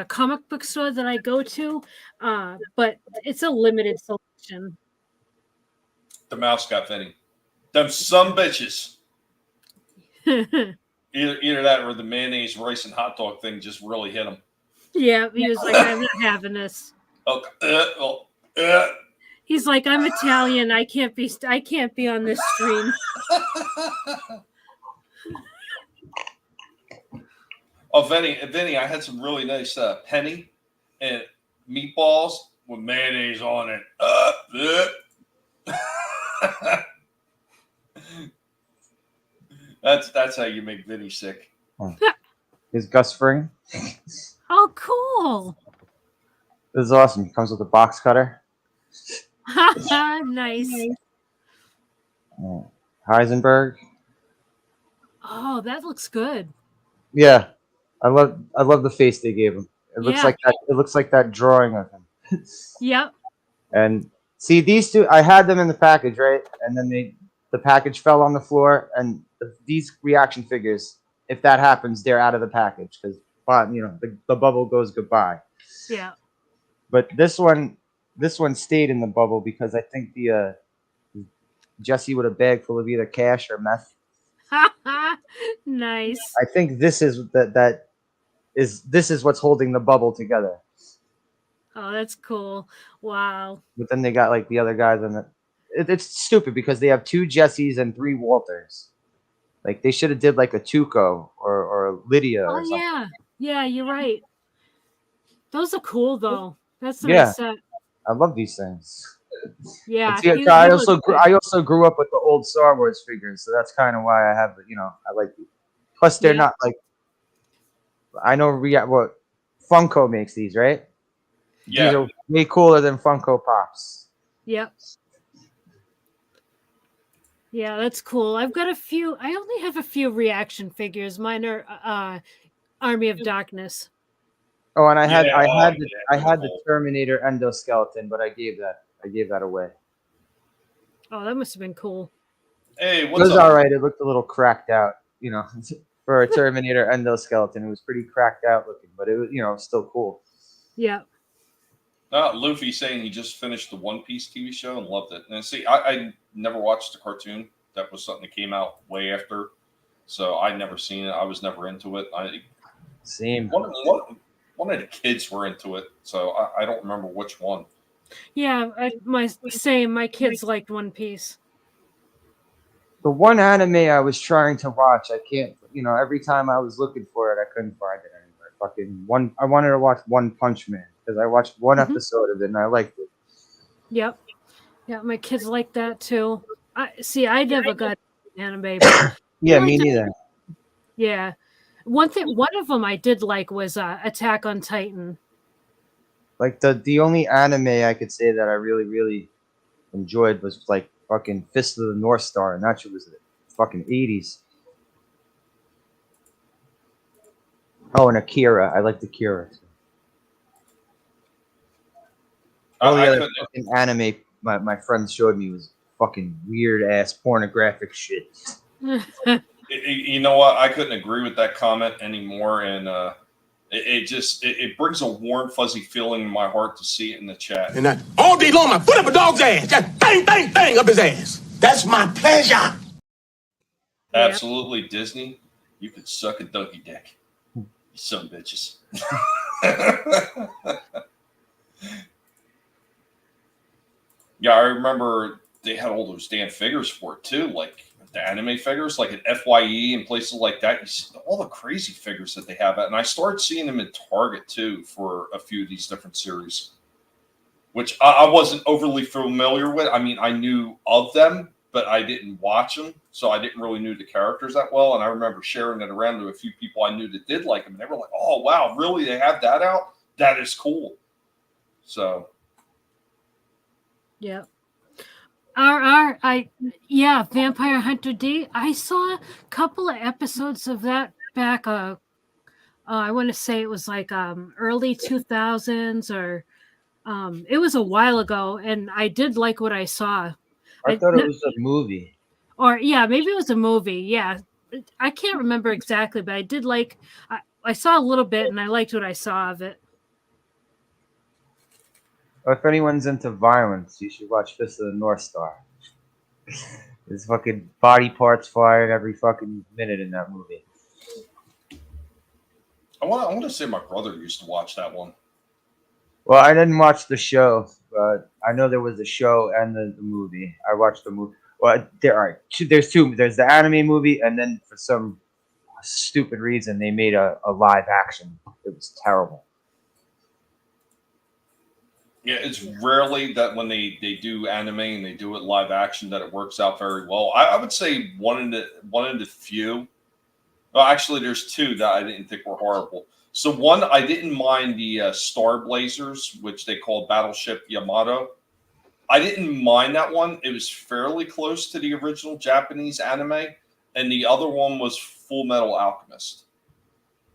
comic book store that I go to, but it's a limited selection. The mouse got Vinny. Them some bitches. Either that or the mayonnaise, rice, and hot dog thing just really hit him. Yeah, he was like, I'm not having this. Okay. He's like, I'm Italian. I can't be on this stream. Oh, Vinny, I had some really nice penny and meatballs. with mayonnaise on it. That's how you make Vinny sick. Is Gus Fring? Oh, cool. This is awesome. He comes with a box cutter. Nice. Heisenberg. Oh, that looks good. Yeah, I love the face they gave him. It looks Yeah. like that. It looks like that drawing of him. Yep. And see, these two, I had them in the package, right? And then the package fell on the floor, and these reaction figures, if that happens, they're out of the package because, the bubble goes goodbye. Yeah. But this one stayed in the bubble because I think the Jesse with a bag full of either cash or meth. Nice. I think this is this is what's holding the bubble together. Oh, that's cool. Wow. But then they got like the other guys on it. It's stupid because they have 2 Jessies and 3 Walters. Like they should have did like a Tuco or a Lydia or Oh, something. yeah. Yeah, you're right. Those are cool, though. That's a Yeah. nice set. I love these things. Yeah. And see, he I looks good. also grew up with the old Star Wars figures, so that's kind of why I have I like these. Plus, they're Yeah. not like I know what Funko makes these, right? Yeah. These are way cooler than Funko Pops. Yep. Yeah, that's cool. I've got a few. I only have a few reaction figures. Mine are Army of Darkness. Oh, and I had Yeah, the Terminator endoskeleton, but I gave that away. Oh, that must have been cool. Hey, It what's was up? all right. It looked a little cracked out, for a Terminator endoskeleton. It was pretty cracked out looking, but it was, still cool. Yeah. Luffy saying he just finished the One Piece TV show and loved it. And see, I never watched the cartoon. That was something that came out way after, so I never seen it. I was never into it. Same. One of the kids were into it, so I don't remember which one. Yeah, my kids liked One Piece. The one anime I was trying to watch, I can't. Every time I was looking for it, I couldn't find it anywhere. I wanted to watch One Punch Man because I watched one episode of it and I liked it. Yep. Yeah, my kids like that too. I never got anime. But Yeah, me neither. yeah. One of them I did like was Attack on Titan. Like the only anime I could say that I really, really enjoyed was like fucking Fist of the North Star, and that shit was the fucking 80s. Oh, and Akira. I liked Akira. All the other fucking anime my friends showed me was fucking weird ass pornographic shit. You know what? I couldn't agree with that comment anymore, and it brings a warm, fuzzy feeling in my heart to see it in the chat. And all day long, I put up a dog's ass. Just bang, bang, bang up his ass. That's my pleasure. Absolutely, Disney. You could suck a donkey dick. You son of bitches. Yeah, I remember they had all those damn figures for it too, like the anime figures, like at FYE and places like that. You see all the crazy figures that they have, and I started seeing them in Target too for a few of these different series, which I wasn't overly familiar with. I mean, I knew of them, but I didn't watch them, so I didn't really know the characters that well. And I remember sharing it around to a few people I knew that did like them, and they were like, "Oh wow, really? They have that out? That is cool." So. Yeah. Vampire Hunter D. I saw a couple of episodes of that back. I want to say it was like early 2000s or it was a while ago, and I did like what I saw. I thought it was a movie. Or yeah, maybe it was a movie. Yeah, I can't remember exactly, but I did like. I saw a little bit, and I liked what I saw of it. If anyone's into violence, you should watch Fist of the North Star. There's fucking body parts fired every fucking minute in that movie. I want to say my brother used to watch that one. Well, I didn't watch the show, but I know there was a show and the movie. I watched the movie. Well, there's two. There's the anime movie, and then for some stupid reason, they made a live action. It was terrible. Yeah, it's rarely that when they do anime and they do it live action that it works out very well. I would say one in the few. Well, actually, there's two that I didn't think were horrible. So one, I didn't mind the Star Blazers, which they called Battleship Yamato. I didn't mind that one. It was fairly close to the original Japanese anime, and the other one was Full Metal Alchemist.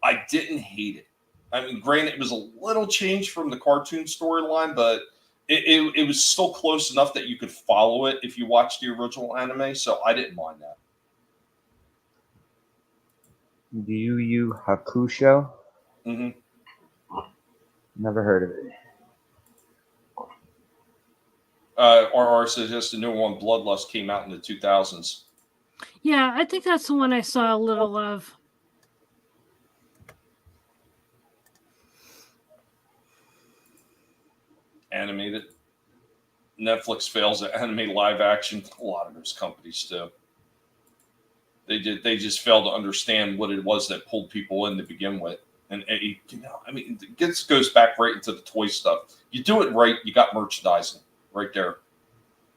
I didn't hate it. I mean, granted, it was a little changed from the cartoon storyline, but it was still close enough that you could follow it if you watched the original anime. So I didn't mind that. Yu Yu Hakusho? Mm-hmm. Never heard of it. RR says just the new one, Bloodlust, came out in the 2000s. Yeah, I think that's the one I saw a little of. Animated. Netflix fails at anime live action. A lot of those companies do. They just fail to understand what it was that pulled people in to begin with. And you know, I mean, this goes back right into the toy stuff. You do it right, you got merchandising right there.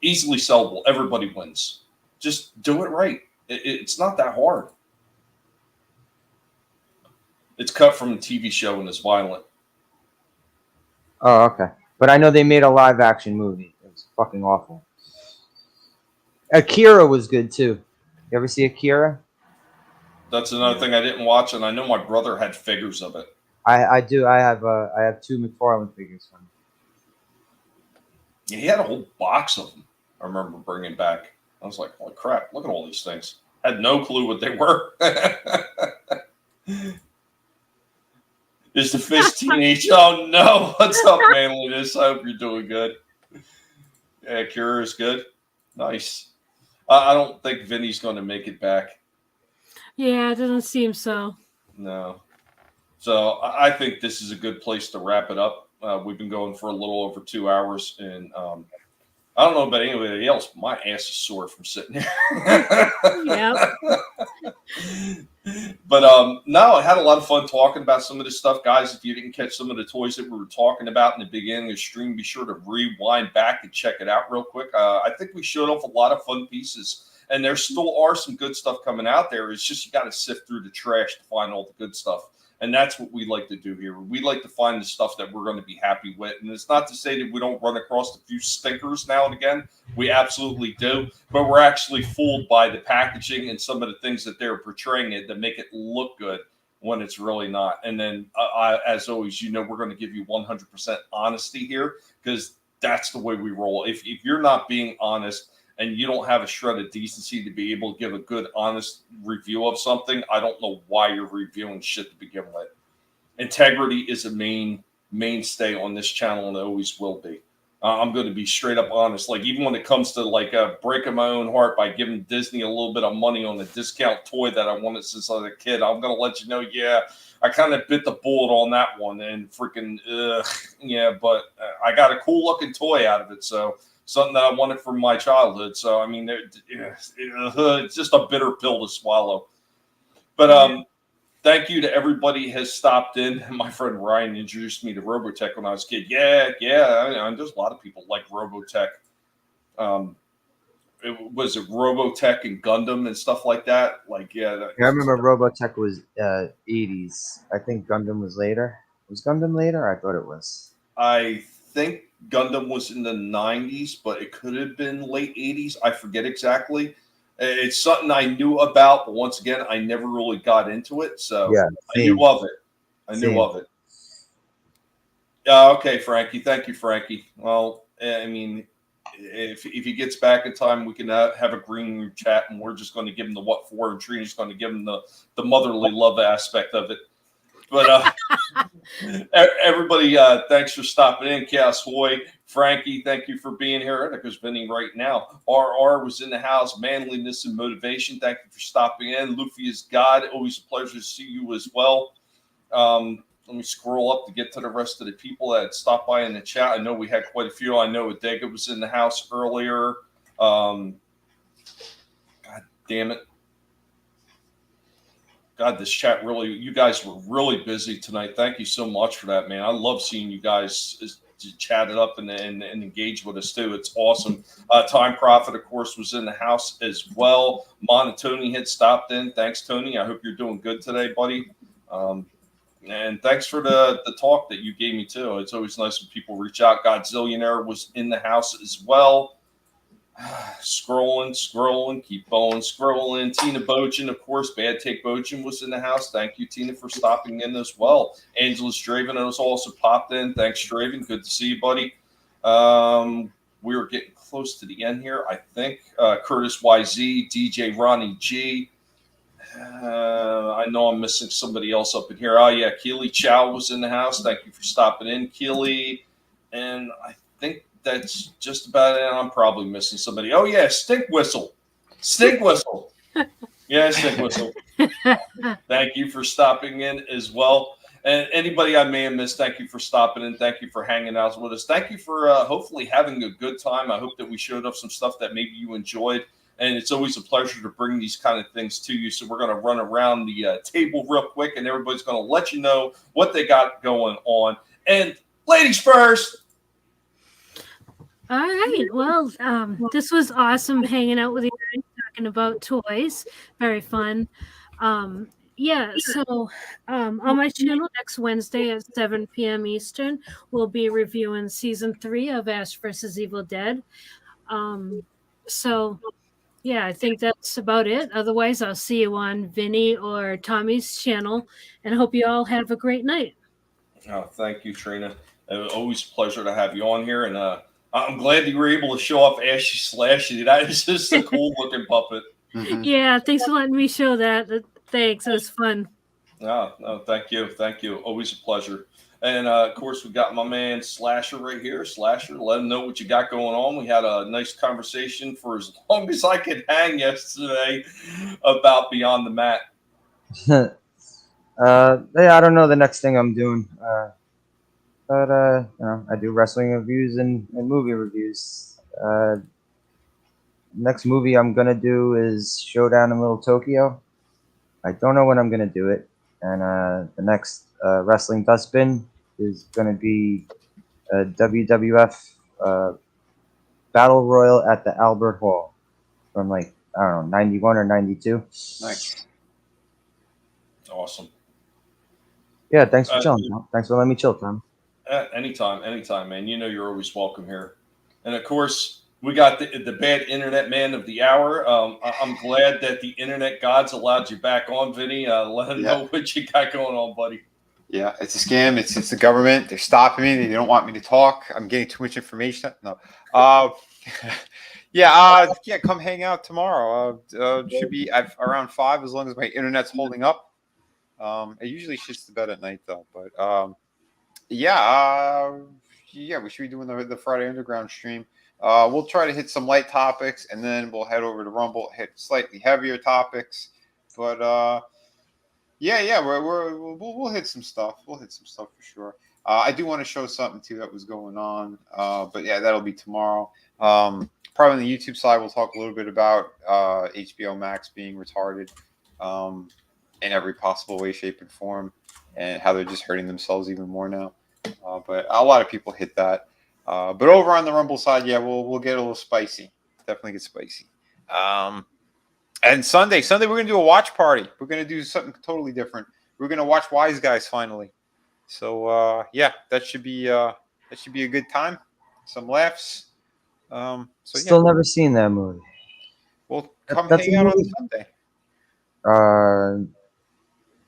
Easily sellable. Everybody wins. Just do it right. It's not that hard. It's cut from a TV show and it's violent. Oh, okay. But I know they made a live action movie. It was fucking awful. Akira was good too. You ever see Akira? That's another thing I didn't watch, and I know my brother had figures of it. I do. I have 2 McFarlane figures from him. Yeah, he had a whole box of them. I remember bringing back. I was like, holy crap, look at all these things. Had no clue what they were. Is the fish teenage? Oh, no. What's up, manliness? I hope you're doing good. Yeah, Cure is good. Nice. I don't think Vinny's going to make it back. Yeah, it doesn't seem so. No. So I think this is a good place to wrap it up. We've been going for a little over 2 hours, and I don't know about anybody else, but my ass is sore from sitting here. Yep. But no, I had a lot of fun talking about some of this stuff, guys. If you didn't catch some of the toys that we were talking about in the beginning of the stream, be sure to rewind back and check it out real quick. I think we showed off a lot of fun pieces. And there still are some good stuff coming out there. It's just you got to sift through the trash to find all the good stuff. And that's what we like to do here. We like to find the stuff that we're going to be happy with. And it's not to say that we don't run across a few stinkers now and again. We absolutely do. But we're actually fooled by the packaging and some of the things that they're portraying it that make it look good when it's really not. And then, as always, you know, we're going to give you 100% honesty here because that's the way we roll. If you're not being honest, and you don't have a shred of decency to be able to give a good, honest review of something, I don't know why you're reviewing shit to begin with. Integrity is a mainstay on this channel, and it always will be. I'm going to be straight up honest. Like, even when it comes to, like, breaking my own heart by giving Disney a little bit of money on a discount toy that I wanted since I was a kid, I'm going to let you know, yeah, I kind of bit the bullet on that one, and freaking, yeah, but I got a cool-looking toy out of it, so something that I wanted from my childhood. So, I mean, it's just a bitter pill to swallow. But thank you to everybody who has stopped in. My friend Ryan introduced me to Robotech when I was a kid. Yeah. There's a lot of people like Robotech. It was Robotech and Gundam and stuff like that. Like, yeah. I remember Robotech was 80s. I think Gundam was later. Was Gundam later? I thought it was. I think Gundam was in the 90s, but it could have been late 80s. I forget exactly. It's something I knew about, but once again, I never really got into it. So yeah, I knew of it. Okay, Frankie. Thank you, Frankie. Well, I mean, if he gets back in time, we can have a green room chat, and we're just going to give him the what for, and Trina's going to give him the motherly love aspect of it. But everybody, thanks for stopping in. Chaos Hoy, Frankie, thank you for being here. There goes Vinny right now. RR was in the house. Manliness and motivation. Thank you for stopping in. Luffy is God. Always a pleasure to see you as well. Let me scroll up to get to the rest of the people that stopped by in the chat. I know we had quite a few. I know Adega was in the house earlier. God damn it. God, this chat really, you guys were really busy tonight. Thank you so much for that, man. I love seeing you guys chatted up and engaged with us too. It's awesome. Time Prophet, of course, was in the house as well. Monotony had stopped in. Thanks, Tony. I hope you're doing good today, buddy. And thanks for the talk that you gave me too. It's always nice when people reach out. Godzillionaire was in the house as well. Scrolling, keep going, scrolling. Tina Bochin, of course, Bad Take Bochin was in the house. Thank you, Tina, for stopping in as well. Angela Straven has also popped in. Thanks, Straven. Good to see you, buddy. We were getting close to the end here, I think. Curtis YZ, DJ Ronnie G. I know I'm missing somebody else up in here. Oh, yeah, Keely Chow was in the house. Thank you for stopping in, Keely. And I think that's just about it. I'm probably missing somebody. Oh, yeah, Stink Whistle. Yeah, Stink Whistle. Thank you for stopping in as well. And anybody I may have missed, thank you for stopping in. Thank you for hanging out with us. Thank you for hopefully having a good time. I hope that we showed up some stuff that maybe you enjoyed. And it's always a pleasure to bring these kind of things to you. So we're going to run around the table real quick, and everybody's going to let you know what they got going on. And ladies first. All right. Well, this was awesome hanging out with you guys, talking about toys. Very fun. Yeah, so on my channel next Wednesday at 7 p.m. Eastern, we'll be reviewing Season 3 of Ash vs. Evil Dead. So, yeah, I think that's about it. Otherwise, I'll see you on Vinny or Tommy's channel, and hope you all have a great night. Oh, thank you, Trina. Always a pleasure to have you on here, and I'm glad that you were able to show off Ashy Slashy. That is just a cool looking puppet. Mm-hmm. Yeah, thanks for letting me show that. Thanks, it was fun. No, thank you. Always a pleasure. And of course, we got my man Slasher right here. Slasher, let him know what you got going on. We had a nice conversation for as long as I could hang yesterday about Beyond the Mat. Yeah, I don't know the next thing I'm doing. But I do wrestling reviews and movie reviews. Next movie I'm gonna do is Showdown in Little Tokyo. I don't know when I'm gonna do it. And the next wrestling dustbin is gonna be a WWF Battle Royal at the Albert Hall from I don't know, 91 or 92. Nice. Awesome. Yeah, thanks for chilling, Tom. Thanks for letting me chill, Tom. Anytime, man. You know you're always welcome here. And of course, we got the bad internet man of the hour. I'm glad that the internet gods allowed you back on, Vinny. Let them know what you got going on, buddy. Yeah, it's a scam. It's the government. They're stopping me. They don't want me to talk. I'm getting too much information. No. Come hang out tomorrow. Should be around 5 as long as my internet's holding up. It usually shits the bed at night though. But we should be doing the Friday Underground stream. We'll try to hit some light topics, and then we'll head over to Rumble, hit slightly heavier topics. But we'll hit some stuff. We'll hit some stuff for sure. I do want to show something too that was going on. But yeah, that'll be tomorrow. Probably on the YouTube side, we'll talk a little bit about HBO Max being retarded in every possible way, shape, and form, and how they're just hurting themselves even more now. But a lot of people hit that. But over on the Rumble side, we'll get a little spicy. Definitely get spicy. And Sunday we're gonna do a watch party. We're gonna do something totally different. We're gonna watch Wise Guys finally. So that should be a good time. Some laughs. Still never seen that movie. Well, come hang out on Sunday.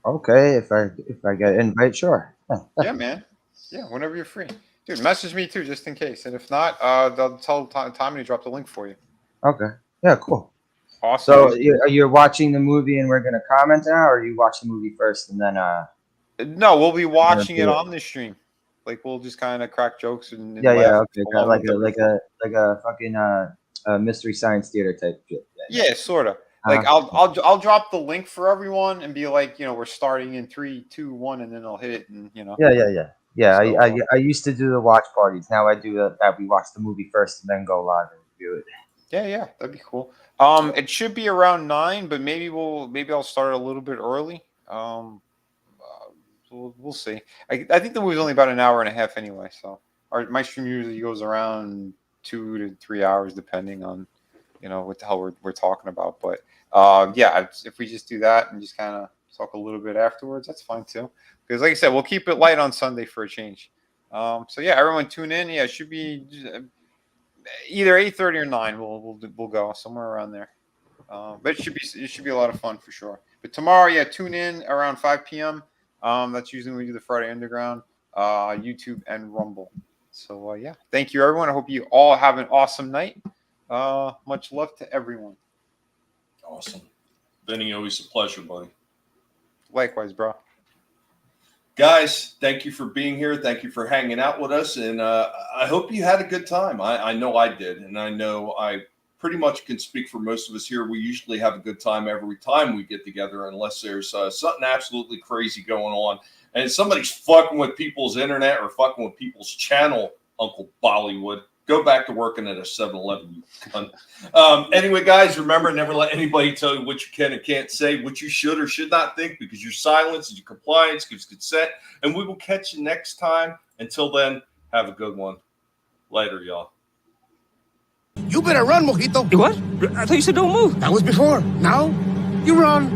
Okay, if I get an invite, sure. Yeah, man. Yeah, whenever you're free. Dude, message me too, just in case. And if not, they'll tell Tommy to drop the link for you. Okay. Yeah, cool. Awesome. So you're watching the movie and we're going to comment now, or you watch the movie first and then... No, we'll be watching it on the stream. Like, we'll just kind of crack jokes and laugh. Okay. Like a fucking Mystery Science Theater type shit. Yeah, sort of. Like, I'll drop the link for everyone and be like, we're starting in 3, 2, 1, and then I'll hit it and, Yeah, So, I used to do the watch parties. Now I do that. We watch the movie first and then go live and review it. Yeah, that'd be cool. It should be around 9, but maybe I'll start a little bit early. We'll see. I think the movie's only about an hour and a half anyway, so my stream usually goes around 2 to 3 hours, depending on, what the hell we're talking about. But yeah, if we just do that and just kind of talk a little bit afterwards, that's fine too. Because like I said, we'll keep it light on Sunday for a change. So yeah, everyone tune in. Yeah, it should be either 8:30 or 9. We'll go somewhere around there. But it should be a lot of fun for sure. But tomorrow, yeah, tune in around 5 p.m. That's usually when we do the Friday Underground, YouTube and Rumble. So yeah, thank you everyone. I hope you all have an awesome night. Much love to everyone. Awesome. Vinny, always a pleasure, buddy. Likewise, bro. Guys, thank you for being here. Thank you for hanging out with us. And I hope you had a good time. I know I did. And I know I pretty much can speak for most of us here. We usually have a good time every time we get together, unless there's something absolutely crazy going on. And somebody's fucking with people's internet or fucking with people's channel, Uncle Bollywood. Go back to working at a 7-Eleven, you cunt. Anyway, guys, remember, never let anybody tell you what you can and can't say, what you should or should not think, because your silence and your compliance gives consent. And we will catch you next time. Until then, have a good one. Later, y'all. You better run, Mojito. You what? I thought you said don't move. That was before. Now, you run.